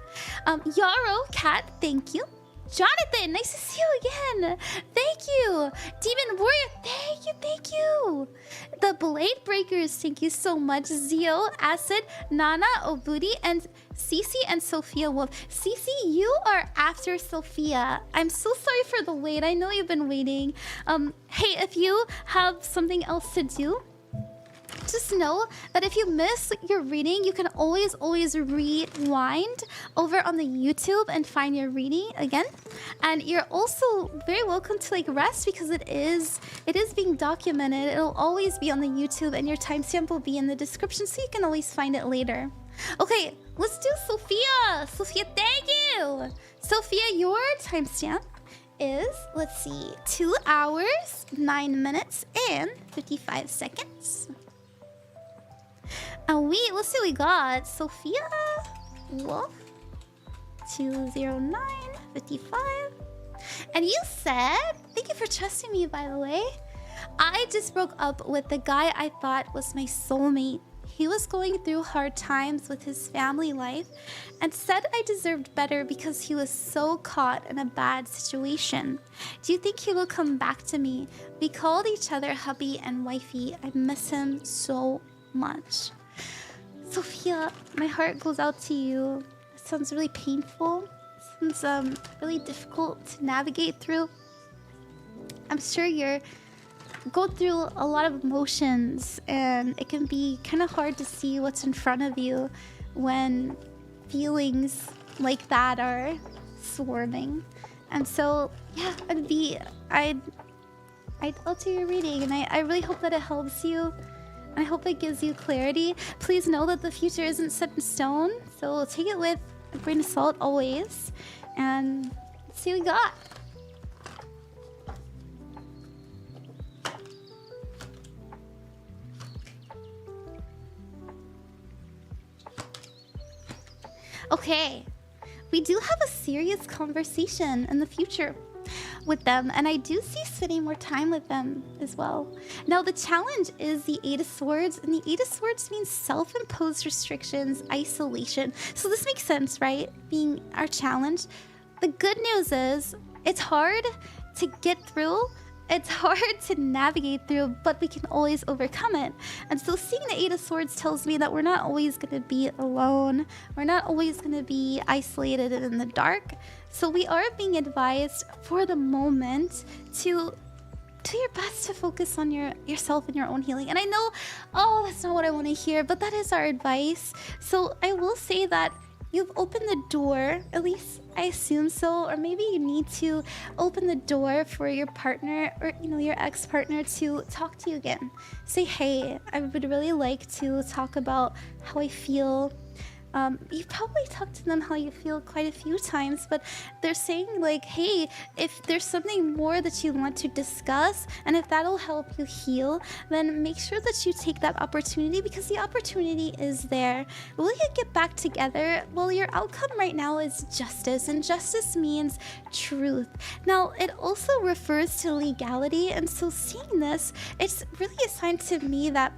Yaro Cat, thank you. Jonathan, nice to see you again. Thank you. Demon Warrior, thank you. The Blade Breakers, thank you so much. Zio, Acid, Nana, ohbooty, and Cece and Sophia Wolf. Cece, you are after Sophia. I'm so sorry for the wait. I know you've been waiting. Hey, if you have something else to do, just know that if you miss your reading, you can always rewind over on the YouTube and find your reading again. And you're also very welcome to like rest because it is being documented. It'll always be on the YouTube, and your timestamp will be in the description, so you can always find it later. Okay, let's do Sophia. Sophia, thank you. Sophia, your timestamp is, let's see, 2 hours, 9 minutes, and 55 seconds. And let's see what we got. Sophia Wolf 20955. And you said, thank you for trusting me, by the way. I just broke up with the guy I thought was my soulmate. He was going through hard times with his family life and said I deserved better because he was so caught in a bad situation. Do you think he will come back to me? We called each other hubby and wifey. I miss him so much. Sophia, my heart goes out to you. It sounds really painful. It sounds really difficult to navigate through. I'm sure you're going through a lot of emotions, and it can be kind of hard to see what's in front of you when feelings like that are swarming. And so, yeah, I'll do your reading, and I really hope that it helps you. I hope it gives you clarity. Please know that the future isn't set in stone, so take it with a grain of salt always. And let's see what we got. Okay, we do have a serious conversation in the future with them, and I do see spending more time with them as well. Now, the challenge is the 8 of Swords, and the 8 of Swords means self-imposed restrictions, isolation. So this makes sense, right? Being our challenge. The good news is it's hard to get through. It's hard to navigate through, but we can always overcome it. And so seeing the 8 of Swords tells me that we're not always going to be alone. We're not always going to be isolated and in the dark. So we are being advised for the moment to do your best to focus on yourself and your own healing. And I know, oh, that's not what I want to hear, but that is our advice. So I will say that you've opened the door, at least I assume so, or maybe you need to open the door for your partner or, you know, your ex-partner to talk to you again. Say, hey, I would really like to talk about how I feel. You've probably talked to them how you feel quite a few times, but they're saying like, hey, if there's something more that you want to discuss, and if that'll help you heal, then make sure that you take that opportunity, because the opportunity is there. Will you get back together? Well, your outcome right now is justice, and justice means truth. Now, it also refers to legality, and so seeing this, it's really a sign to me that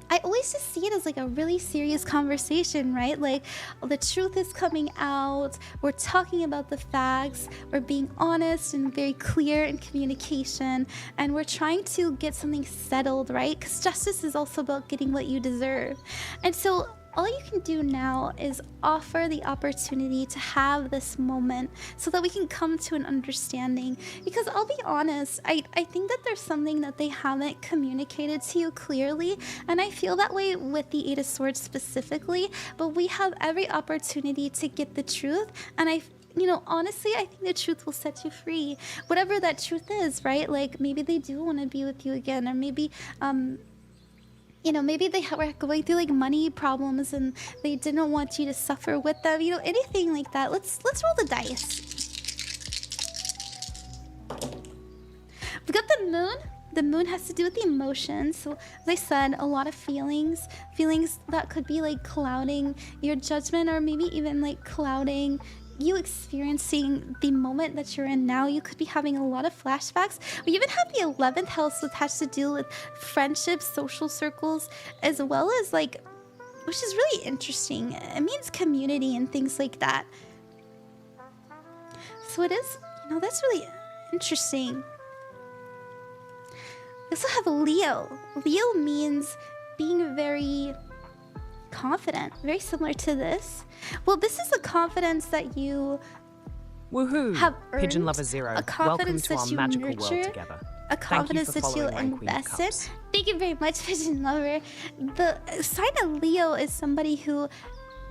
I always just see it as like a really serious conversation, right? Like, the truth is coming out, we're talking about the facts, we're being honest and very clear in communication, and we're trying to get something settled, right? Because justice is also about getting what you deserve. And so all you can do now is offer the opportunity to have this moment so that we can come to an understanding. Because I'll be honest, I think that there's something that they haven't communicated to you clearly, and I feel that way with the Eight of Swords specifically, but we have every opportunity to get the truth, and you know, honestly, I think the truth will set you free. Whatever that truth is, right? Like, maybe they do want to be with you again, or maybe, you know, maybe they were going through like money problems and they didn't want you to suffer with them. You know, anything like that. Let's roll the dice. We got the moon. The moon has to do with the emotions. So as I said, a lot of feelings that could be like clouding your judgment, or maybe even like clouding you experiencing the moment that you're in now. You could be having a lot of flashbacks. We even have the 11th house, which has to do with friendships, social circles, as well as like, which is really interesting. It means community and things like that. So it is, you know, that's really interesting. We also have Leo. Leo means being very confident, very similar to this. Well, this is a confidence that you
Woohoo!
have earned,
Pigeon Lover Zero.
a confidence
Welcome to
that
our
you
magical
nurture,
world together.
a confidence that you invest in. Thank you very much, Pigeon Lover. The sign of Leo is somebody who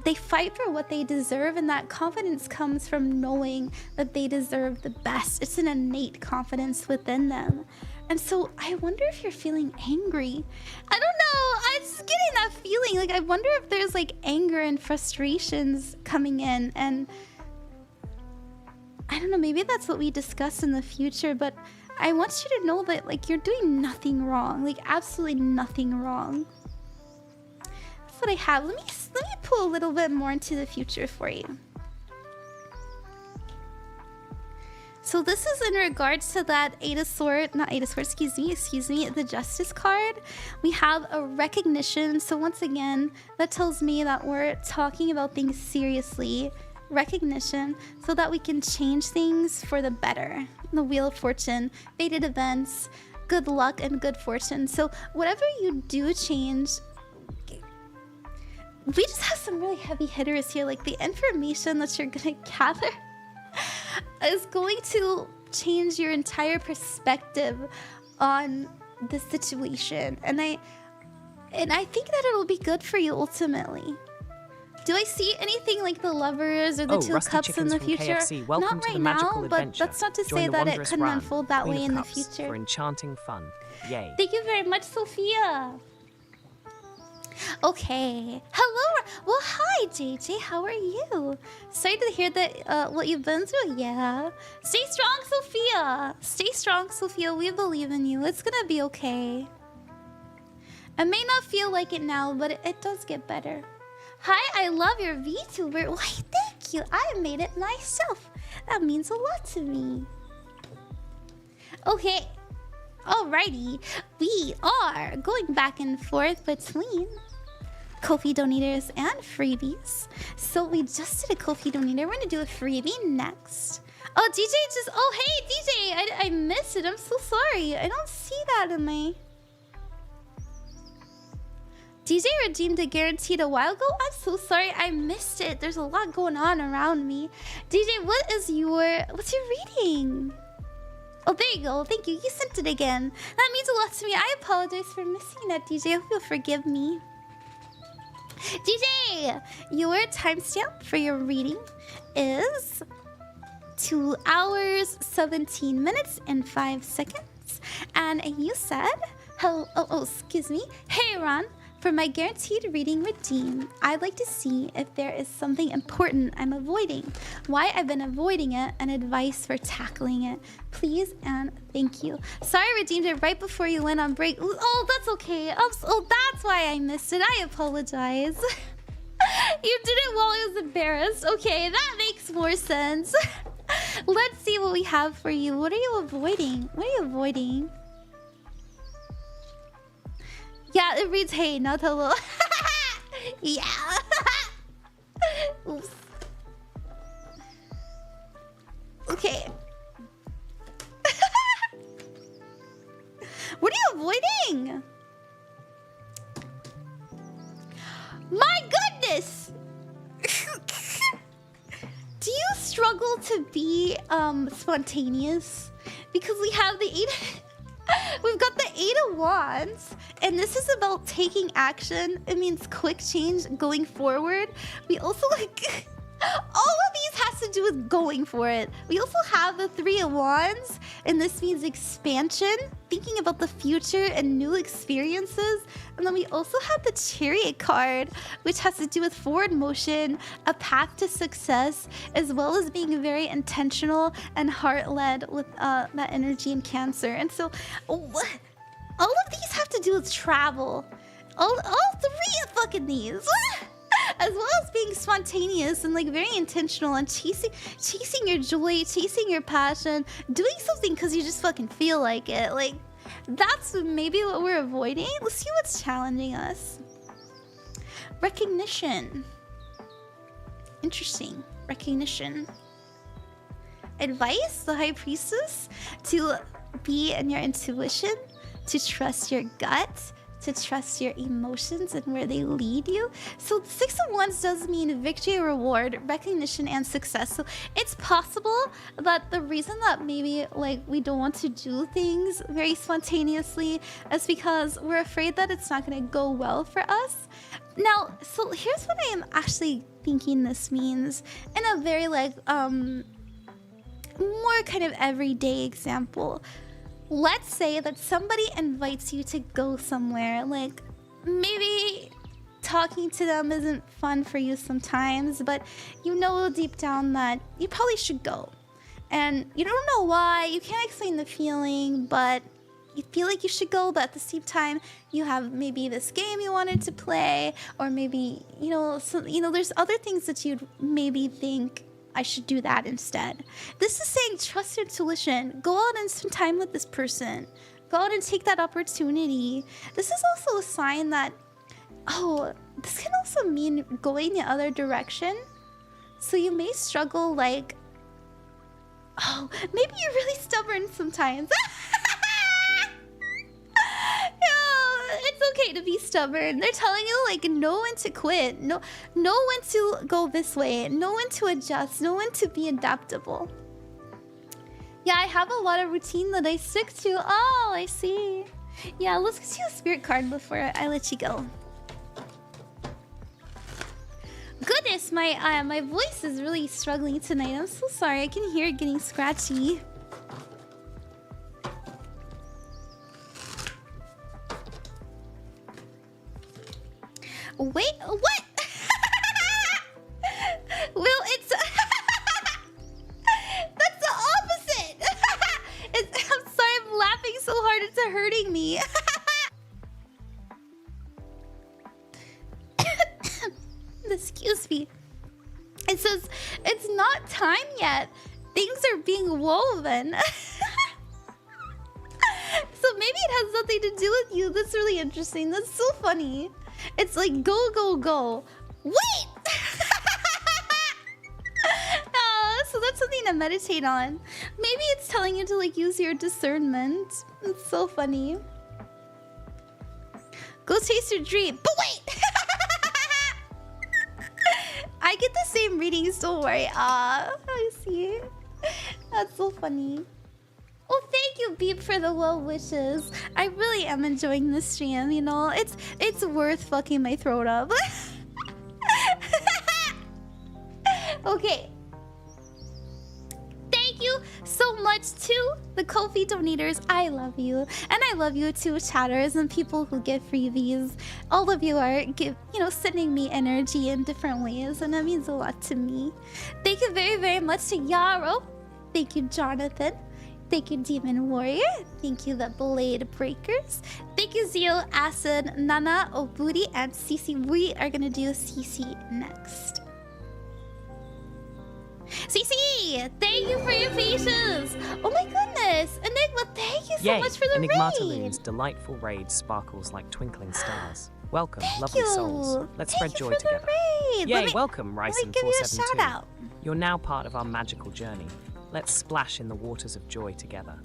they fight for what they deserve, and that confidence comes from knowing that they deserve the best. It's an innate confidence within them. And so I wonder if you're feeling angry. I don't know. I'm just getting that feeling. Like, I wonder if there's like anger and frustrations coming in. And I don't know, maybe that's what we discuss in the future. But I want you to know that like you're doing nothing wrong. Like, absolutely nothing wrong. That's what I have. Let me pull a little bit more into the future for you. So this is in regards to that Eight of Swords, not Eight of Swords, excuse me, the Justice card. We have a recognition. So once again, that tells me that we're talking about things seriously. Recognition, so that we can change things for the better. The Wheel of Fortune, fated events, good luck and good fortune. So whatever you do change, we just have some really heavy hitters here. Like, the information that you're gonna gather is going to change your entire perspective on the situation, and I think that it'll be good for you ultimately. Do I see anything like the Lovers or the Two of Cups in the future?
Welcome
Not
to
right
the magical
now,
adventure.
but that's not to
Join
say
the
that it
wondrous
couldn't
run,
unfold that
Queen
way
of
in the
Cups,
future.
for enchanting fun. Yay.
Thank you very much, Sophia. Okay. Hello. Well, hi, JJ. How are you? Sorry to hear that what you've been through. Yeah. Stay strong, Sophia. Stay strong, Sophia. We believe in you. It's gonna be okay. I may not feel like it now, but it does get better. Hi, I love your VTuber. Why, thank you. I made it myself. That means a lot to me. Okay. Alrighty. We are going back and forth between Ko-fi donators and freebies. So we just did a Ko-fi donator. We're gonna do a freebie next. Oh, DJ just... Oh, hey, DJ. I missed it. I'm so sorry. I don't see that in my... DJ redeemed a guaranteed a while ago. I'm so sorry. I missed it. There's a lot going on around me. DJ, what's your reading? Oh, there you go. Thank you. You sent it again. That means a lot to me. I apologize for missing that, DJ. I hope you'll forgive me. DJ, your timestamp for your reading is 2 hours, 17 minutes, and 5 seconds. And you said, excuse me. Hey, Ron. For my guaranteed reading redeem, I'd like to see if there is something important I'm avoiding, why I've been avoiding it, and advice for tackling it. Please and thank you. Sorry I redeemed it right before you went on break. Oh, that's okay. Oh, that's why I missed it. I apologize. You did it while I was embarrassed. Okay, that makes more sense. Let's see what we have for you. What are you avoiding? What are you avoiding? Yeah, it reads, hey, not hello. Yeah. Oops. Okay. What are you avoiding? My goodness! Do you struggle to be spontaneous? Because we have the 8... We've got the 8 of Wands, and this is about taking action. It means quick change, going forward. We also like... All of these has to do with going for it. We also have the 3 of Wands, and this means expansion, thinking about the future and new experiences. And then we also have the Chariot card, which has to do with forward motion, a path to success, as well as being very intentional and heart-led with that energy in Cancer. And so all of these have to do with travel. All 3 of fucking these. As well as being spontaneous and like very intentional and chasing your joy, chasing your passion, doing something because you just fucking feel like it. Like, that's maybe what we're avoiding. Let's see what's challenging us. Recognition. Interesting. Recognition. Advice, the High Priestess, to be in your intuition, to trust your gut, to trust your emotions and where they lead you. So 6 of Wands does mean victory, reward, recognition, and success. So it's possible that the reason that maybe like we don't want to do things very spontaneously is because we're afraid that it's not going to go well for us. Now, so here's what I am actually thinking this means in a very like more kind of everyday example. Let's say that somebody invites you to go somewhere. Like, maybe talking to them isn't fun for you sometimes, but you know deep down that you probably should go. And you don't know why, you can't explain the feeling, but you feel like you should go, but at the same time, you have maybe this game you wanted to play, or maybe, there's other things that you'd maybe think, I should do that instead. This is saying trust your intuition. Go out and spend time with this person. Go out and take that opportunity. This is also a sign that, this can also mean going the other direction. So you may struggle like, maybe you're really stubborn sometimes. It's okay to be stubborn. They're telling you like know when to quit, know when to go this way, know when to adjust, know when to be adaptable. Yeah, I have a lot of routine that I stick to. Oh, I see. Yeah, let's get you a spirit card before I let you go. Goodness, my voice is really struggling tonight. I'm so sorry. I can hear it getting scratchy. Wait, what? Well, it's... That's the opposite! I'm sorry, I'm laughing so hard it's hurting me. Excuse me. It says, it's not time yet. Things are being woven. So maybe it has nothing to do with you. That's really interesting. That's so funny. It's like, go, go, go. Wait! So that's something to meditate on. Maybe it's telling you to like use your discernment. It's so funny. Go chase your dream. But wait! I get the same readings, don't worry. I see. That's so funny. Oh, thank you, Beep, for the well wishes. I really am enjoying this stream, you know? It's worth fucking my throat up. Okay. Thank you so much to the Ko-fi donators. I love you. And I love you too, chatters and people who get freebies. All of you are, sending me energy in different ways, and that means a lot to me. Thank you very, very much to Yarrow. Thank you, Jonathan. Thank you, Demon Warrior. Thank you, the Blade Breakers. Thank you, Zio, Acid, Nana, ohbooty, and Cece. We are gonna do Cece next. Cece, thank you for your patience. Oh my goodness, Enigma, thank you so much for the
Enigmataloon's
raid.
delightful raid sparkles like twinkling stars. Welcome, lovely
you.
souls. Let's spread joy together. Yay, welcome, Ryson472.
Give you a shout out.
You're now part of our magical journey. Let's splash in the waters of joy together.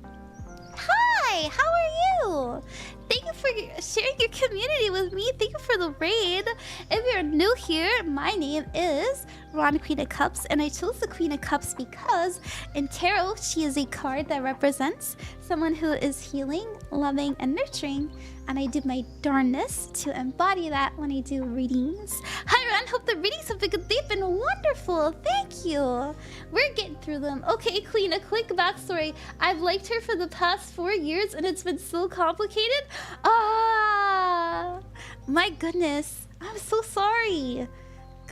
Hi, how are you? Thank you for sharing your community with me. Thank you for the raid. If you're new here, my name is ranqueenofcups, and I chose the Queen of Cups because in tarot, she is a card that represents someone who is healing, loving, and nurturing. And I do my darndest to embody that when I do readings. Hi, Ron. Hope the readings have been good. They've been wonderful. Thank you. We're getting through them. Okay, Queen, a quick backstory. I've liked her for the past 4 years, and it's been so complicated. Ah, my goodness. I'm so sorry.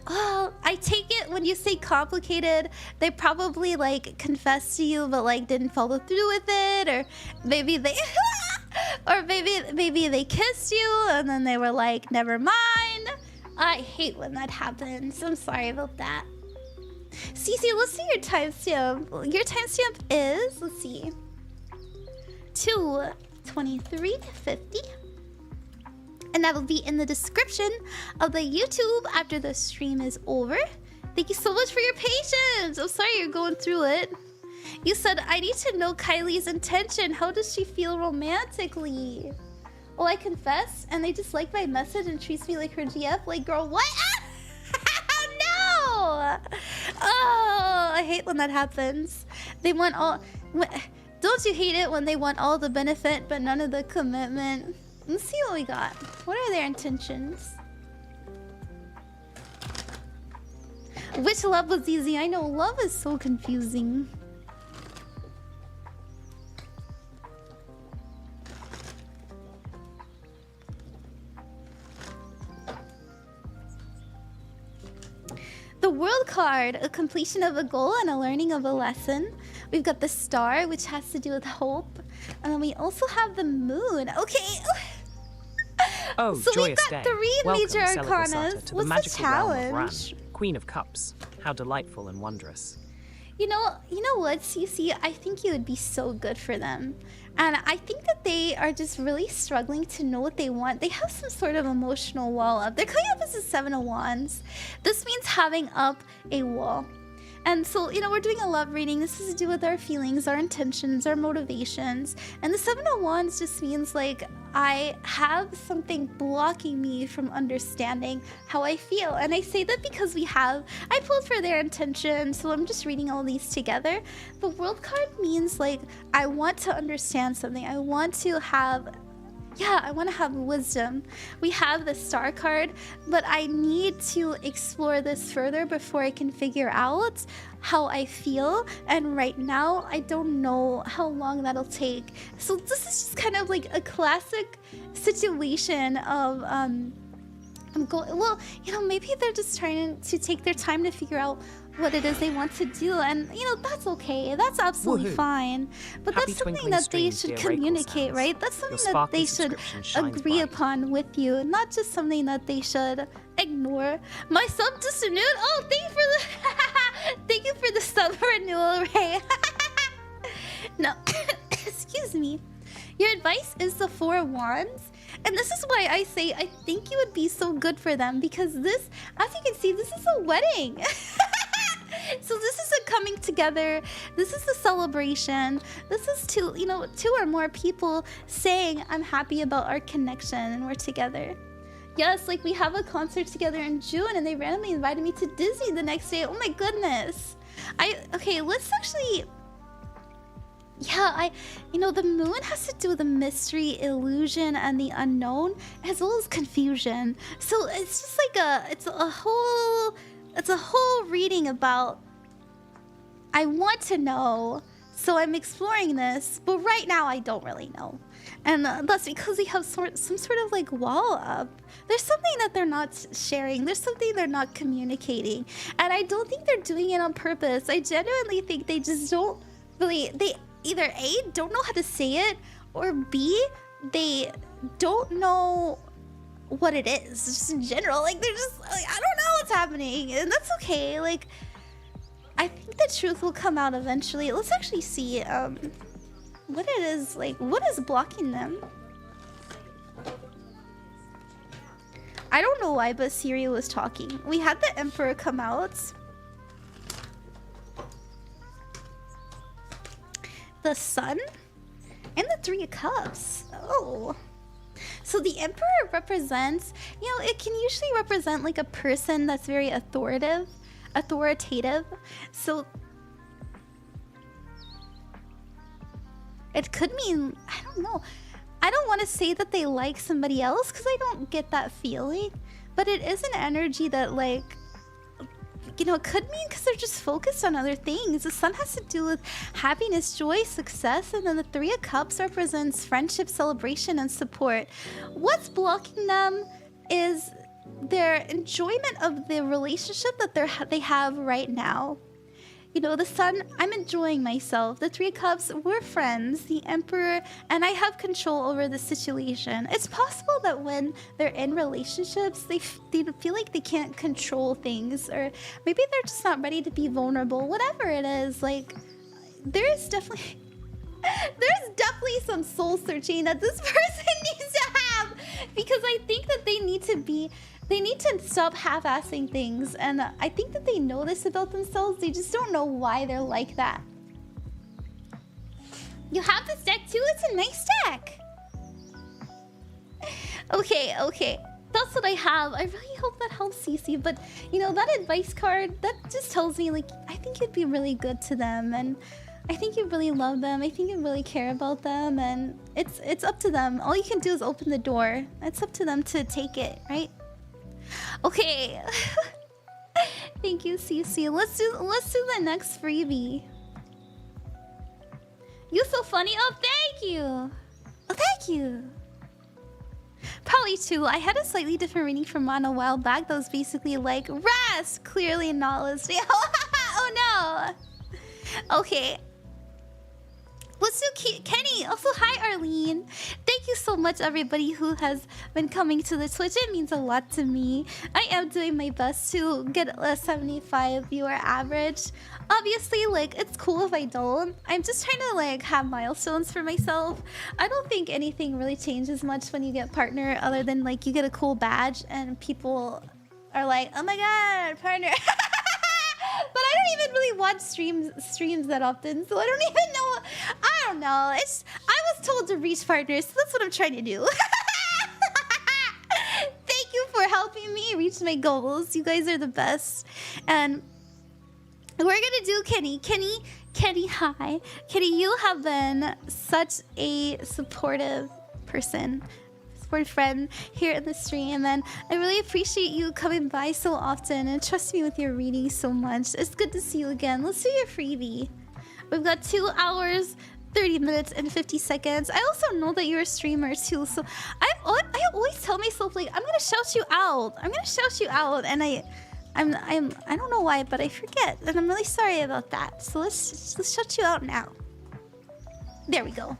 Oh, I take it when you say complicated, they probably confessed to you, but didn't follow through with it, or maybe they, or maybe they kissed you and then they were like, never mind. I hate when that happens. I'm sorry about that. Cece, let's see your timestamp. Your timestamp is, let's see, 2:23:50. And that will be in the description of the YouTube after the stream is over. Thank you so much for your patience. I'm sorry you're going through it. You said, I need to know Kylie's intention. How does she feel romantically? Oh, I confess, and they just like my message and treats me like her GF. Like, girl, what? No! Oh, I hate when that happens. They want all... Don't you hate it when they want all the benefit but none of the commitment? Let's see what we got. What are their intentions? Which love was easy? I know love is so confusing. The World card, a completion of a goal and a learning of a lesson. We've got the Star, which has to do with hope. And then we also have the Moon. Okay.
Oh,
so
joyous
we've got
day.
3
Welcome,
major arcanas.
to the
What's
magical
the
realm of
challenge?
Ran, Queen of Cups. How delightful and wondrous.
You know what, Cece? I think you would be so good for them. And I think that they are just really struggling to know what they want. They have some sort of emotional wall up. They're coming up as a 7 of Wands. This means having up a wall. And so, we're doing a love reading. This has to do with our feelings, our intentions, our motivations. And the 7 of Wands just means I have something blocking me from understanding how I feel. And I say that because I pulled for their intention, so I'm just reading all these together. The World card means I want to understand something. I want to have wisdom. We have the Star card, but I need to explore this further before I can figure out how I feel. And right now, I don't know how long that'll take. So this is just kind of like a classic situation of maybe they're just trying to take their time to figure out what it is they want to do, and that's okay. That's absolutely fine. But
Happy
that's something that they should communicate, right? That's something that they should agree upon with you, not just something that they should ignore. My sub just renewed. Oh, thank you for the sub renewal, Ray. No, excuse me. Your advice is the 4 of Wands. And this is why I say I think you would be so good for them, because this, as you can see, this is a wedding. So this is a coming together. This is a celebration. This is two or more people saying, I'm happy about our connection and we're together. Yes, we have a concert together in June and they randomly invited me to Disney the next day. Oh my goodness. Let's actually... Yeah, the moon has to do with the mystery, illusion, and the unknown, as well as confusion. So it's just it's a whole It's a whole reading about I want to know, so I'm exploring this, but right now I don't really know. And that's because they have some sort of like wall up. There's something that they're not sharing. There's something they're not communicating. And I don't think they're doing it on purpose. I genuinely think they just don't really, they either A, don't know how to say it, or B, they don't know what it is. Just in general, like they're just like, I don't know what's happening, and that's okay. Like, I think the truth will come out eventually. Let's actually see what it is, like what is blocking them. I don't know why, but Siri was talking. We had the Emperor come out. The Sun and the Three of Cups. Oh. So the Emperor represents, you know, it can usually represent like a person that's very authoritative. So it could mean, I don't know. I don't want to say that they like somebody else because I don't get that feeling. But it is an energy that, like, you know, it could mean because they're just focused on other things. The Sun has to do with happiness, joy, success, and then the Three of Cups represents friendship, celebration, and support. What's blocking them is their enjoyment of the relationship that they have right now. You know, the Sun, I'm enjoying myself. The Three of Cups, we're friends. The Emperor, and I have control over the situation. It's possible that when they're in relationships, they feel like they can't control things, or maybe they're just not ready to be vulnerable. Whatever it is, like, there's definitely some soul searching that this person needs to have, because I think that they need to stop half-assing things, and I think that they know this about themselves. They just don't know why they're like that. You have this deck too? It's a nice deck. Okay. That's what I have. I really hope that helps, Cece. But, you know, that advice card, that just tells me, like, I think you'd be really good to them, and I think you really love them. I think you really care about them, and it's up to them. All you can do is open the door. It's up to them to take it, right? Okay. Thank you, Cece. Let's do the next freebie. You so funny. Oh, thank you. Oh, thank you. Probably too. I had a slightly different reading from Mon a while back that was basically like, Ras, clearly not listening. Oh no. Okay. Let's do Kenny. Also, hi, Arlene. Thank you so much, everybody who has been coming to the Twitch. It means a lot to me. I am doing my best to get a 75 viewer average. Obviously, like, it's cool if I don't. I'm just trying to, like, have milestones for myself. I don't think anything really changes much when you get partner, other than, like, you get a cool badge and people are like, oh my god, partner. But I don't even really watch streams that often, so I don't even know. I don't know. I was told to reach partners, so that's what I'm trying to do. Thank you for helping me reach my goals. You guys are the best. And we're gonna do Kenny. Kenny, hi. Kenny, you have been such a supportive person. Friend here in the stream, and I really appreciate you coming by so often and trust me with your reading so much. It's good to see you again. Let's do your freebie. We've got 2 hours, 30 minutes, and 50 seconds. I also know that you're a streamer too, so I always tell myself, like, I'm gonna shout you out. And I don't know why, but I forget, and I'm really sorry about that. So let's shout you out now. There we go.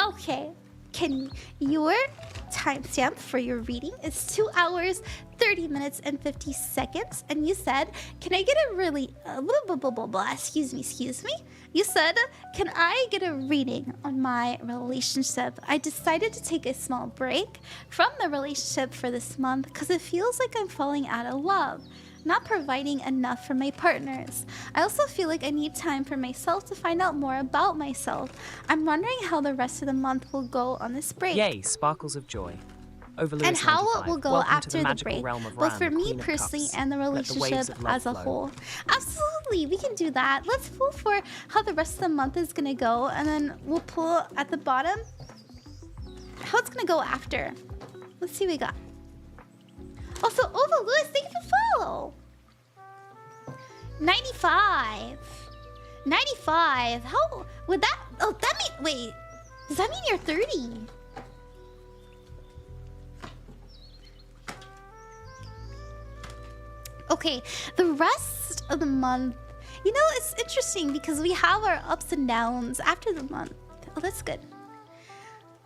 Okay. Can your timestamp for your reading is 2 hours, 30 minutes, and 50 seconds. And you said, can I get a really... excuse me. You said, can I get a reading on my relationship? I decided to take a small break from the relationship for this month because it feels like I'm falling out of love, not providing enough for my partners. I also feel like I need time for myself to find out more about myself. I'm wondering how the rest of the month will go on this break.
Yay, sparkles of joy.
And how it will go after the break, both for me personally and the relationship as a whole. Absolutely, we can do that. Let's pull for how the rest of the month is gonna go, and then we'll pull at the bottom how it's gonna go after. Let's see what we got. Also, Ova Lewis, thank you for follow. 95. 95. How would that? Oh, that mean. Wait. Does that mean you're 30? Okay, the rest of the month, you know, it's interesting because we have our ups and downs after the month. Oh, that's good.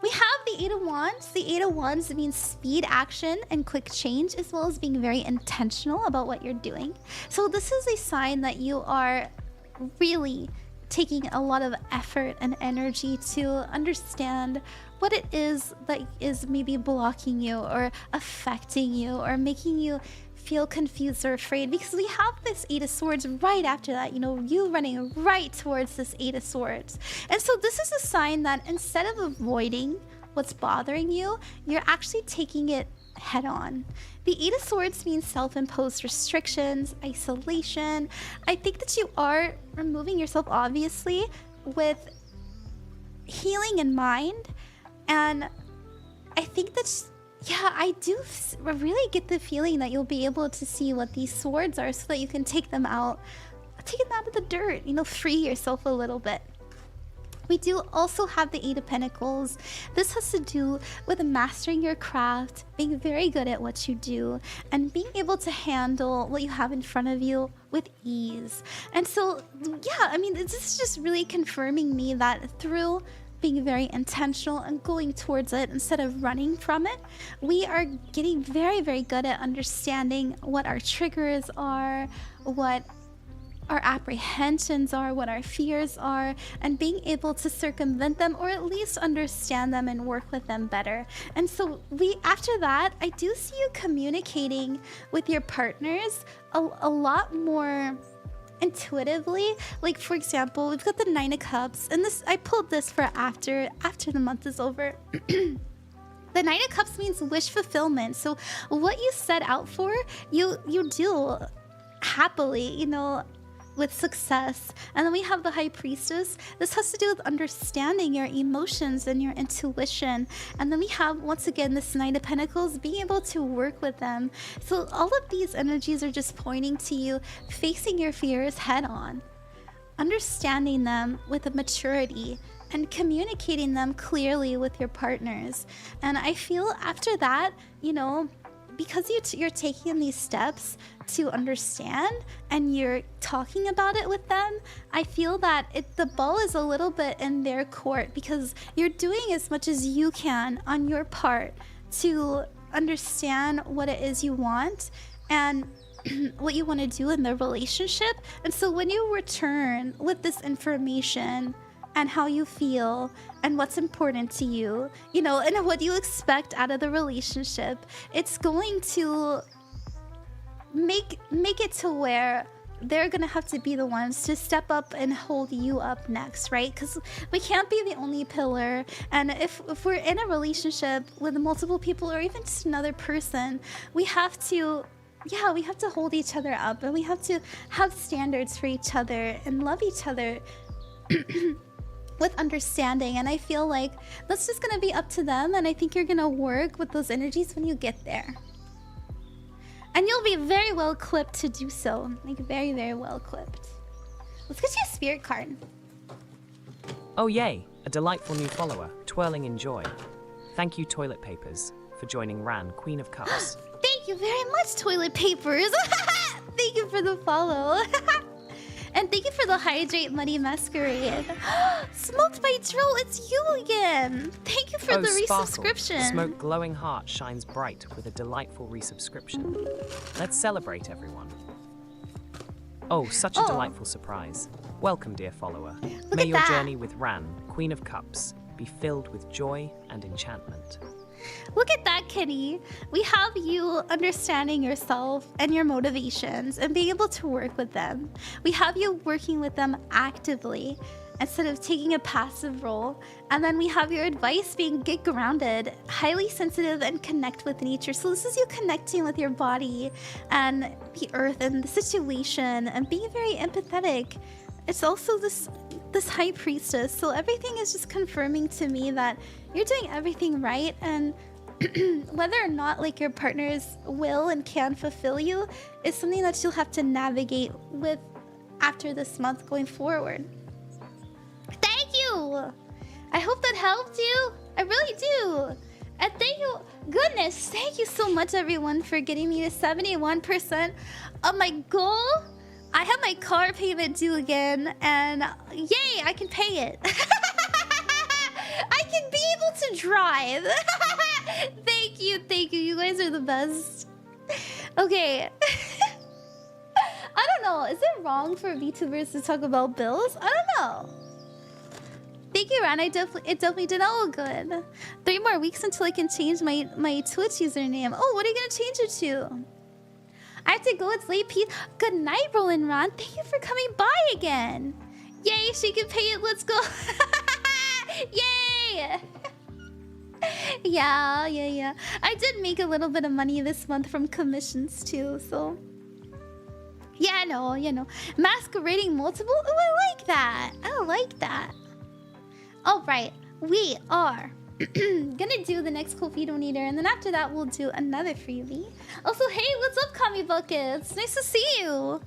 We have the Eight of Wands. The Eight of Wands means speed, action, and quick change, as well as being very intentional about what you're doing. So this is a sign that you are really taking a lot of effort and energy to understand what it is that is maybe blocking you or affecting you or making you feel confused or afraid, because we have this Eight of Swords right after that, you know, you running right towards this Eight of Swords. And so this is a sign that instead of avoiding what's bothering you, you're actually taking it head on. The Eight of Swords means self-imposed restrictions, isolation. I think that you are removing yourself, obviously, with healing in mind. And I think that's, yeah, I do really get the feeling that you'll be able to see what these swords are so that you can take them out of the dirt, you know, free yourself a little bit. We do also have the Eight of Pentacles. This has to do with mastering your craft, being very good at what you do, and being able to handle what you have in front of you with ease. And so, yeah, I mean, this is just really confirming me that through being very intentional and going towards it instead of running from it, we are getting very, very good at understanding what our triggers are, what our apprehensions are, what our fears are, and being able to circumvent them or at least understand them and work with them better. And so after that, I do see you communicating with your partners a lot more intuitively. Like, for example, we've got the Nine of Cups, and this, I pulled this for after the month is over. The Nine of Cups means wish fulfillment. So what you set out for, you do happily, you know, with success. And then we have the High Priestess. This has to do with understanding your emotions and your intuition. And then we have, once again, this Knight of Pentacles, being able to work with them. So all of these energies are just pointing to you facing your fears head on, understanding them with a maturity, and communicating them clearly with your partners. And I feel after that, you know, because you're taking these steps to understand and you're talking about it with them, I feel that the ball is a little bit in their court, because you're doing as much as you can on your part to understand what it is you want and what you want to do in the relationship. And so when you return with this information and how you feel and what's important to you, you know, and what you expect out of the relationship, it's going to make it to where they're gonna have to be the ones to step up and hold you up next, right? Because we can't be the only pillar. And if we're in a relationship with multiple people or even just another person, we have to hold each other up, and we have to have standards for each other and love each other with understanding. And I feel like that's just gonna be up to them, and I think you're gonna work with those energies when you get there. And you'll be very well equipped to do so. Like, very, very well equipped. Let's get you a spirit card.
Oh yay, a delightful new follower, twirling in joy. Thank you, Toilet Papers, for joining Ran, Queen of Cups.
Thank you very much, Toilet Papers. Thank you for the follow. And thank you for the hydrate, MuddyMasqurade. Smoked by Drill, it's you again. Thank you for the resubscription.
Smoke glowing heart shines bright with a delightful resubscription. Let's celebrate, everyone. Oh, such a delightful surprise. Welcome, dear follower. May your journey with Ran, Queen of Cups, be filled with joy and enchantment.
Look at that, Kitty. We have you understanding yourself and your motivations and being able to work with them. We have you working with them actively instead of taking a passive role. And then we have your advice being get grounded, highly sensitive, and connect with nature. So this is you connecting with your body and the earth and the situation and being very empathetic. It's also this High Priestess. So everything is just confirming to me that you're doing everything right, and whether or not like your partners will and can fulfill you is something that you'll have to navigate with after this month going forward. Thank you! I hope that helped you. I really do. And thank you, goodness, thank you so much everyone for getting me to 71% of my goal. I have my car payment due again, and yay, I can pay it. I can be able to drive. Thank you, you guys are the best. Okay. I don't know, is it wrong for VTubers to talk about bills? I don't know. Thank you, Ran. It definitely did all good. 3 more weeks until I can change my Twitch username. Oh, what are you gonna change it to? I have to go. It's late, Pete. Good night, Roland Ron. Thank you for coming by again. Yay, she can pay it. Let's go. Yay. Yeah. I did make a little bit of money this month from commissions too, so. Yeah, you know. Masquerading multiple? Oh, I like that. I like that. All right, we are gonna do the next Ko-fi donator, and then after that we'll do another freebie. Also, hey, what's up, Kami Buckets? Nice to see you.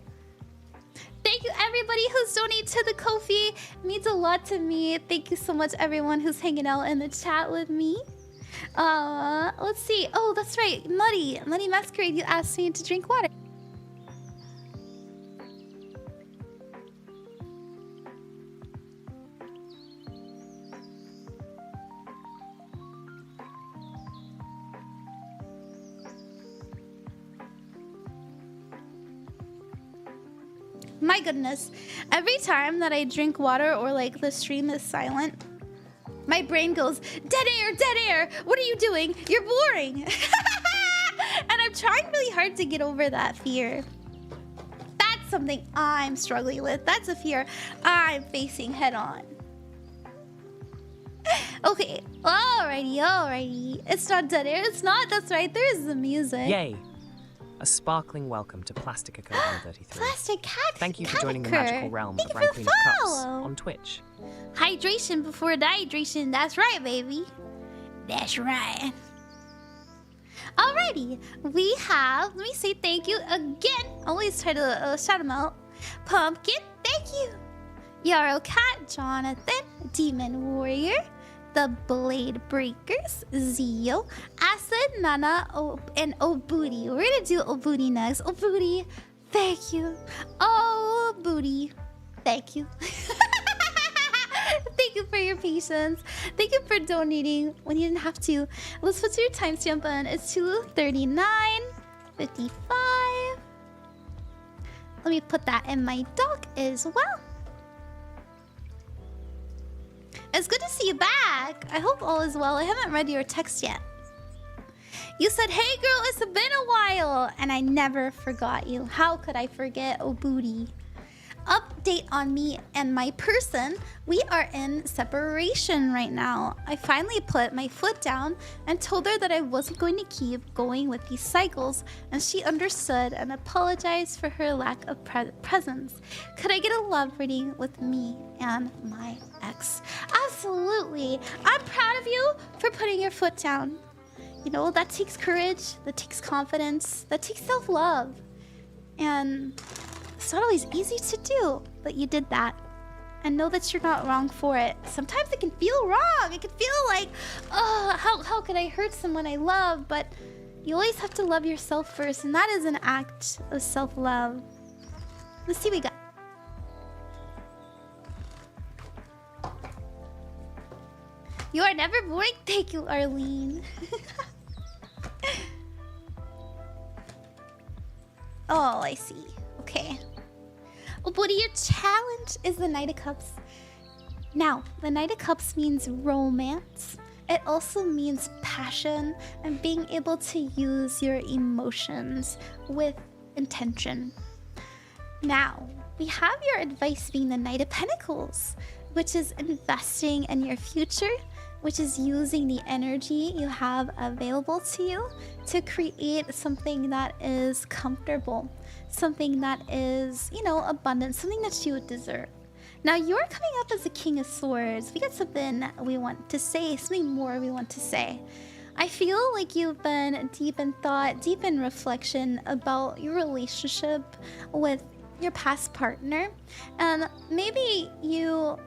Thank you, everybody who's donated to the Ko-fi. It means a lot to me. Thank you so much, everyone who's hanging out in the chat with me. Let's see. Oh, that's right, MuddyMasqurade. You asked me to drink water. My goodness, every time that I drink water or like the stream is silent, my brain goes, dead air, what are you doing? You're boring. And I'm trying really hard to get over that fear. That's something I'm struggling with. That's a fear I'm facing head on. Okay, alrighty. It's not dead air, it's not, that's right, there is the music.
Yay. A sparkling welcome to Plastica Code 133.
Plastic cat.
Thank you for joining the magical realm of Ranqueen of Cups on Twitch.
Hydration before dehydration. That's right, baby. That's right. Alrighty, we have. Let me say thank you again. Always try to shout them out. Pumpkin, thank you. Yarrow Cat, Jonathan, Demon Warrior, the Blade Breakers, Zio, Acid, Nana, and ohbooty. We're gonna do ohbooty next. Ohbooty, thank you. Ohbooty, thank you. Thank you for your patience. Thank you for donating when you didn't have to. Let's put your timestamp in. It's 2:39:55. Let me put that in my doc as well. It's good to see you back. I hope all is well. I haven't read your text yet. You said, hey girl, it's been a while. And I never forgot you. How could I forget ohbooty? Update on me and my person. We are in separation right now. I finally put my foot down and told her that I wasn't going to keep going with these cycles, and she understood and apologized for her lack of presence. Could I get a love reading with me and my ex? Absolutely. I'm proud of you for putting your foot down. You know, that takes courage, that takes confidence, that takes self-love. And it's not always easy to do, but you did that. And know that you're not wrong for it. Sometimes it can feel wrong. It can feel like, oh, how could I hurt someone I love? But you always have to love yourself first, and that is an act of self-love. Let's see what we got. You are never boring. Thank you, Arlene. Oh, I see. Okay. Ohbooty, your challenge is the Knight of Cups. Now, the Knight of Cups means romance. It also means passion and being able to use your emotions with intention. Now, we have your advice being the Knight of Pentacles, which is investing in your future, which is using the energy you have available to you to create something that is comfortable, something that is, you know, abundant, something that you would deserve. Now, you're coming up as the King of Swords. We got something we want to say, something more we want to say. I feel like you've been deep in thought, deep in reflection about your relationship with your past partner, and maybe you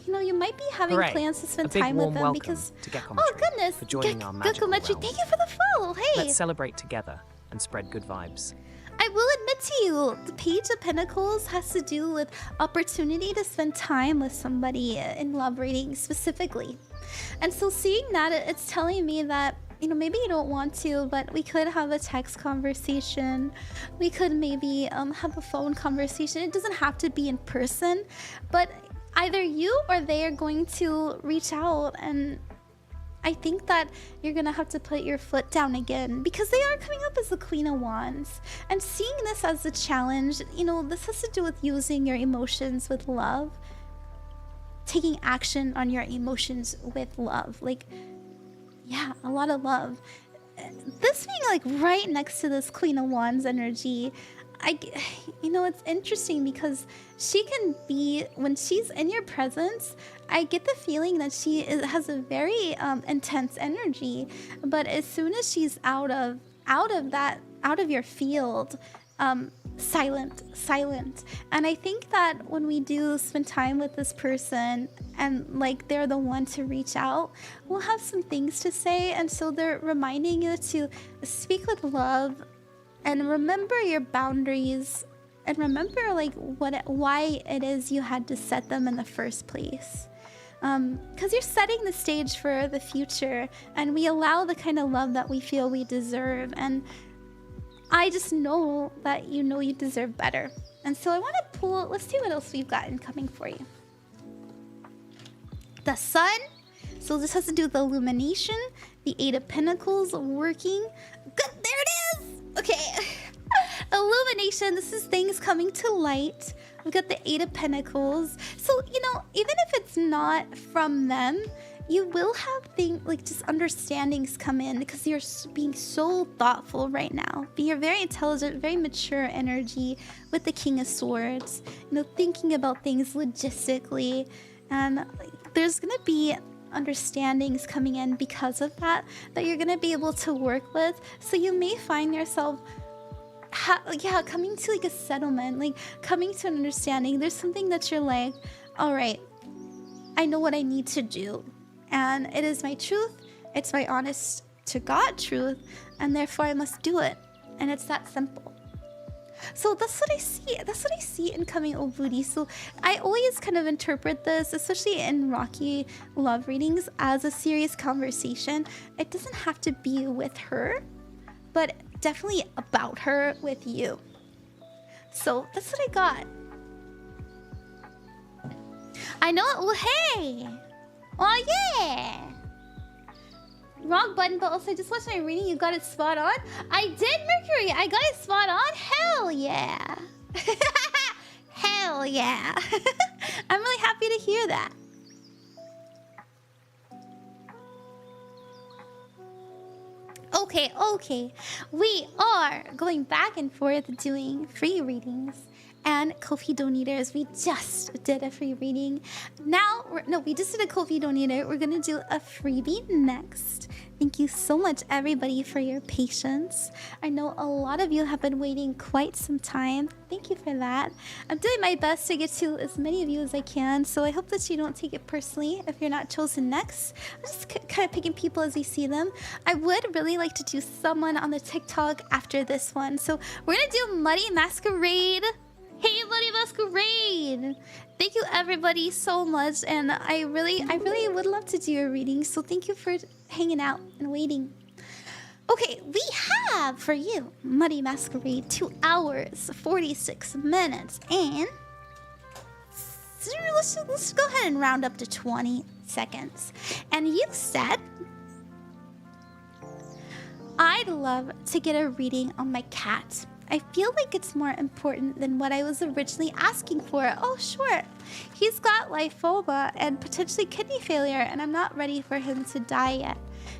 know, you might be having plans to spend time with them because oh goodness,
for joining our magical realm.
Thank you for the follow. Hey,
let's celebrate together and spread good vibes.
I will admit to you, the Page of Pentacles has to do with opportunity to spend time with somebody in love reading specifically. And so seeing that, it's telling me that, you know, maybe you don't want to, but we could have a text conversation. We could maybe have a phone conversation. It doesn't have to be in person, but either you or they are going to reach out, and I think that you're gonna have to put your foot down again because they are coming up as the Queen of Wands. And seeing this as a challenge, you know, this has to do with using your emotions with love, taking action on your emotions with love. Like, yeah, a lot of love. This being like right next to this Queen of Wands energy, you know, it's interesting because she can be, when she's in your presence, I get the feeling that she has a very intense energy, but as soon as she's out of your field, silent. And I think that when we do spend time with this person and like they're the one to reach out, we'll have some things to say, and so they're reminding you to speak with love and remember your boundaries, and remember like why it is you had to set them in the first place. Because you're setting the stage for the future, and we allow the kind of love that we feel we deserve, and I just know that you know you deserve better. And so I want to pull, let's see what else we've got incoming for you. The Sun. So this has to do with illumination, the Eight of Pentacles working. Good, there it is. Okay. Illumination, this is things coming to light. We've got the Eight of Pentacles. So, you know, even if it's not from them, you will have things like just understandings come in because you're being so thoughtful right now. You're very intelligent, very mature energy with the King of Swords. You know, thinking about things logistically, and there's gonna be understandings coming in because of that you're gonna be able to work with. So you may find yourself coming to like a settlement, like coming to an understanding. There's something that you're like, all right, I know what I need to do, and it is my truth, it's my honest to God truth, and therefore I must do it. And it's that simple. So that's what I see. That's what I see incoming ohbooty. So I always kind of interpret this, especially in rocky love readings, as a serious conversation. It doesn't have to be with her, but definitely about her with you. So that's what I got. I know it. Well, hey. Oh, yeah. Wrong button, but also I just watched my reading. You got it spot on. I did, Mercury. I got it spot on. Hell yeah. Hell yeah. I'm really happy to hear that. Okay. We are going back and forth doing free readings and Ko-fi donators. We just did a free reading. Now, we just did a Ko-fi donator. We're gonna do a freebie next. Thank you so much, everybody, for your patience. I know a lot of you have been waiting quite some time. Thank you for that. I'm doing my best to get to as many of you as I can, so I hope that you don't take it personally if you're not chosen next. I'm just kind of picking people as we see them. I would really like to do someone on the TikTok after this one, so we're gonna do MuddyMasqurade. Hey, MuddyMasqurade! Thank you, everybody, so much, and I really would love to do a reading. So thank you for hanging out and waiting. Okay, we have for you MuddyMasqurade 2 hours 46 minutes, and let's go ahead and round up to 20 seconds. And you said, I'd love to get a reading on my cat. I feel like it's more important than what I was originally asking for. Oh, sure. He's got lymphoma and potentially kidney failure, and I'm not ready for him to die yet.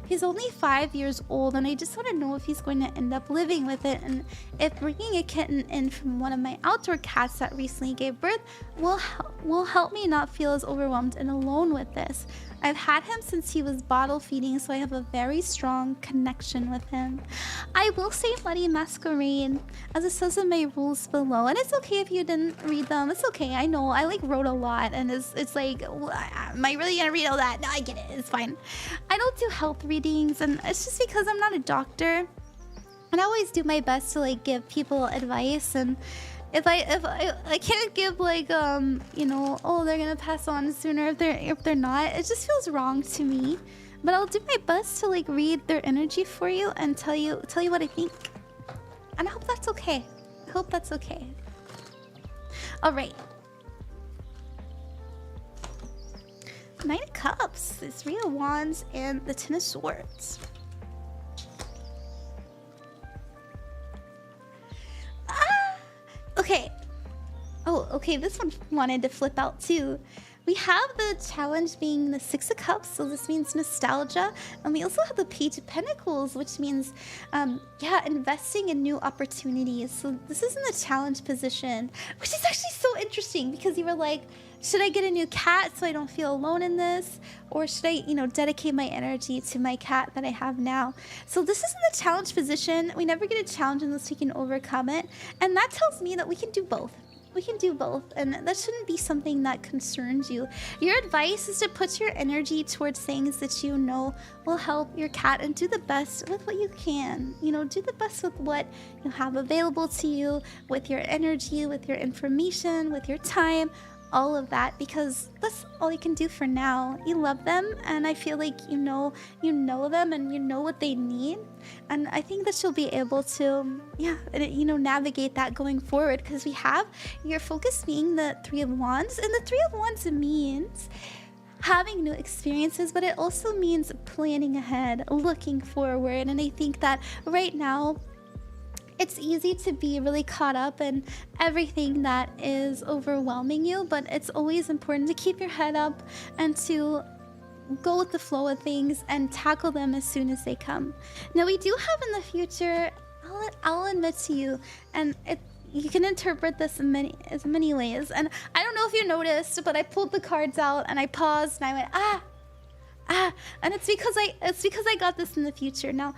He's only 5 years old, and I just want to know if he's going to end up living with it, and if bringing a kitten in from one of my outdoor cats that recently gave birth will will help me not feel as overwhelmed and alone with this. I've had him since he was bottle feeding, so I have a very strong connection with him. I will say MuddyMasqurade, as it says in my rules below, and it's okay if you didn't read them. It's okay. I know. I like wrote a lot, and it's like, am I really gonna read all that? No, I get it. It's fine. I don't do health readings, and it's just because I'm not a doctor, and I always do my best to like give people advice. And if I can't give like you know, oh, they're gonna pass on sooner if they're not, it just feels wrong to me. But I'll do my best to like read their energy for you and tell you what I think. And I hope that's okay. I hope that's okay. All right. Nine of Cups, the Three of Wands, and the Ten of Swords. Okay. Oh, okay, this one wanted to flip out too. We have the challenge being the Six of Cups, so this means nostalgia. And we also have the Page of Pentacles, which means, yeah, investing in new opportunities. So this is in the challenge position, which is actually so interesting because you were like, should I get a new cat so I don't feel alone in this? Or should I, you know, dedicate my energy to my cat that I have now? So this is in the challenge position. We never get a challenge unless we can overcome it. And that tells me that we can do both. We can do both, and that shouldn't be something that concerns you. Your advice is to put your energy towards things that you know will help your cat, and do the best with what you can. You know, do the best with what you have available to you, with your energy, with your information, with your time, all of that, because that's all you can do for now. You love them, and I feel like you know them, and you know what they need. And I think that you'll be able to, yeah, you know, navigate that going forward, because we have your focus being the Three of Wands, and the Three of Wands means having new experiences, but it also means planning ahead, looking forward. And I think that right now, it's easy to be really caught up in everything that is overwhelming you, but it's always important to keep your head up and to go with the flow of things and tackle them as soon as they come. Now, we do have in the future, I'll admit to you, and you can interpret this in many ways. And I don't know if you noticed, but I pulled the cards out and I paused and I went, and it's because I got this in the future. Now,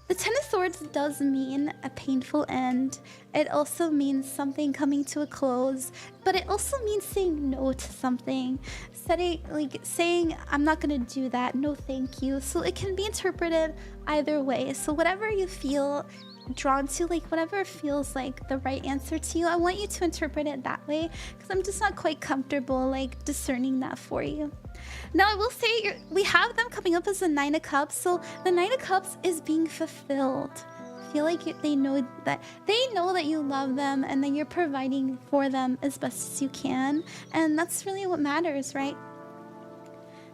the Ten of Swords does mean a painful end. It also means something coming to a close, but it also means saying no to something. Saying, I'm not gonna do that, no thank you. So it can be interpreted either way. So whatever you feel drawn to, like whatever feels like the right answer to you, I want you to interpret it that way, because I'm just not quite comfortable like discerning that for you. Now, I will say we have them coming up as the Nine of Cups, so the Nine of Cups is being fulfilled. I feel like they know that you love them and that you're providing for them as best as you can, and that's really what matters, right?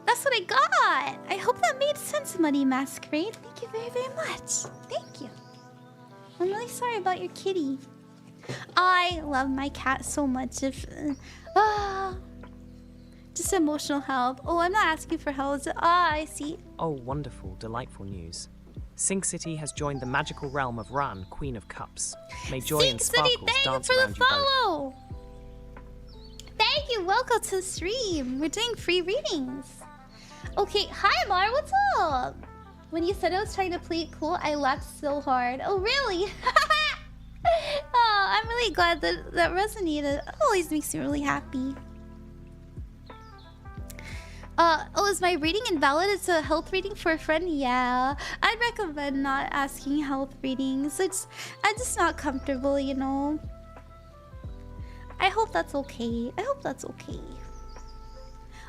That's what I got. I hope that made sense, MuddyMasqurade. Thank you very, very much. Thank you. I'm really sorry about your kitty. I love my cat so much. Just emotional help. Oh, I'm not asking for help. I see.
Oh, wonderful, delightful news. Sing City has joined the magical realm of Ran, Queen of Cups. May joy and sparkles dance around you both.
Thank you. Welcome to the stream. We're doing free readings. Okay, hi Mar, what's up? When you said I was trying to play it cool, I laughed so hard. Oh, really? Oh, I'm really glad that resonated. It always makes me really happy. Oh, is my reading invalid? It's a health reading for a friend? Yeah. I'd recommend not asking health readings. I'm just not comfortable, you know. I hope that's okay. I hope that's okay.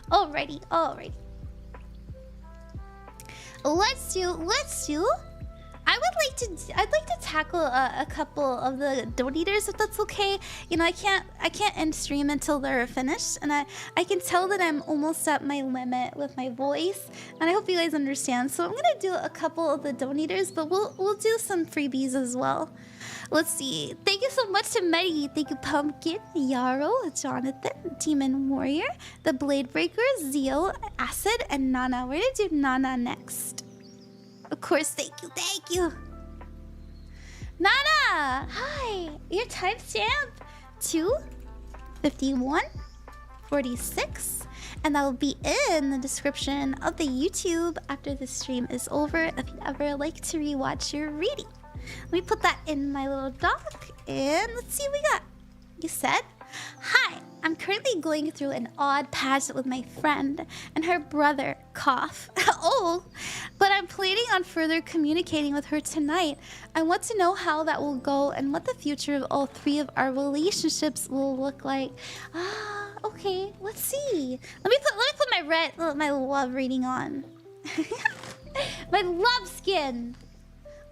Alrighty. Let's do. I'd like to tackle a couple of the donators, if that's okay. You know, I can't end stream until they're finished, and I can tell that I'm almost at my limit with my voice, and I hope you guys understand. So I'm gonna do a couple of the donators, but we'll do some freebies as well. Let's see. Thank you so much to Meddy. Thank you, Pumpkin, Yarrow, Jonathan, Demon Warrior, the Blade Breaker, Zio, Acid, and Nana. We're gonna do Nana next. Of course, thank you. Nana! Hi! Your timestamp 2:51 46, and that will be in the description of the YouTube after the stream is over if you'd ever like to rewatch your reading. Let me put that in my little doc, and let's see what we got. You said, "Hi, I'm currently going through an odd patch with my friend and her brother, cough." Oh, but I'm planning on further communicating with her tonight. I want to know how that will go and what the future of all three of our relationships will look like. Okay, let's see. Let me put my love reading on. My love skin.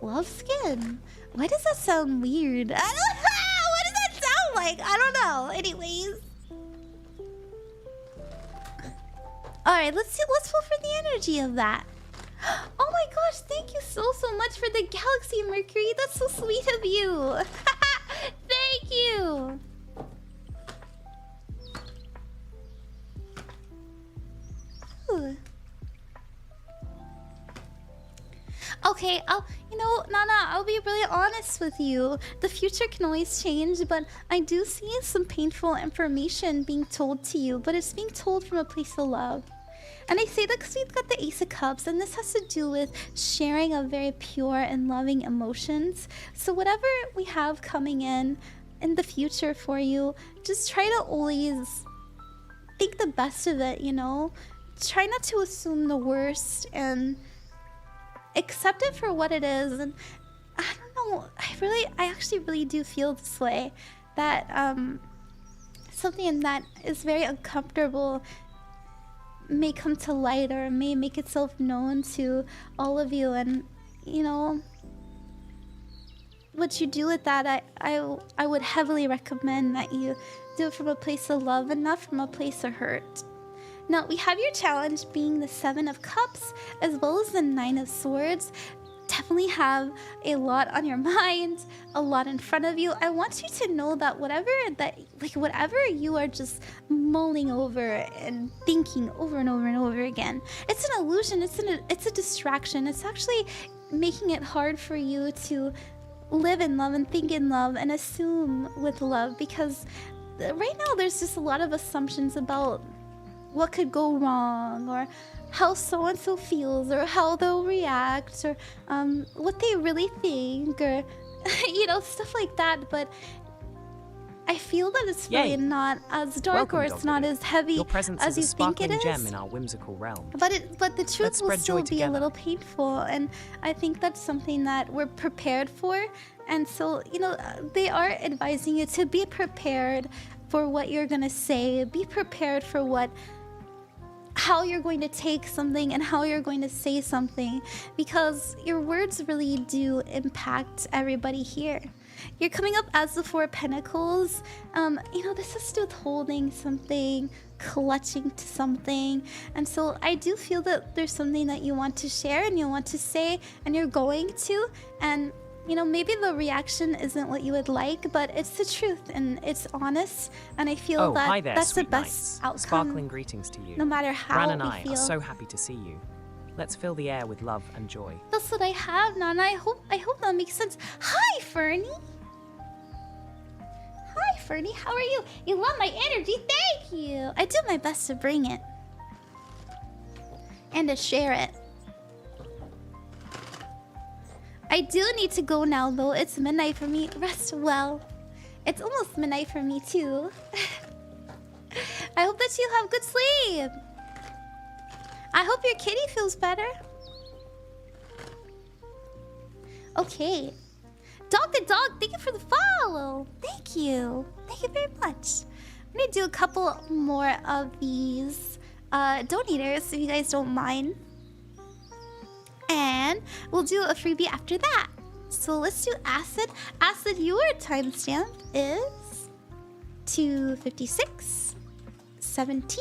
Love skin. Why does that sound weird? I don't know. What does that sound like? I don't know. Anyways. Alright, let's pull for the energy of that. Oh my gosh, thank you so much for the galaxy, Mercury. That's so sweet of you. Thank you. Ooh. Okay, Nana, I'll be really honest with you. The future can always change, but I do see some painful information being told to you, but it's being told from a place of love. And I say that because we've got the Ace of Cups, and this has to do with sharing of very pure and loving emotions. So whatever we have coming in the future for you, just try to always think the best of it, you know? Try not to assume the worst and accept it for what it is. And I don't know, I actually really do feel this way, that something that is very uncomfortable may come to light or may make itself known to all of you. And you know what you do with that, I would heavily recommend that you do it from a place of love and not from a place of hurt. Now, we have your challenge being the 7 of Cups as well as the 9 of Swords. Definitely have a lot on your mind, a lot in front of you. I want you to know that whatever you are just mulling over and thinking over and over and over again, it's an illusion, it's a distraction. It's actually making it hard for you to live in love and think in love and assume with love, because right now there's just a lot of assumptions about what could go wrong, or how so-and-so feels, or how they'll react, or what they really think, or stuff like that. But I feel that it's really not as dark. Welcome, or it's not as heavy as you think it is. Gem in our whimsical realm. But the truth will still be a little painful, and I think that's something that we're prepared for. And so, they are advising you to be prepared for what you're gonna say. Be prepared for how you're going to take something and how you're going to say something, because your words really do impact everybody here. You're coming up as the 4 of Pentacles. This has to do with holding something, clutching to something. And so I do feel that there's something that you want to share and you want to say, and you're going to. And maybe the reaction isn't what you would like, but it's the truth and it's honest. And I feel that's the best outcome. Sparkling greetings to you. No matter how Ran and I feel. Are so happy to see you. Let's fill the air with love and joy. That's what I have, Nana. I hope that makes sense. Hi, Fernie. Hi, Fernie. How are you? You love my energy. Thank you. I do my best to bring it and to share it. I do need to go now, though. It's midnight for me. Rest well. It's almost midnight for me, too. I hope that you have good sleep. I hope your kitty feels better. Okay. Dog the dog, thank you for the follow. Thank you. Thank you very much. I'm going to do a couple more of these donators, if you guys don't mind. And we'll do a freebie after that. So let's do Acid. Acid, your timestamp is 2:56:17.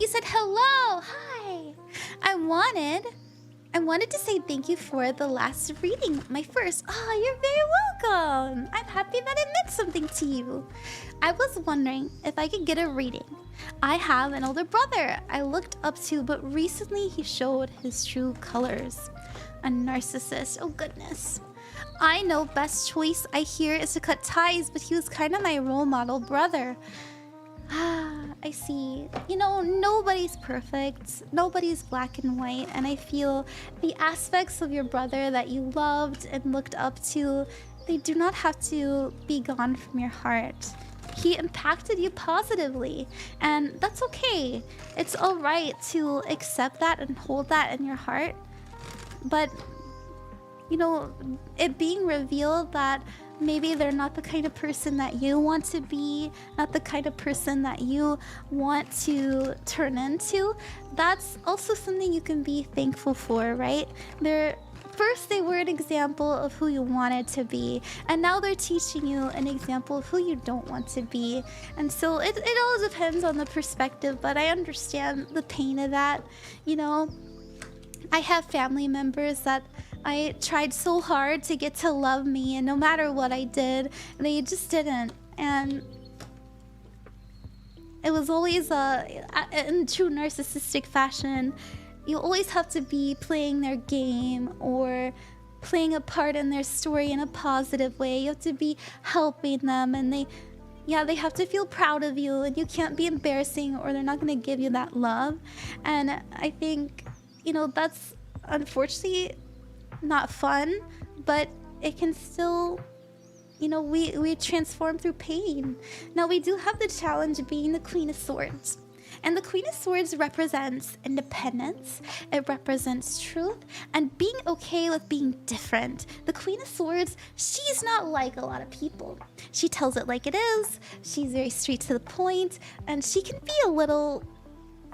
You said hello. Hi. I wanted to say thank you for the last reading, my first. Oh, you're very welcome. I'm happy that it meant something to you. I was wondering if I could get a reading. I have an older brother I looked up to, but recently he showed his true colors. A narcissist. Oh, goodness. I know best choice I hear is to cut ties, but he was kind of my role model brother. I see. You know, nobody's perfect. Nobody's black and white. And I feel the aspects of your brother that you loved and looked up to, they do not have to be gone from your heart. He impacted you positively, and that's okay. It's all right to accept that and hold that in your heart. But, you know, it being revealed that maybe they're not the kind of person that you want to be, not the kind of person that you want to turn into, that's also something you can be thankful for, right? First, they were an example of who you wanted to be, and now they're teaching you an example of who you don't want to be. And so it all depends on the perspective, but I understand the pain of that. You know, I have family members that I tried so hard to get to love me, and no matter what I did, they just didn't. And it was always in true narcissistic fashion. You always have to be playing their game or playing a part in their story in a positive way. You have to be helping them, and they have to feel proud of you, and you can't be embarrassing or they're not going to give you that love. And I think, you know, that's unfortunately not fun, but it can still, you know, we transform through pain. Now, we do have the challenge of being the Queen of Swords. And the Queen of Swords represents independence, it represents truth, and being okay with being different. The Queen of Swords, she's not like a lot of people. She tells it like it is, she's very straight to the point, and she can be a little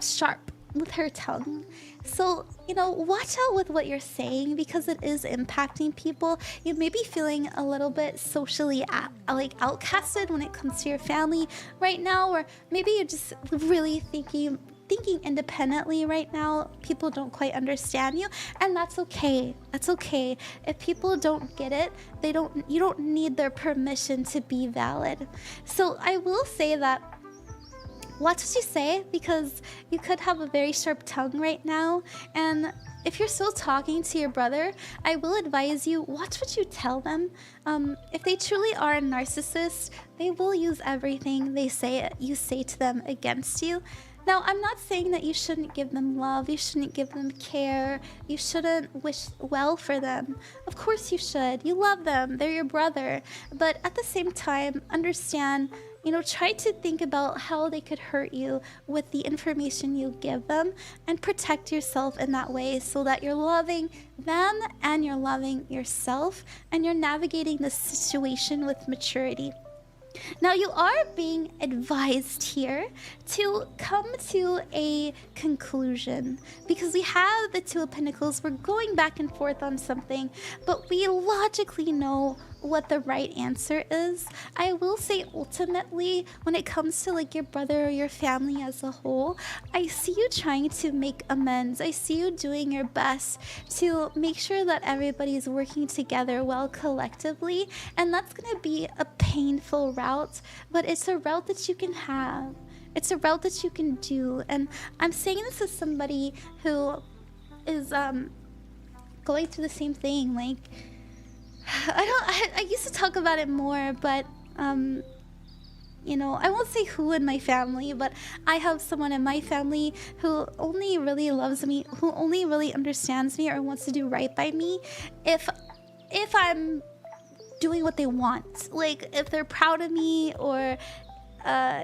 sharp with her tongue. So, you know, watch out with what you're saying, because it is impacting people. You may be feeling a little bit socially outcasted when it comes to your family right now, or maybe you're just really thinking independently right now. People don't quite understand you, and that's okay. That's okay. If people don't get it, you don't need their permission to be valid. So I will say that watch what you say, because you could have a very sharp tongue right now. And if you're still talking to your brother, I will advise you, watch what you tell them. If they truly are a narcissist, they will use everything you say to them against you. Now, I'm not saying that you shouldn't give them love, you shouldn't give them care, you shouldn't wish well for them. Of course you should. You love them, they're your brother. But at the same time, understand, you know, try to think about how they could hurt you with the information you give them, and protect yourself in that way, so that you're loving them and you're loving yourself, and you're navigating the situation with maturity. Now, you are being advised here to come to a conclusion, because we have the Two of Pentacles. We're going back and forth on something, but we logically know what the right answer is. I will say, ultimately, when it comes to like your brother or your family as a whole, I see you trying to make amends. I see you doing your best to make sure that everybody's working together well collectively, and that's going to be a painful route, but it's a route that you can have. It's a route that you can do. And I'm saying this as somebody who is going through the same thing. Like, I used to talk about it more, but you know, I won't say who in my family, but I have someone in my family who only really loves me, who only really understands me or wants to do right by me if I'm doing what they want. Like, if they're proud of me, or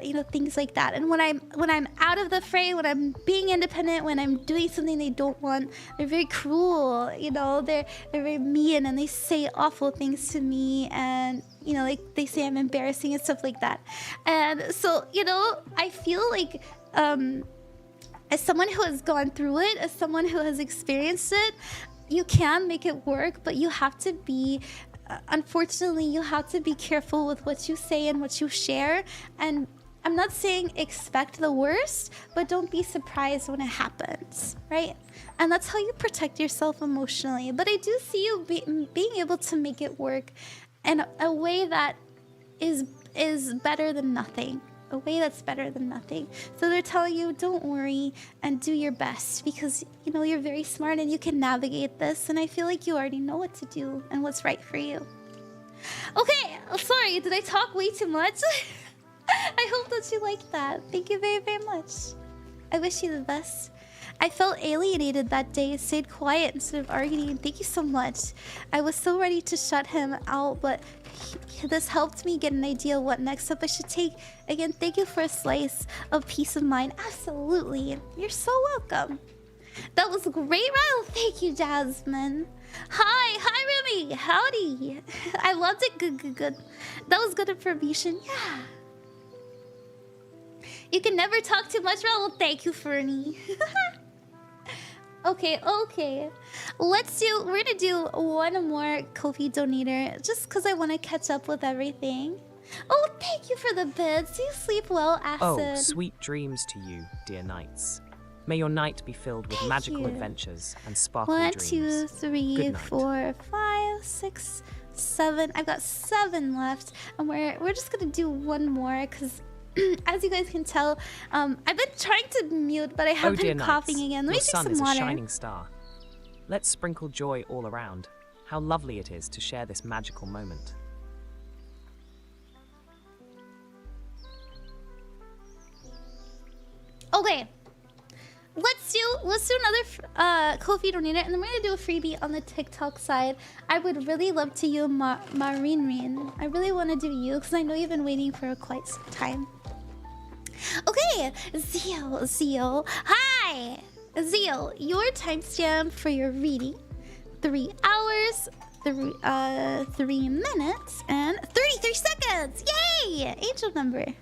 you know, things like that. And when I'm out of the fray, when I'm being independent, when I'm doing something they don't want, they're very cruel. You know, they're very mean, and they say awful things to me, and you know, like they say I'm embarrassing and stuff like that. And so, you know, I feel like as someone who has gone through it, as someone who has experienced it, you can make it work, but you have to be unfortunately, you have to be careful with what you say and what you share. And I'm not saying expect the worst, but don't be surprised when it happens, right? And that's how you protect yourself emotionally. But I do see you being able to make it work in a way that is better than nothing, a way that's better than nothing. So they're telling you, don't worry and do your best because, you know, you're very smart and you can navigate this. And I feel like you already know what to do and what's right for you. Okay, sorry, did I talk way too much? I hope that you liked that. Thank you very, very much. I wish you the best. I felt alienated that day, stayed quiet instead of arguing. Thank you so much. I was so ready to shut him out, but this helped me get an idea what next step I should take. Again, thank you for a slice of peace of mind. Absolutely. You're so welcome. That was great, Ryle. Thank you, Jasmine. Hi, Remy. Howdy. I loved it. Good. That was good information. Yeah. You can never talk too much, Ryle. Thank you, Fernie. Okay. We're gonna do one more Ko-fi donator just because I want to catch up with everything. Oh, thank you for the bids. You sleep well, Acid.
Oh, sweet dreams to you, dear knights. May your night be filled with magical adventures and sparkling dreams. 1, 2, 3, 4, 5, 6, 7. I've got 7 left, and we're just gonna do one more because, as you guys can tell, I've been trying to mute, but I have been coughing again. Let me drink some water. Your sun is a shining star. Let's sprinkle joy all around. How lovely it is to share this magical moment.
Okay. Let's do another Ko-fi donator, and then we're gonna do a freebie on the TikTok side. I would really love to you, Marinrin. I really want to do you because I know you've been waiting for quite some time. Okay, Zio. Hi, Zio. Your timestamp for your reading: 3 hours, 3 minutes, and 33 seconds. Yay! Angel number.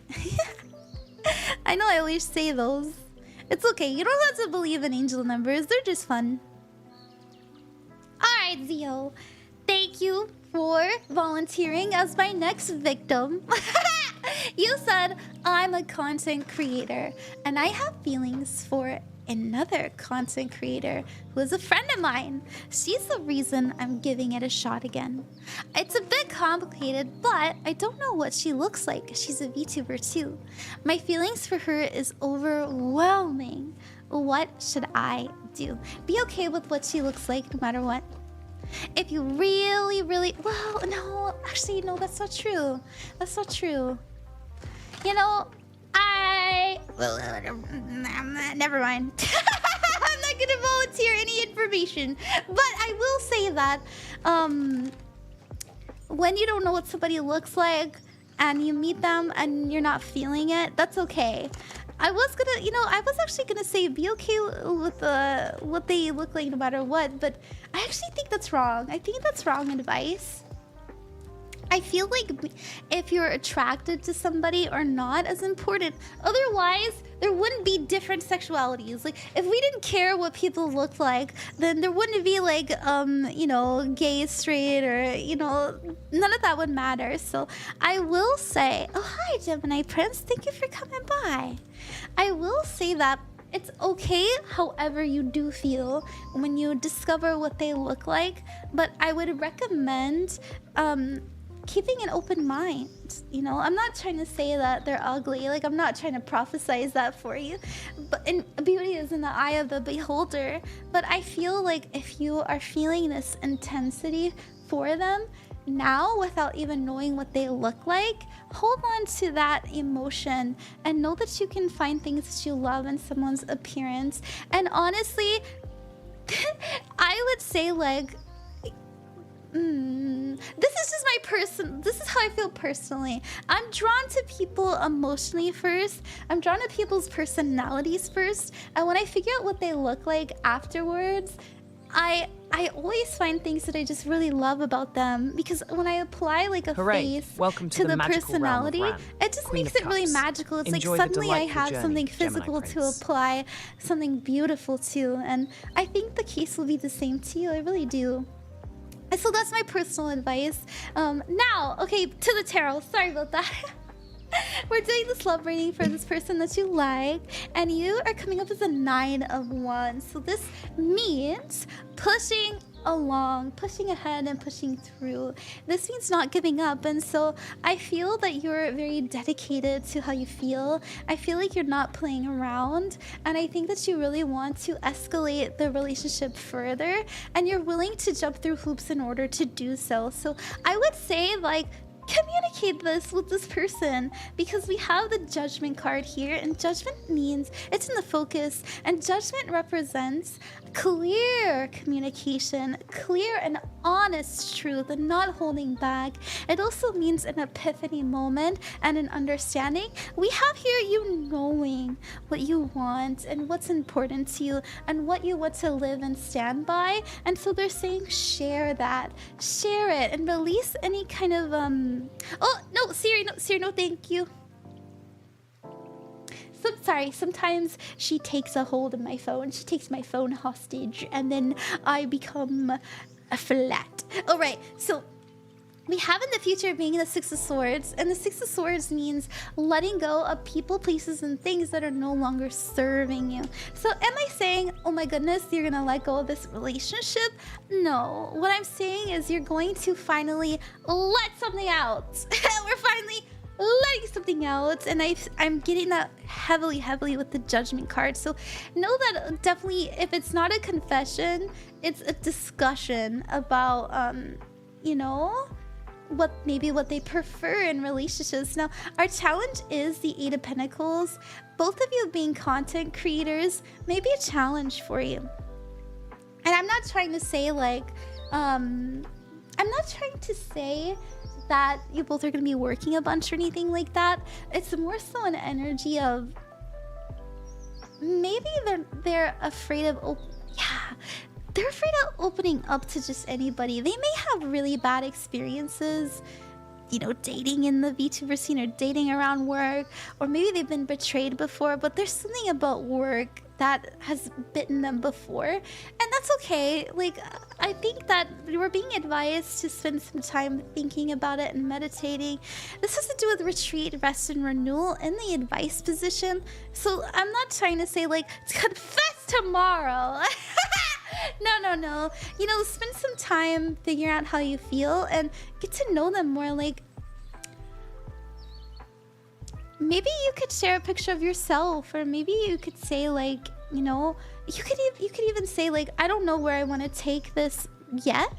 I know I always say those. It's okay, you don't have to believe in angel numbers, they're just fun. Alright, Zio. Thank you for volunteering as my next victim. You said, I'm a content creator, and I have feelings for another content creator who is a friend of mine. She's the reason I'm giving it a shot again. It's a bit complicated, but I don't know what she looks like. She's a VTuber too. My feelings for her is overwhelming. What should I do? Be okay with what she looks like no matter what. If you really, well, no, actually, no, that's not true. That's not true. You know, never mind. I'm not gonna volunteer any information, but I will say that when you don't know what somebody looks like and you meet them and you're not feeling it, that's okay. I was actually gonna say be okay with what they look like no matter what, but I actually think that's wrong. I think that's wrong advice. I feel like if you're attracted to somebody or not is important. Otherwise, there wouldn't be different sexualities. Like, if we didn't care what people looked like, then there wouldn't be like, you know, gay, straight, or, you know, none of that would matter. So I will say, oh, hi, Gemini Prince. Thank you for coming by. I will say that it's okay however you do feel when you discover what they look like, but I would recommend keeping an open mind. You know, I'm not trying to say that they're ugly. Like, I'm not trying to prophesize that for you. But beauty is in the eye of the beholder. But I feel like if you are feeling this intensity for them now without even knowing what they look like, hold on to that emotion and know that you can find things that you love in someone's appearance. And honestly, I would say, like, this is how I feel personally. I'm drawn to people emotionally first. I'm drawn to people's personalities first. And when I figure out what they look like afterwards, I always find things that I just really love about them, because when I apply like a face to the personality, it just makes it really magical. It's like suddenly I have something physical to apply something beautiful to, and I think the case will be the same to you. I really do. So that's my personal advice. Now, okay, to the tarot. Sorry about that. We're doing this love reading for this person that you like, and you are coming up as a 9 of Wands. So this means pushing along, pushing ahead and pushing through. This means not giving up, and so I feel that you're very dedicated to how you feel. I feel like you're not playing around, and I think that you really want to escalate the relationship further, and you're willing to jump through hoops in order to do so. So I would say, like, communicate this with this person, because we have the Judgment card here, and Judgment means it's in the focus, and Judgment represents clear communication, clear and honest truth, and not holding back. It also means an epiphany moment and an understanding. We have here you knowing what you want and what's important to you and what you want to live and stand by, and so they're saying share that, share it, and release any kind of oh no, Siri, no, thank you. Sorry, sometimes she takes a hold of my phone. She takes my phone hostage, and then I become a flat. All right, so we have in the future being the Six of Swords, and the Six of Swords means letting go of people, places, and things that are no longer serving you. So am I saying, oh my goodness, you're gonna let go of this relationship? No, what I'm saying is you're going to finally let something out. We're finally letting something out, and I'm getting that heavily with the Judgment card. So know that definitely, if it's not a confession, it's a discussion about you know, what they prefer in relationships. Now our challenge is the Eight of Pentacles. Both of you being content creators may be a challenge for you, and I'm not trying to say like I'm not trying to say that you both are going to be working a bunch or anything like that. It's more so an energy of maybe they're afraid of they're afraid of opening up to just anybody. They may have really bad experiences, you know, dating in the VTuber scene or dating around work, or maybe they've been betrayed before, but there's something about work that has bitten them before, and that's okay. Like, I think that we're being advised to spend some time thinking about it and meditating. This has to do with retreat, rest, and renewal in the advice position. So I'm not trying to say like confess tomorrow. No. You know, spend some time figuring out how you feel and get to know them more. Like, maybe you could share a picture of yourself, or maybe you could say like, you know, you could even say like, I don't know where I want to take this yet,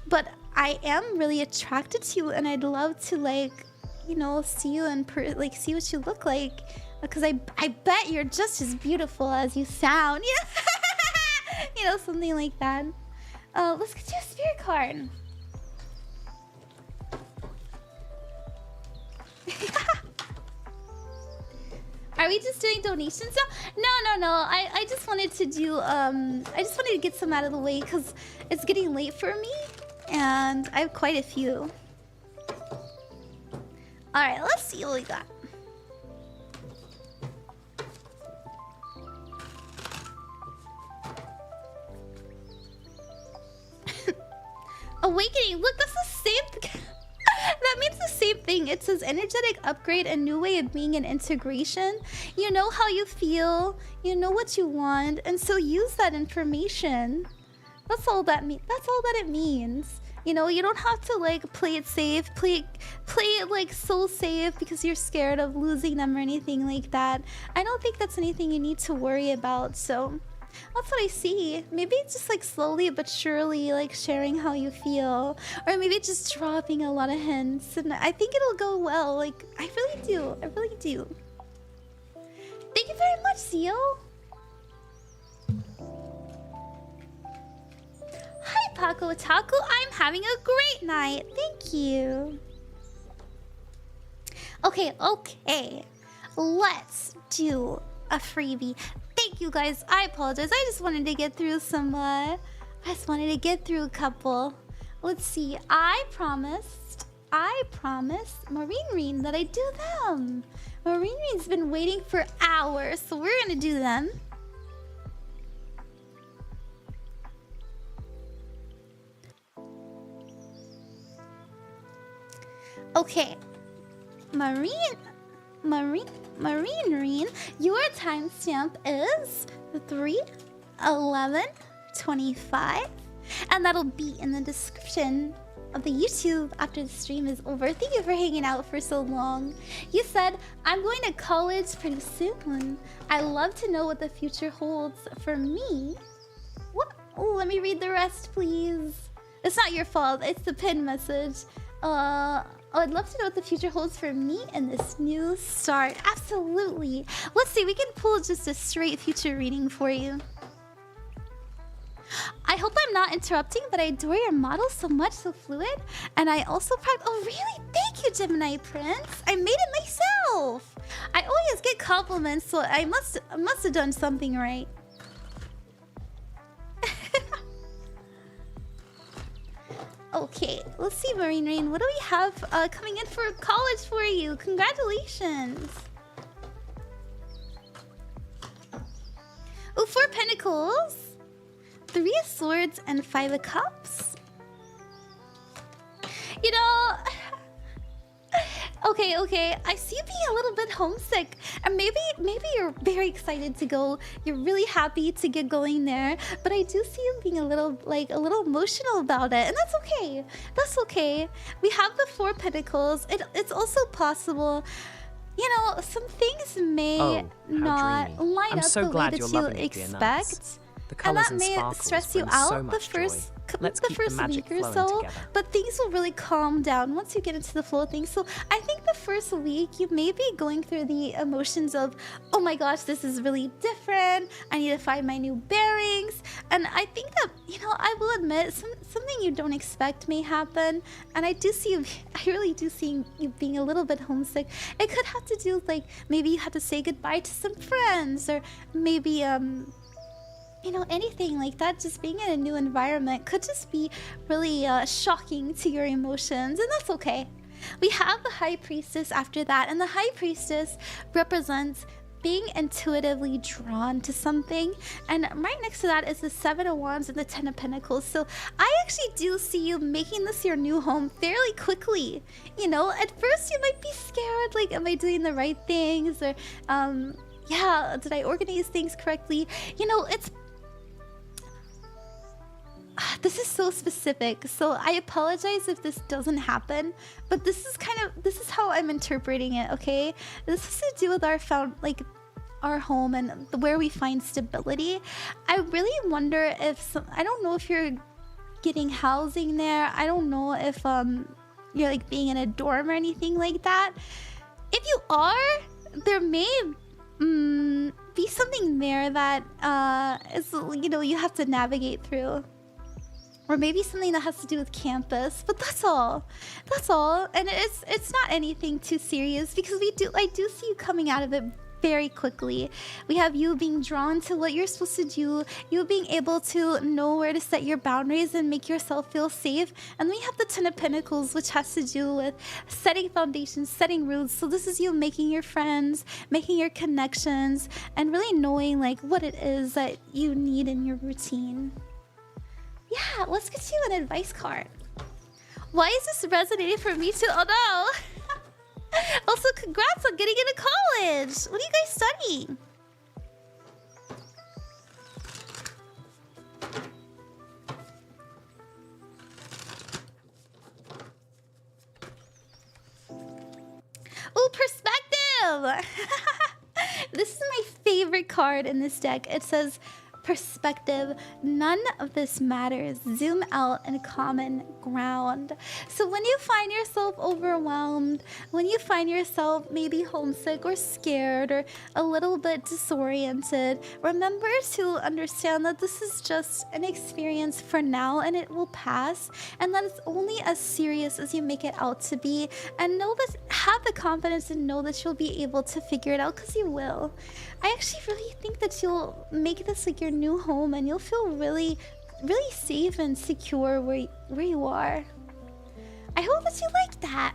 but I am really attracted to you, and I'd love to, like, you know, see you and like see what you look like, because I bet you're just as beautiful as you sound. Yeah. You know, something like that. Let's get you a spirit card. Are we just doing donations now? No. I just wanted to do I just wanted to get some out of the way because it's getting late for me, and I have quite a few. All right, let's see what we got. Awakening. Look, that's the same. That means the same thing. It says energetic upgrade, a new way of being, and integration. You know how you feel, you know what you want, and so use that information. That's all that that's all that it means. You know, you don't have to like play it safe, play it like so safe because you're scared of losing them or anything like that. I don't think that's anything you need to worry about. So that's what I see. Maybe just like slowly but surely like sharing how you feel, or maybe just dropping a lot of hints, and I think it'll go well. Like, I really do. Thank you very much, Zio. Hi, Paco Taco. I'm having a great night. Thank you. Okay. Let's do a freebie. Thank you guys. I apologize. I just wanted to get through some I just wanted to get through a couple. Let's see. I promised Marinrin that I'd do them. Marinrin's been waiting for hours, so we're gonna do them. Okay. Marinrin, your timestamp is 3/11/25, And that'll be in the description of the YouTube after the stream is over. Thank you for hanging out for so long. You said, I'm going to college pretty soon. I love to know what the future holds for me. What? Oh, let me read the rest, please. It's not your fault. It's the pinned message. I'd love to know what the future holds for me in this new start. Absolutely. Let's see. We can pull just a straight future reading for you. I hope I'm not interrupting, but I adore your model so much, so fluid. And I also oh really? Thank you, Gemini Prince. I made it myself. I always get compliments, so I must have done something right. Okay, let's see, Marinrin. What do we have coming in for college for you? Congratulations. Oh, 4 Pentacles. 3 of Swords and 5 of Cups. You know, okay. I see you being a little bit homesick, and maybe you're very excited to go. You're really happy to get going there, but I do see you being a little emotional about it, and that's okay. That's okay. We have the 4 Pentacles. It's also possible. You know, some things may not line up the way that you expect. And that may stress you out the first week or so, but things will really calm down once you get into the flow of things. So I think the first week you may be going through the emotions of, oh my gosh, this is really different. I need to find my new bearings. And I think that, you know, I will admit something you don't expect may happen. And I really do see you being a little bit homesick. It could have to do with, like, maybe you have to say goodbye to some friends, or maybe you know, anything like that. Just being in a new environment could just be really shocking to your emotions, and that's okay. We have the High Priestess after that, and the High Priestess represents being intuitively drawn to something, and right next to that is the 7 of Wands and the 10 of Pentacles. So I actually do see you making this your new home fairly quickly. You know, at first you might be scared, like, am I doing the right things, or yeah, did I organize things correctly? You know, this is so specific, so I apologize if this doesn't happen, but this is how I'm interpreting it, okay? This has to do with our home and where we find stability. I really wonder if I don't know if you're getting housing there. I don't know if you're like being in a dorm or anything like that. If you are, there may be something there that is, you know, you have to navigate through. Or maybe something that has to do with campus, but that's all. That's all. And it's not anything too serious, because I do see you coming out of it very quickly. We have you being drawn to what you're supposed to do, you being able to know where to set your boundaries and make yourself feel safe. And then we have the 10 of Pentacles, which has to do with setting foundations, setting roots. So this is you making your friends, making your connections, and really knowing like what it is that you need in your routine. Yeah, let's get you an advice card. Why is this resonating for me too? Oh no! Also, congrats on getting into college! What are you guys studying? Oh, perspective! This is my favorite card in this deck. It says, perspective. None of this matters. Zoom out and common ground. So when you find yourself overwhelmed, when you find yourself maybe homesick or scared or a little bit disoriented, remember to understand that this is just an experience for now and it will pass, and that it's only as serious as you make it out to be. And know that, have the confidence and know that you'll be able to figure it out, because you will. I actually really think that you'll make this like your new home, and you'll feel really, really safe and secure where you are. I hope that you like that.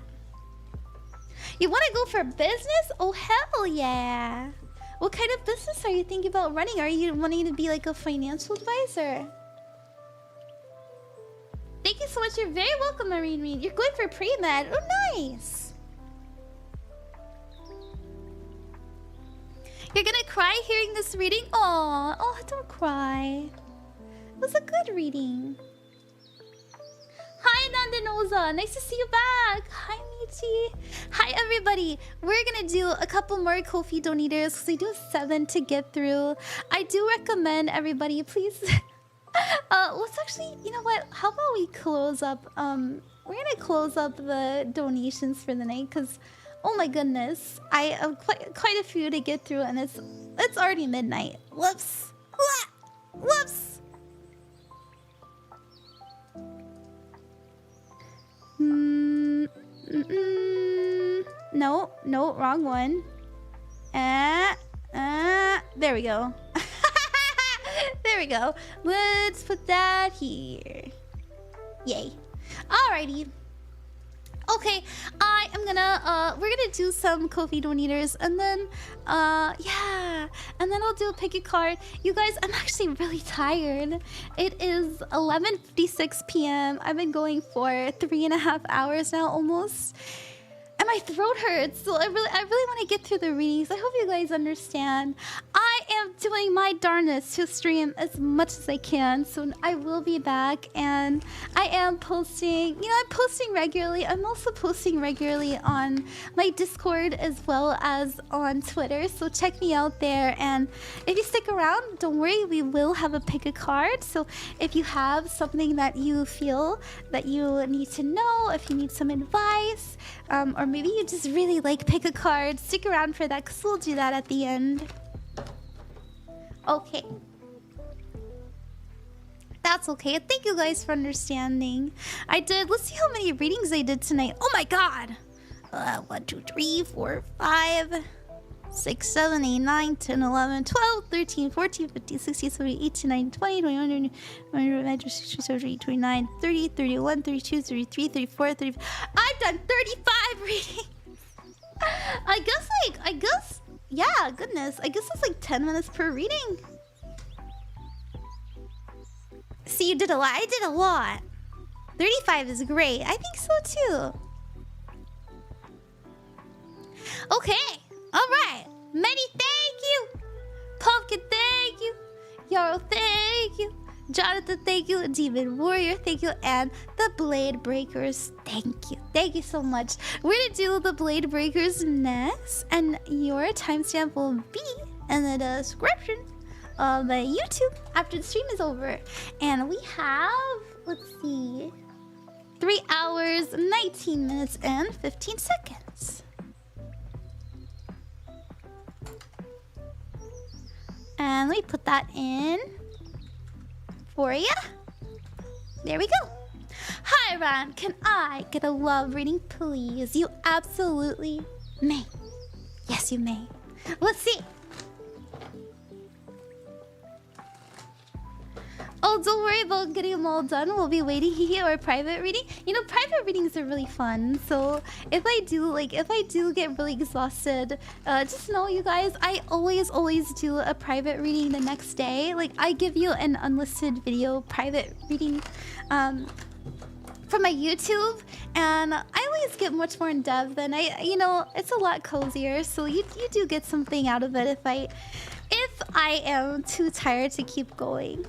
You want to go for business? Oh, hell yeah. What kind of business are you thinking about running? Are you wanting to be like a financial advisor? Thank you so much. You're very welcome, Marinrin. You're going for pre-med. Oh, nice. You're gonna cry hearing this reading? Aw, oh, don't cry. It was a good reading. Hi, Nandinoza. Nice to see you back. Hi, Michi. Hi, everybody. We're gonna do a couple more Ko-fi donators because we do have 7 to get through. I do recommend everybody, please. Let's actually, you know what? How about we close up? We're gonna close up the donations for the night because, oh my goodness, I have quite a few to get through, and it's already midnight. Whoops. Whoops. No, wrong one. There we go. There we go. Let's put that here. Yay. Alrighty. Okay, I am gonna, we're gonna do some Ko-fi donators, and then, yeah, and then I'll do a pick a card. You guys, I'm actually really tired. It is 11:56 p.m. I've been going for 3.5 hours now, almost. And my throat hurts, so I really want to get through the readings. I hope you guys understand. I am doing my darnest to stream as much as I can, so I will be back, and I am posting, you know, I'm posting regularly. I'm also posting regularly on my Discord as well as on Twitter, so check me out there. And if you stick around, don't worry, we will have a pick a card. So if you have something that you feel that you need to know, if you need some advice, or maybe you just really like pick a card, stick around for that because we'll do that at the end. Okay. That's okay. Thank you guys for understanding. Let's see how many readings I did tonight. Oh my god! 1, 2, 3, 4, 5, 6, 7, 8, 9, 10, 11, 12, 13, 14, 15, 16, 17, 18, 19, 20, 21, 22, 29, 30, 31, 32, 33, 34, 35. I've done 35 readings. I guess, yeah, goodness. I guess it's like 10 minutes per reading. See, you did a lot. I did a lot. 35 is great. I think so too. Okay. All right. Many, thank you. Pumpkin, thank you. Yarrow, thank you. Jonathan, thank you. Demon Warrior, thank you. And the Blade Breakers, thank you. Thank you so much. We're gonna do the Blade Breakers next, and your timestamp will be in the description of the YouTube after the stream is over. And we have, let's see, 3 hours, 19 minutes, and 15 seconds. And let me put that in for you. There we go. Hi, Ron. Can I get a love reading, please? You absolutely may. Yes, you may. Let's see. Oh, don't worry about getting them all done. We'll be waiting here or private reading. You know, private readings are really fun. So if I do get really exhausted, just know, you guys, I always do a private reading the next day. Like, I give you an unlisted video private reading from my YouTube, and I always get much more in depth, and you know, it's a lot cozier. So you do get something out of it if I am too tired to keep going.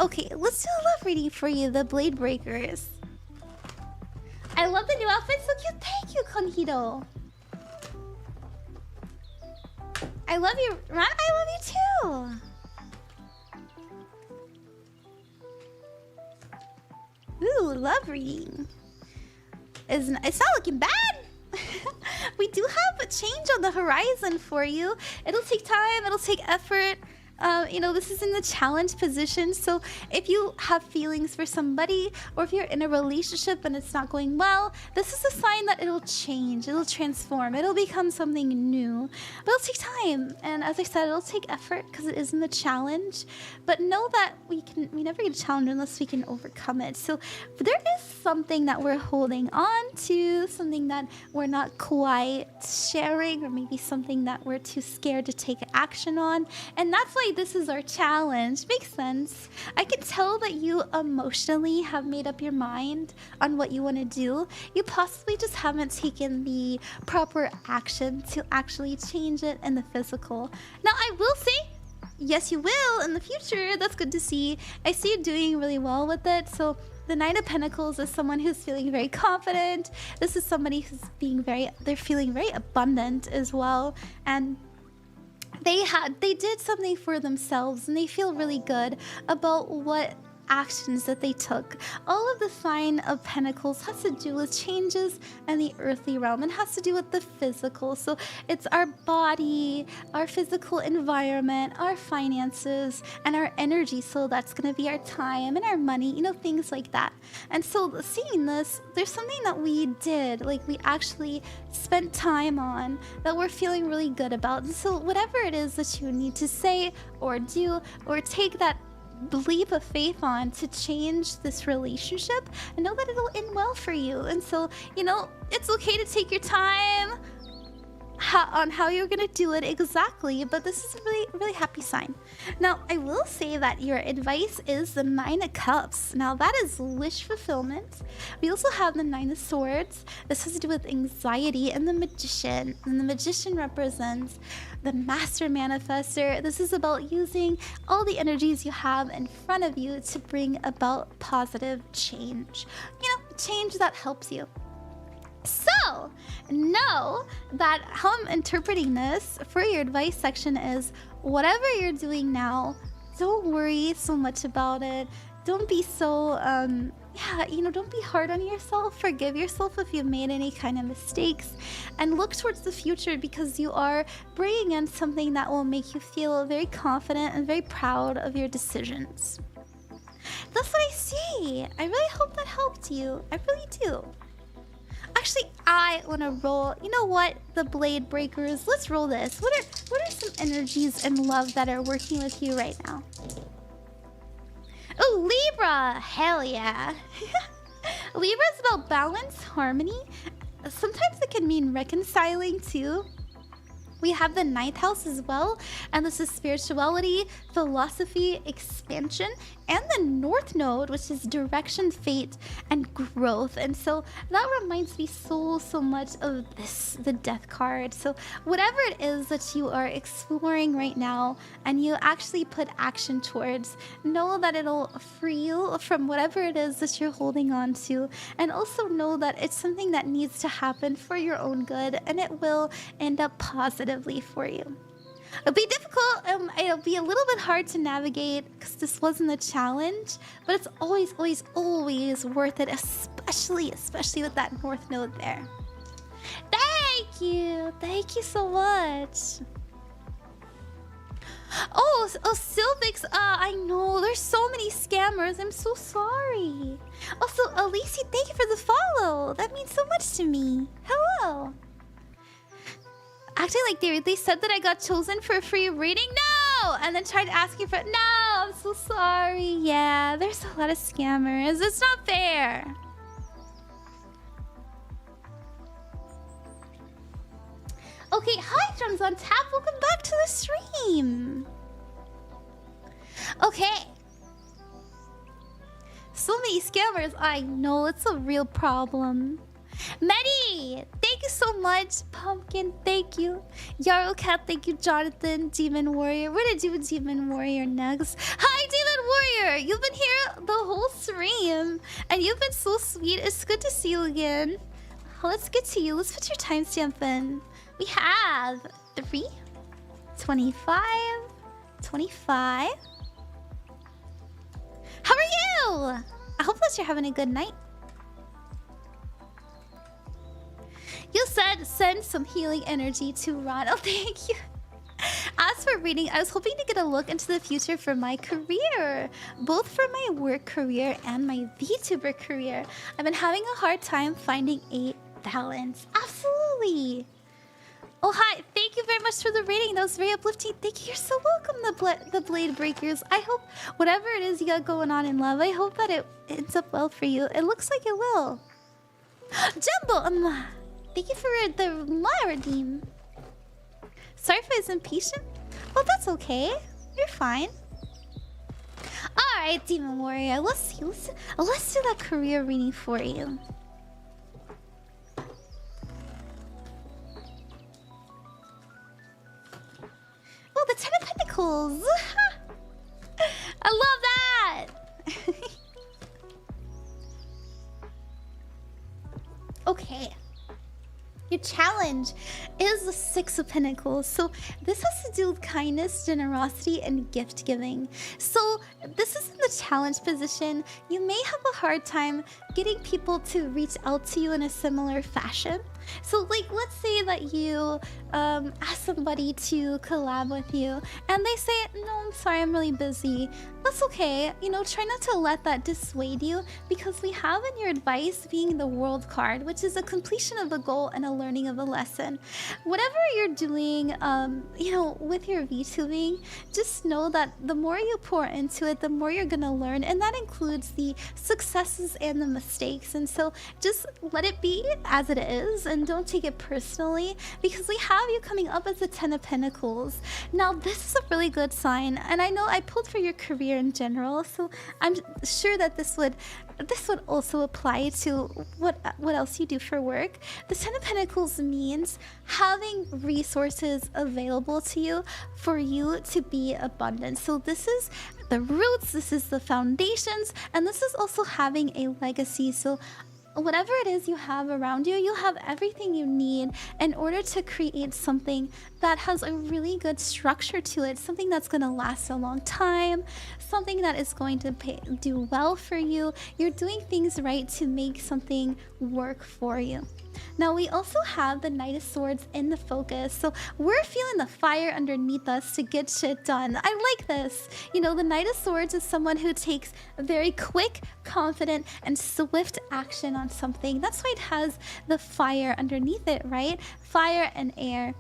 Okay, let's do a love reading for you, the Blade Breakers. I love the new outfit, so cute. Thank you, Conhito. I love you, Ron. I love you too. Ooh, love reading. It's not looking bad. We do have a change on the horizon for you. It'll take time. It'll take effort. You know, this is in the challenge position, so if you have feelings for somebody, or if you're in a relationship and it's not going well, this is a sign that it'll change, it'll transform, it'll become something new. But it'll take time, and as I said, it'll take effort because it is in the challenge. But know that we never get a challenge unless we can overcome it. So there is something that we're holding on to, something that we're not quite sharing, or maybe something that we're too scared to take action on, and that's why this is our challenge. Makes sense. I can tell that you emotionally have made up your mind on what you want to do. You possibly just haven't taken the proper action to actually change it in the physical. Now, I will say, yes, you will in the future. That's good to see. I see you doing really well with it. So the Knight of Pentacles is someone who's feeling very confident. This is somebody who's they're feeling very abundant as well. And they did something for themselves and they feel really good about what actions that they took. All of the Sign of Pentacles has to do with changes in the earthly realm and has to do with the physical. So it's our body, our physical environment, our finances, and our energy. So that's going to be our time and our money, you know, things like that. And so seeing this, there's something that we did, like we actually spent time on that we're feeling really good about. And so whatever it is that you need to say or do or take that leap of faith on to change this relationship and know that it'll end well for you. And so, you know, it's okay to take your time on how you're gonna do it exactly, but this is a really happy sign. Now I will say that your advice is the 9 of Cups. Now that is wish fulfillment. We also have the 9 of Swords. This has to do with anxiety and the Magician, and the Magician represents the Master Manifester. This is about using all the energies you have in front of you to bring about positive change, you know, change that helps you. So, know that how I'm interpreting this for your advice section is whatever you're doing now, don't worry so much about it. Don't be so, yeah, you know, don't be hard on yourself. Forgive yourself if you've made any kind of mistakes. And look towards the future because you are bringing in something that will make you feel very confident and very proud of your decisions. That's what I see. I really hope that helped you. I really do. Actually, I want to roll. You know what? The Blade Breakers. Let's roll this. What are some energies and love that are working with you right now? Oh, Libra. Hell yeah. Libra is about balance, harmony. Sometimes it can mean reconciling too. We have the 9th house as well, and this is spirituality, philosophy, expansion, and the North Node, which is direction, fate, and growth. And so that reminds me so much of this, the Death card. So whatever it is that you are exploring right now and you actually put action towards, know that it'll free you from whatever it is that you're holding on to, and also know that it's something that needs to happen for your own good, and it will end up positively for you. It'll be difficult, it'll be a little bit hard to navigate because this wasn't a challenge, but it's always worth it, especially with that North Node there. Thank you so much. Oh, Sylvix, I know, there's so many scammers, I'm so sorry. Also, Alicia, thank you for the follow, that means so much to me. Hello. Acting like they said that I got chosen for a free reading? No! And then tried asking for it. No, I'm so sorry. Yeah, there's a lot of scammers. It's not fair. Okay, hi, Drums on Tap. Welcome back to the stream. Okay. So many scammers. I know, it's a real problem. Meddy, thank you so much. Pumpkin, thank you. Yarrow Cat, thank you. Jonathan, Demon Warrior. We're gonna do Demon Warrior next. Hi, Demon Warrior. You've been here the whole stream, and you've been so sweet. It's good to see you again. Let's get to you. Let's put your timestamp in. We have 3, 25, 25. How are you? I hope that you're having a good night. You said send some healing energy to Ron. Oh, thank you. As for reading, I was hoping to get a look into the future for my career, both for my work career and my VTuber career. I've been having a hard time finding a balance. Absolutely. Oh, hi. Thank you very much for the reading. That was very uplifting. Thank you. You're so welcome, the Blade Breakers. I hope whatever it is you got going on in love, I hope that it ends up well for you. It looks like it will. Jumbo, thank you for the redeem. Sorry if I was impatient. Well, that's okay. You're fine. Alright, Demon Warrior. Let's see. Let's do that career reading for you. Oh, the 10 of Pentacles. Your challenge is the Six of Pentacles. So this has to do with kindness, generosity, and gift giving. So this is in the challenge position. You may have a hard time getting people to reach out to you in a similar fashion. So like, let's say that you ask somebody to collab with you and they say, no, I'm sorry, I'm really busy. That's okay. You know, try not to let that dissuade you, because we have in your advice being the World card, which is a completion of a goal and a learning of a lesson. Whatever you're doing, you know, with your VTubing, just know that the more you pour into it, the more you're gonna learn, and that includes the successes and the mistakes. And so just let it be as it is and don't take it personally, because we have you coming up as a 10 of Pentacles. Now this is a really good sign, and I know I pulled for your career in general, so I'm sure that this would also apply to what else you do for work. The 10 of Pentacles means having resources available to you for you to be abundant. So this is the roots, this is the foundations, and this is also having a legacy. So whatever it is you have around you, you'll have everything you need in order to create something that has a really good structure to it, something that's going to last a long time, something that is going to do well for you. You're doing things right to make something work for you. Now we also have the Knight of Swords in the focus, so we're feeling the fire underneath us to get shit done. I like this. You know, the Knight of Swords is someone who takes very quick, confident, and swift action on something. That's why it has the fire underneath it, right? Fire and air.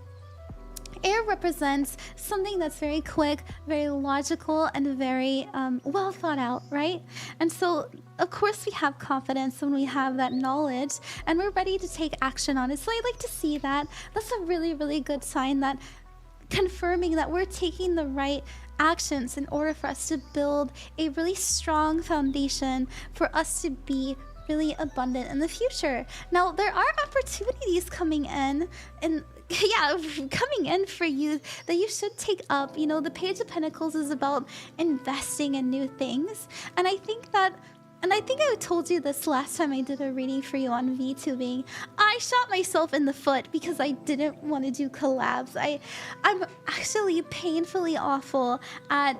Air represents something that's very quick, very logical, and very well thought out, right? And so, of course, we have confidence when we have that knowledge and we're ready to take action on it. So I like to see that. That's a really, really good sign, that confirming that we're taking the right actions in order for us to build a really strong foundation for us to be really abundant in the future. Now, there are opportunities coming in for you that you should take up. You know, the Page of Pentacles is about investing in new things, and I think I told you this last time I did a reading for you on VTubing. I shot myself in the foot because I didn't want to do collabs. I'm actually painfully awful at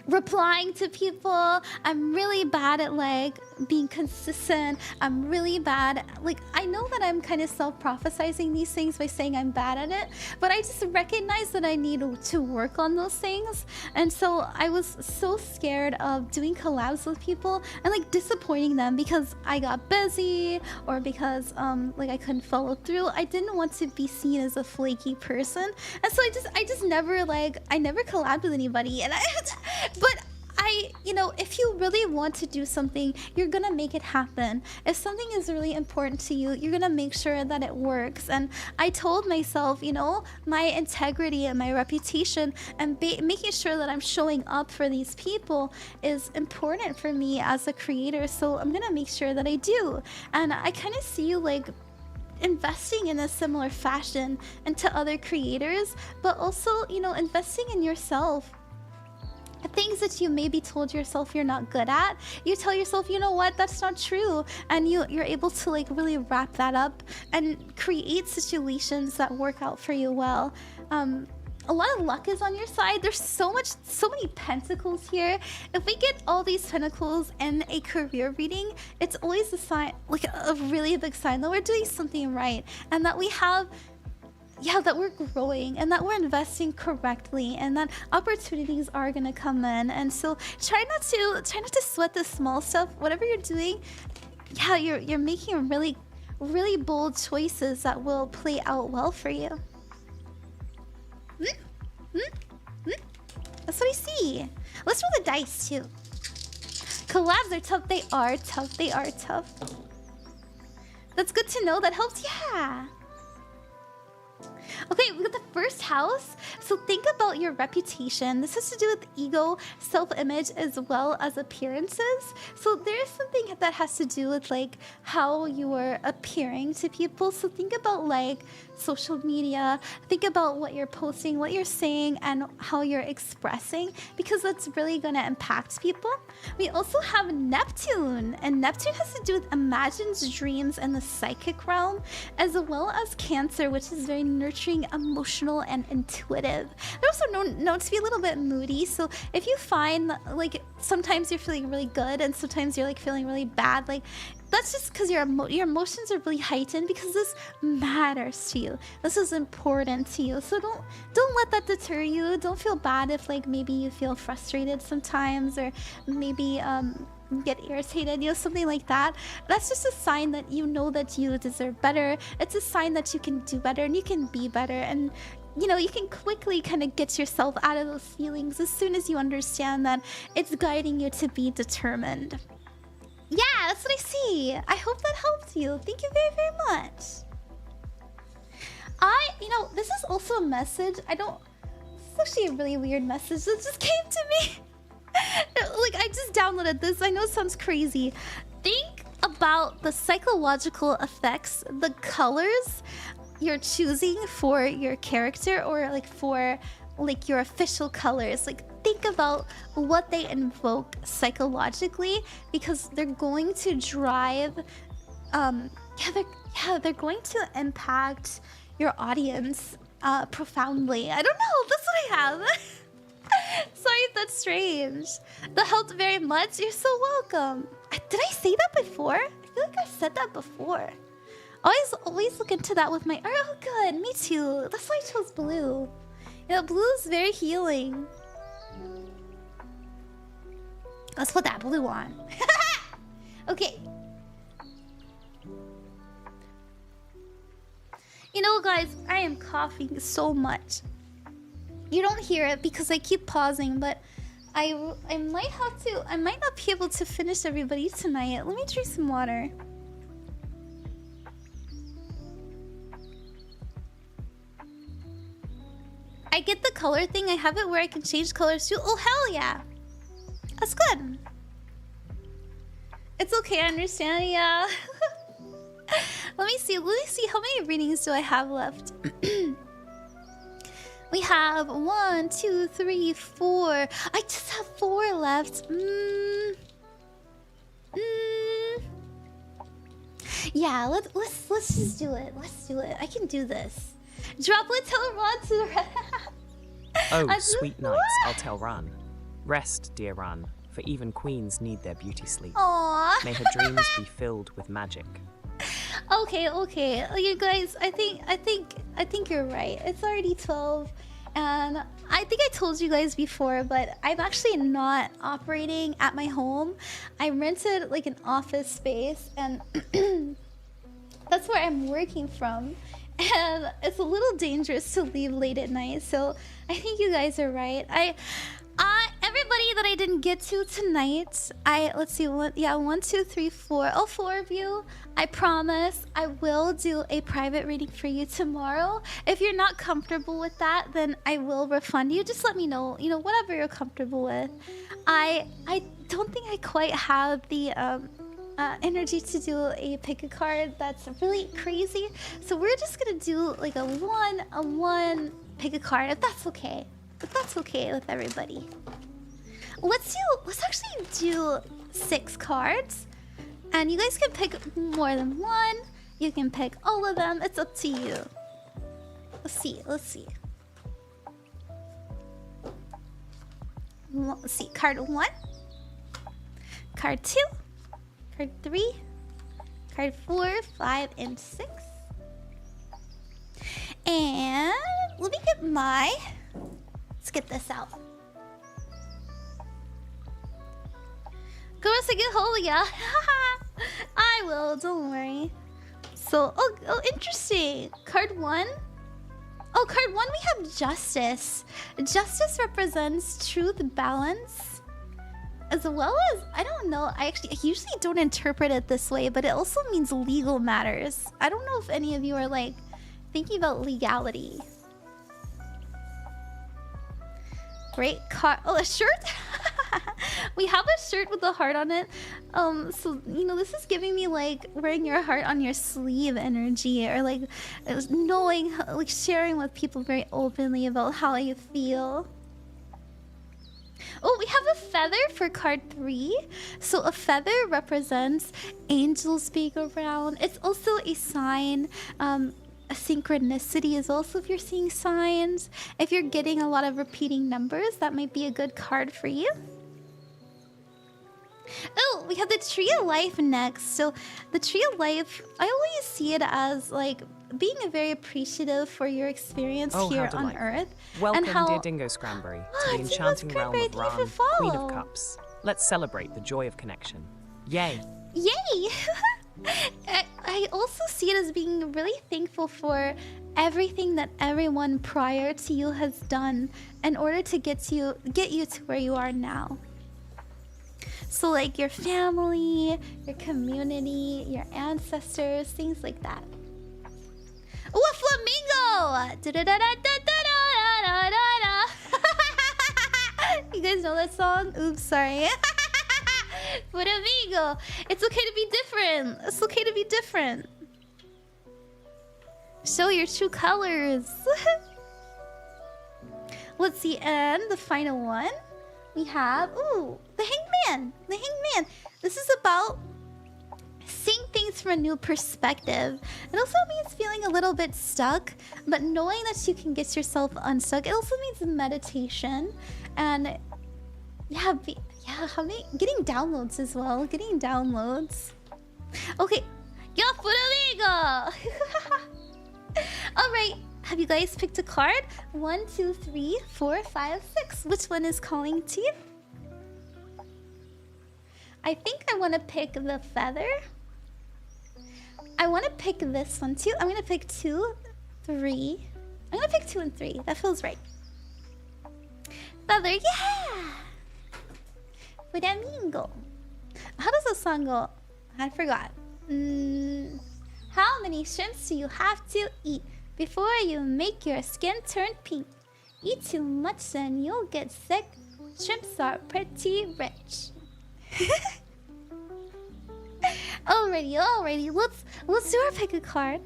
replying to people. I'm really bad at like being consistent. I'm really bad at, like, I know that I'm kind of self-prophesizing these things by saying I'm bad at it, but I just recognize that I need to work on those things. And so I was so scared of doing collabs with people and like disappointing them because I got busy or because like I couldn't follow through. I didn't want to be seen as a flaky person, and so I just never I never collabed with anybody. And you know, if you really want to do something, you're gonna make it happen. If something is really important to you, you're gonna make sure that it works. And I told myself, you know, my integrity and my reputation and making sure that I'm showing up for these people is important for me as a creator. So I'm gonna make sure that I do. And I kind of see you like investing in a similar fashion into other creators, but also, you know, investing in yourself. Things that you maybe told yourself you're not good at, you tell yourself, you know what, that's not true, and you're able to like really wrap that up and create situations that work out for you well. A lot of luck is on your side. There's so many pentacles here. If we get all these pentacles in a career reading, it's always a sign, like a really big sign that we're doing something right, and that we have that we're growing and that we're investing correctly, and that opportunities are gonna come in. And so try not to sweat the small stuff. Whatever you're doing, you're making really, really bold choices that will play out well for you. That's what I see. Let's roll the dice too. Collabs are tough. They are tough. They are tough. That's good to know. That helps. Yeah. Okay, we got the first house. So think about your reputation. This has to do with ego, self-image, as well as appearances. So there's something that has to do with like how you are appearing to people. So think about like social media. Think about what you're posting, what you're saying, and how you're expressing, because that's really going to impact people. We also have Neptune, and Neptune has to do with imagined dreams and the psychic realm, as well as Cancer, which is very nurturing, emotional, and intuitive. They're also known to be a little bit moody. So if you find like sometimes you're feeling really good and sometimes you're like feeling really bad, like that's just because your emotions are really heightened, because this matters to you. This is important to you. So don't let that deter you. Don't feel bad if like maybe you feel frustrated sometimes, or maybe get irritated, you know, something like that. That's just a sign that you know that you deserve better. It's a sign that you can do better and you can be better, and you know, you can quickly kind of get yourself out of those feelings as soon as you understand that it's guiding you to be determined. Yeah, that's what I see. I hope that helped you. Thank you very, very much. You know, this is also a message. This is actually a really weird message that just came to me. Like, I just downloaded this. I know it sounds crazy. Think about the psychological effects, the colors you're choosing for your character, or like for like your official colors. Like, think about what they invoke psychologically, because they're going to drive they're going to impact your audience profoundly. I don't know, that's what I have. Sorry if that's strange. That helped very much. You're so welcome. Did I say that before? I feel like I've said that before. Always look into that with my... Oh, good. Me too. That's why I chose blue. You know, blue is very healing. Let's put that blue on. Okay. You know, guys, I am coughing so much. You don't hear it because I keep pausing, but I might have to... I might not be able to finish everybody tonight. Let me drink some water. I get the color thing. I have it where I can change colors too. Oh, hell yeah. That's good. It's okay, I understand, yeah. Let me see how many readings do I have left. We have 1, 2, 3, 4. I just have 4 left. Yeah, let's just do it. Let's do it. I can do this. Droplet, tell Ron to
Oh, sweet nights, I'll tell Ran. Rest, dear Ran, for even queens need their beauty sleep.
Aww.
May her dreams be filled with magic.
Okay. You guys, I think you're right. It's already 12. And I think I told you guys before, but I'm actually not operating at my home. I rented like an office space, and that's where I'm working from. And it's a little dangerous to leave late at night, so I think you guys are right. Everybody that I didn't get to tonight, let's see, 1, 2, 3, 4. All 4 of you, I promise I will do a private reading for you tomorrow. If you're not comfortable with that, then I will refund you. Just let me know, you know, whatever you're comfortable with. I don't think I quite have the energy to do a pick a card that's really crazy, so we're just gonna do like a one pick a card, if that's okay. If that's okay with everybody. Let's actually do 6 cards, and you guys can pick more than one. You can pick all of them. It's up to you. Let's see. Let's see. Card 1, card 2, card 3, card 4, 5, and 6. And let me get let's get this out. Go to get hold, yeah. I will, don't worry. So, oh, interesting. Card 1. Oh, card 1, we have Justice. Justice represents truth, balance, as well as, I don't know, I usually don't interpret it this way, but it also means legal matters. I don't know if any of you are like thinking about legality. Great card. Oh, a shirt? We have a shirt with a heart on it. So, you know, this is giving me like wearing your heart on your sleeve energy, or like knowing, like sharing with people very openly about how you feel. Oh, we have a feather for card 3. So a feather represents angels being around. It's also a sign. A synchronicity is also if you're seeing signs. If you're getting a lot of repeating numbers, that might be a good card for you. Oh, we have the Tree of Life next. So the Tree of Life, I always see it as like being very appreciative for your experience here on Earth.
Welcome,
and how...
dear Dingo Scranberry, to the enchanting realm of Ran, Queen of Cups. Let's celebrate the joy of connection. Yay!
Yay! I also see it as being really thankful for everything that everyone prior to you has done in order to get you to where you are now. So like your family, your community, your ancestors, things like that. Oh, a flamingo! You guys know that song? Oops, sorry. Flamingo. It's okay to be different. It's okay to be different. Show your true colors. Let's see, and the final one. We have, ooh, the Hangman. The Hangman. This is about seeing things from a new perspective. It also means feeling a little bit stuck, but knowing that you can get yourself unstuck. It also means meditation and getting downloads as well. Getting downloads. Okay, ya flamingo. All right. Have you guys picked a card? 1, 2, 3, 4, 5, 6. Which one is calling to you? I think I want to pick the feather. I want to pick this one too. I'm going to pick 2, 3. I'm going to pick 2 and 3. That feels right. Feather, yeah! Flamingo. How does the song go? I forgot. How many shrimps do you have to eat before you make your skin turn pink? Eat too much and you'll get sick. Shrimps are pretty rich. Alrighty. Let's do our pick a card.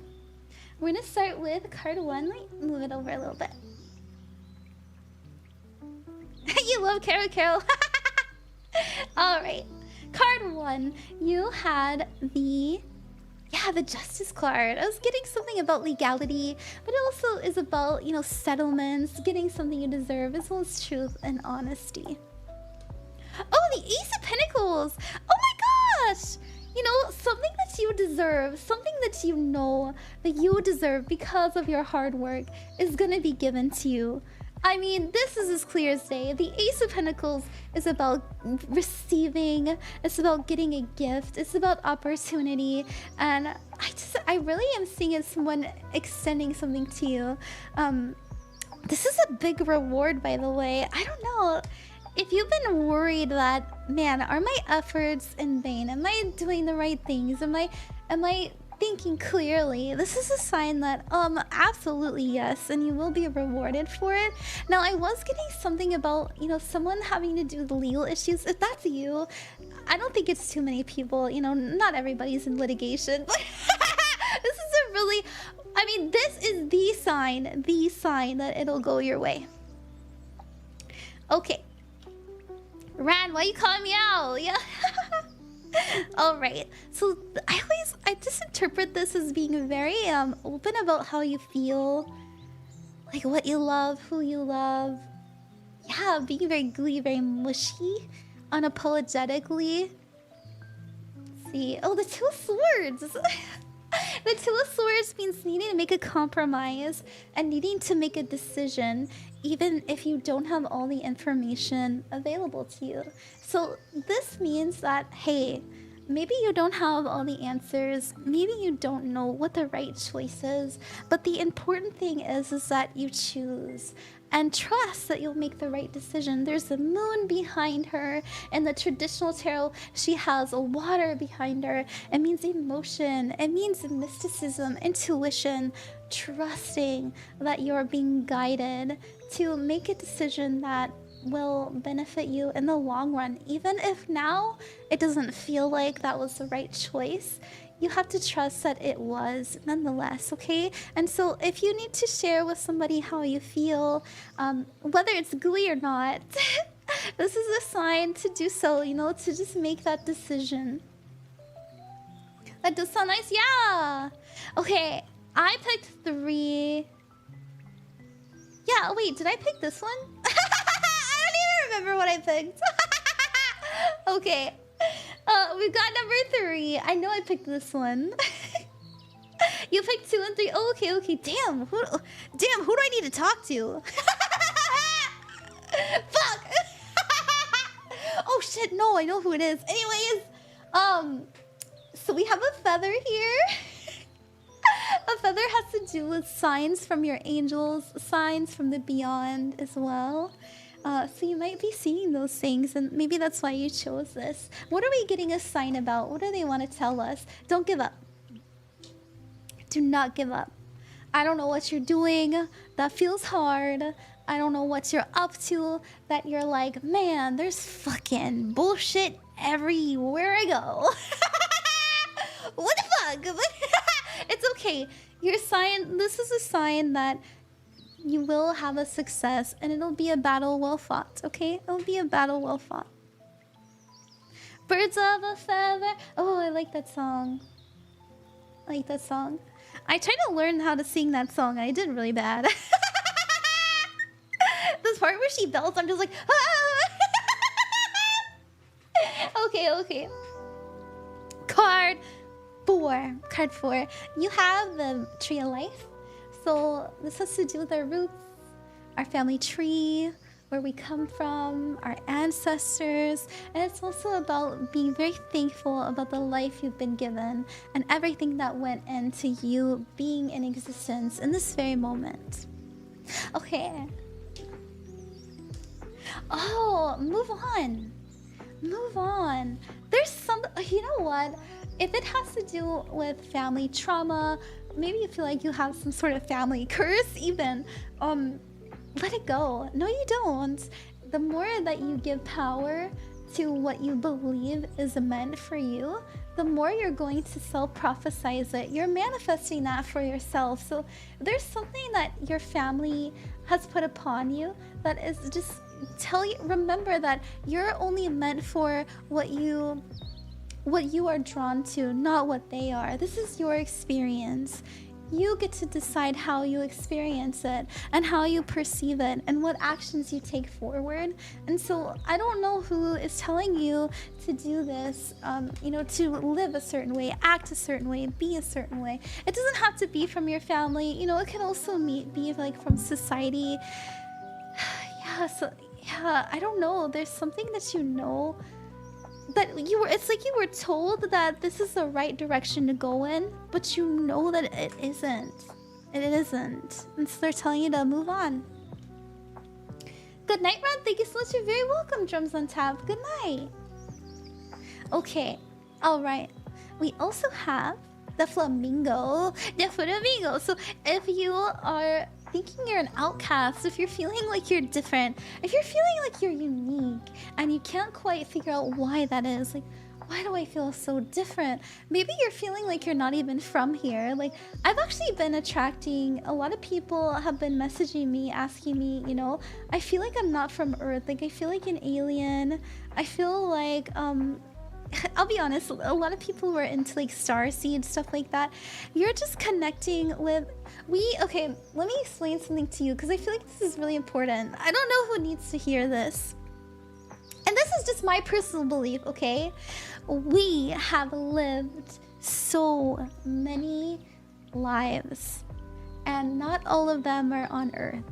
We're gonna start with card 1. Let me move it over a little bit. You love Carol. Alright. Card 1. You had the Justice card. I was getting something about legality, but it also is about, you know, settlements, getting something you deserve, as well as truth and honesty. Oh, the Ace of Pentacles! Oh my gosh! You know, something that you deserve, something that you know that you deserve because of your hard work is gonna be given to you. I mean, this is as clear as day. The Ace of Pentacles is about receiving. It's about getting a gift. It's about opportunity. And I really am seeing it as someone extending something to you. This is a big reward, by the way. I don't know. If you've been worried that, man, are my efforts in vain? Am I doing the right things? Am I thinking clearly? This is a sign that absolutely yes, and you will be rewarded for it. Now, I was getting something about, you know, someone having to do with legal issues. If that's you, I don't think it's too many people. You know, not everybody's in litigation, but this is a really, I mean, this is the sign that it'll go your way. Okay, Ran, why are you calling me out? Yeah. All right, so I just interpret this as being very open about how you feel, like what you love, who you love. Yeah, being very gooey, very mushy, unapologetically. Let's see, oh, the Two of Swords. The Two of Swords means needing to make a compromise and needing to make a decision, even if you don't have all the information available to you. So this means that, hey, maybe you don't have all the answers, maybe you don't know what the right choice is, but the important thing is that you choose and trust that you'll make the right decision. There's the moon behind her. In the traditional tarot, she has a water behind her. It means emotion. It means mysticism, intuition, trusting that you're being guided to make a decision that will benefit you in the long run. Even if now it doesn't feel like that was the right choice, you have to trust that it was nonetheless, okay? And so if you need to share with somebody how you feel, whether it's gooey or not, this is a sign to do so, you know, to just make that decision. That does sound nice, yeah! Okay, I picked 3. Yeah, wait, did I pick this one? I don't even remember what I picked. Okay. We've got number 3. I know I picked this one. You picked 2 and 3. Oh, okay, okay. Damn, who do I need to talk to? Fuck! Oh shit, no, I know who it is. Anyways, so we have a feather here. A feather has to do with signs from your angels, signs from the beyond as well. So you might be seeing those things, and maybe that's why you chose this. What are we getting a sign about? What do they want to tell us? Don't give up. Do not give up. I don't know what you're doing that feels hard. I don't know what you're up to that you're like, man, there's fucking bullshit everywhere I go. What the fuck? It's okay. Your sign, this is a sign that you will have a success, and it'll be a battle well fought, okay? It'll be a battle well fought. Birds of a feather. Oh, I like that song. I like that song. I tried to learn how to sing that song, and I did really bad. This part where she belts, I'm just like, ah! Okay, okay. Card 4. You have the tree of life. So this has to do with our roots, our family tree, where we come from, our ancestors, and it's also about being very thankful about the life you've been given and everything that went into you being in existence in this very moment. Okay. Oh, move on. Move on. There's some, you know what? If it has to do with family trauma, maybe you feel like you have some sort of family curse even, let it go. No, you don't. The more that you give power to what you believe is meant for you, the more you're going to self-prophesize it. You're manifesting that for yourself. So there's something that your family has put upon you that is just remember that you're only meant for what you are drawn to, not what they are. This is your experience. You get to decide how you experience it and how you perceive it and what actions you take forward. And so I don't know who is telling you to do this, you know, to live a certain way, act a certain way, be a certain way. It doesn't have to be from your family. You know, it can also be like from society. Yeah, I don't know. There's something that you know that it's like you were told that this is the right direction to go in, but you know that it isn't. It isn't. And so they're telling you to move on. Good night, Ron. Thank you so much. You're very welcome, Drums on Tap. Good night. Okay. All right. We also have the flamingo. The flamingo. So if you are thinking you're an outcast, if you're feeling like you're different, if you're feeling like you're unique and you can't quite figure out why that is, like, why do I feel so different? Maybe you're feeling like you're not even from here. Like, I've actually been attracting, a lot of people have been messaging me, asking me, you know, I feel like I'm not from Earth. Like, I feel like an alien. I feel like, I'll be honest, a lot of people who are into like Starseed, stuff like that, you're just connecting with, okay, let me explain something to you because I feel like this is really important. I don't know who needs to hear this. And this is just my personal belief, okay? We have lived so many lives and not all of them are on Earth.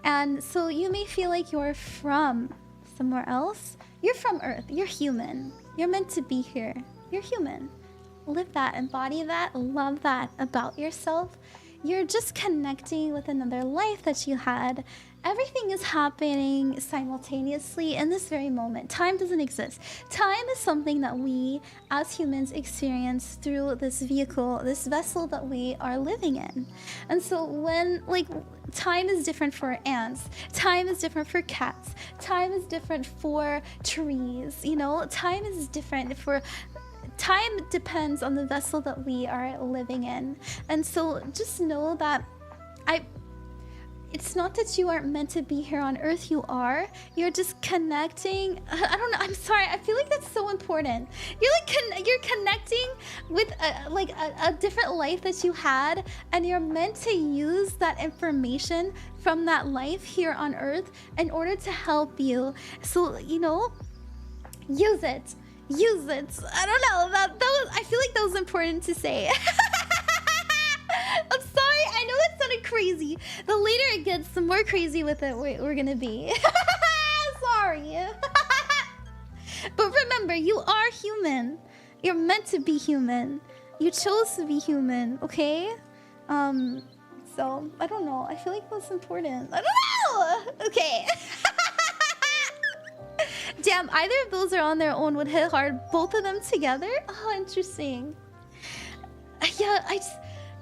And so you may feel like you're from somewhere else. You're from Earth, you're human. You're meant to be here. You're human. Live that, embody that, love that about yourself. You're just connecting with another life that you had. everything is happening simultaneously in this very moment. Time doesn't exist. Time is something that we as humans experience through this vehicle, this vessel that we are living in. And so when, like, time is different for ants, time is different for cats, time is different for trees, you know, time is different for... Time depends on the vessel that we are living in. And so just know that it's not that you aren't meant to be here on Earth. You are. You're just connecting. I don't know. I'm sorry. I feel like that's so important. You're like you're connecting with a different life that you had, and you're meant to use that information from that life here on Earth in order to help you. So, you know, use it. Use it. I don't know. That was. I feel like that was important to say. I'm sorry. I know that sounded crazy. The later it gets, the more crazy with it we're gonna be. Sorry. But remember, you are human. You're meant to be human. You chose to be human. Okay. So I don't know. I feel like that's important. I don't know. Okay. Damn, either of those are on their own would hit hard. Both of them together? Oh, interesting. Yeah,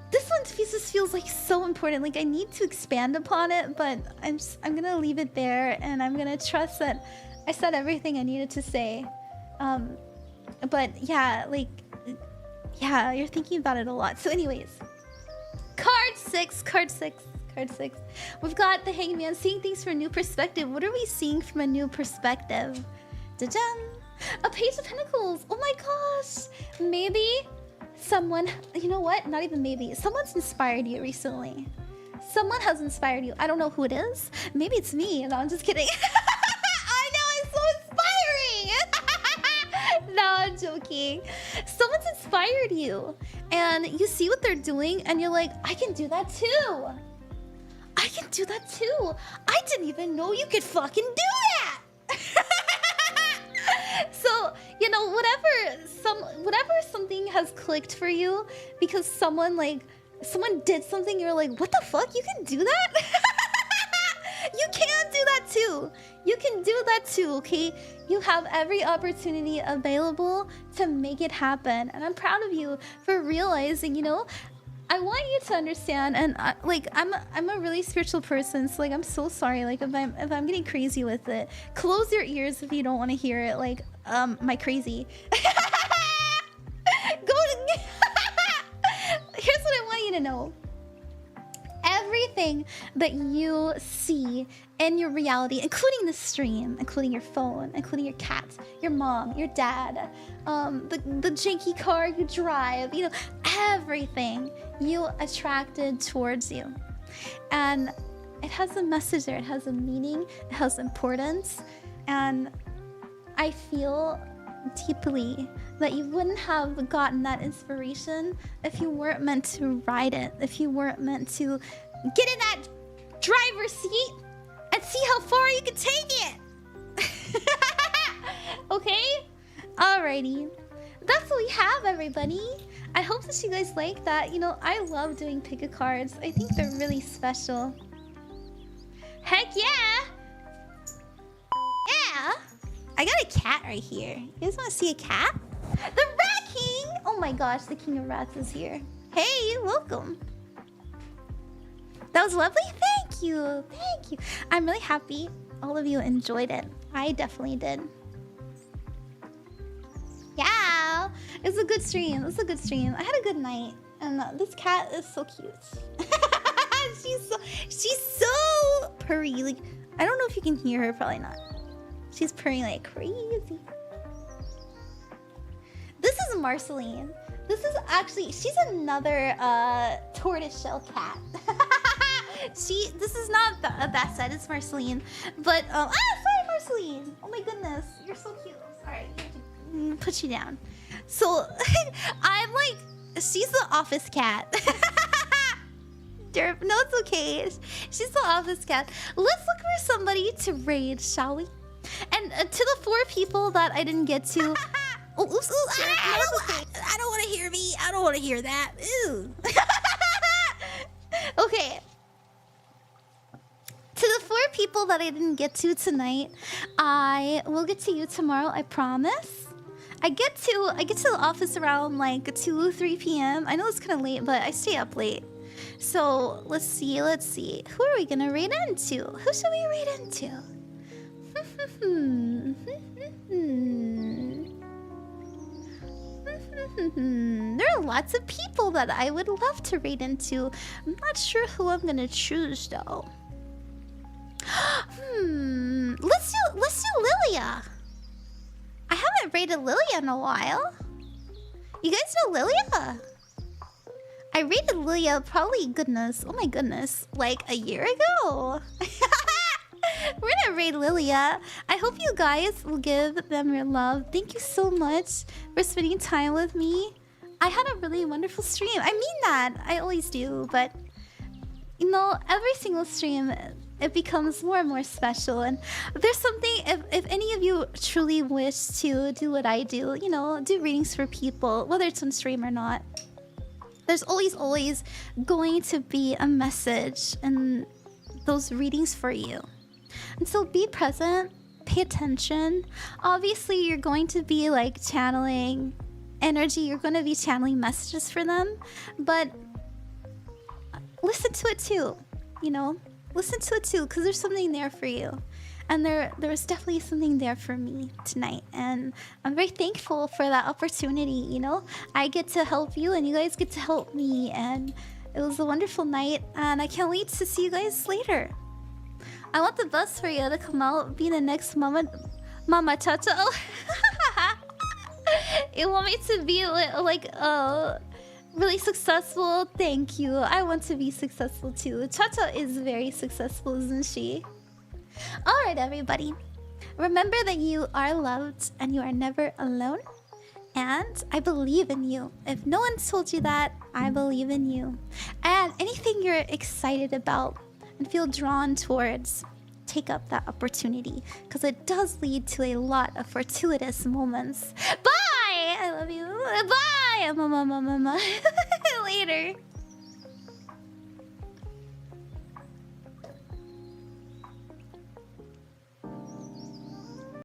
this one just feels like so important. Like I need to expand upon it, but I'm gonna leave it there, and I'm gonna trust that I said everything I needed to say. But yeah, like, yeah, you're thinking about it a lot. So anyways, card 6. We've got the Hangman, seeing things from a new perspective. What are we seeing from a new perspective? Da-dum! A Page of Pentacles! Oh my gosh! Maybe someone, you know what? Not even maybe. Someone's inspired you recently. Someone has inspired you. I don't know who it is. Maybe it's me. No, I'm just kidding. I know, it's so inspiring! No, I'm joking. Someone's inspired you. And you see what they're doing, and you're like, I can do that too! I can do that too. I didn't even know you could fucking do that. So, you know, whatever something has clicked for you because someone did something, you're like, what the fuck? You can do that? You can do that too. You can do that too, okay? You have every opportunity available to make it happen. And I'm proud of you for realizing, you know, I want you to understand, and I'm a really spiritual person, so like I'm so sorry, like if I'm getting crazy with it. Close your ears if you don't want to hear it, like my crazy. Here's what I want you to know. Everything that you see in your reality, including the stream, including your phone, including your cat, your mom, your dad, the janky car you drive, you know, everything you attracted towards you. And it has a message there, it has a meaning, it has importance, and I feel deeply that you wouldn't have gotten that inspiration if you weren't meant to ride it, if you weren't meant to get in that driver's seat and see how far you can take it. Okay? Alrighty. That's what we have, everybody. I hope that you guys like that. You know, I love doing pick-a-cards. I think they're really special. Heck yeah! Yeah! I got a cat right here. You guys want to see a cat? The Rat King! Oh my gosh, the King of Rats is here. Hey, welcome. That was lovely. Thank you. Thank you. I'm really happy all of you enjoyed it. I definitely did. Yeah. It was a good stream. It was a good stream. I had a good night. And this cat is so cute. she's so purry. Like, I don't know if you can hear her. Probably not. She's purring like crazy. This is Marceline. This is actually, she's another tortoiseshell cat. This is not that side, it's Marceline. But, sorry Marceline. Oh my goodness, you're so cute. Sorry, I have to put you down. So, I'm like, she's the office cat. Derp, no, it's okay. She's the office cat. Let's look for somebody to raid, shall we? And to the 4 people that I didn't get to. Oh, oops, oops, I don't want to hear me. I don't want to hear that. Ew. Okay. To the 4 people that I didn't get to tonight, I will get to you tomorrow, I promise. I get to the office around like 2, 3 p.m. I know it's kind of late, but I stay up late. So let's see. Who are we gonna raid into? Who should we raid into? There are lots of people that I would love to raid into. I'm not sure who I'm gonna choose though. Let's do Lilia. I haven't raided Lilia in a while. You guys know Lilia? I raided Lilia probably, oh my goodness, like a year ago. We're gonna raid Lilia. I hope you guys will give them your love. Thank you so much for spending time with me. I had a really wonderful stream. I mean that. I always do, but you know, every single stream it becomes more and more special. And there's something, if any of you truly wish to do what I do, you know, do readings for people, whether it's on stream or not, there's always going to be a message in those readings for you. And so be present, pay attention. Obviously, you're going to be like channeling energy, you're going to be channeling messages for them, but listen to it too, you know? Listen to it too, because there's something there for you. And there was definitely something there for me tonight. And I'm very thankful for that opportunity, you know? I get to help you and you guys get to help me. And it was a wonderful night. And I can't wait to see you guys later. I want the best for you to come out, be the next Mama Chacha. Oh. You want me to be like really successful? Thank you. I want to be successful too. Chacha is very successful, isn't she? Alright, everybody. Remember that you are loved and you are never alone. And I believe in you. If no one's told you that, I believe in you. And anything you're excited about and feel drawn towards, take up that opportunity. Because it does lead to a lot of fortuitous moments. Bye! I love you. Bye! Mama. Later.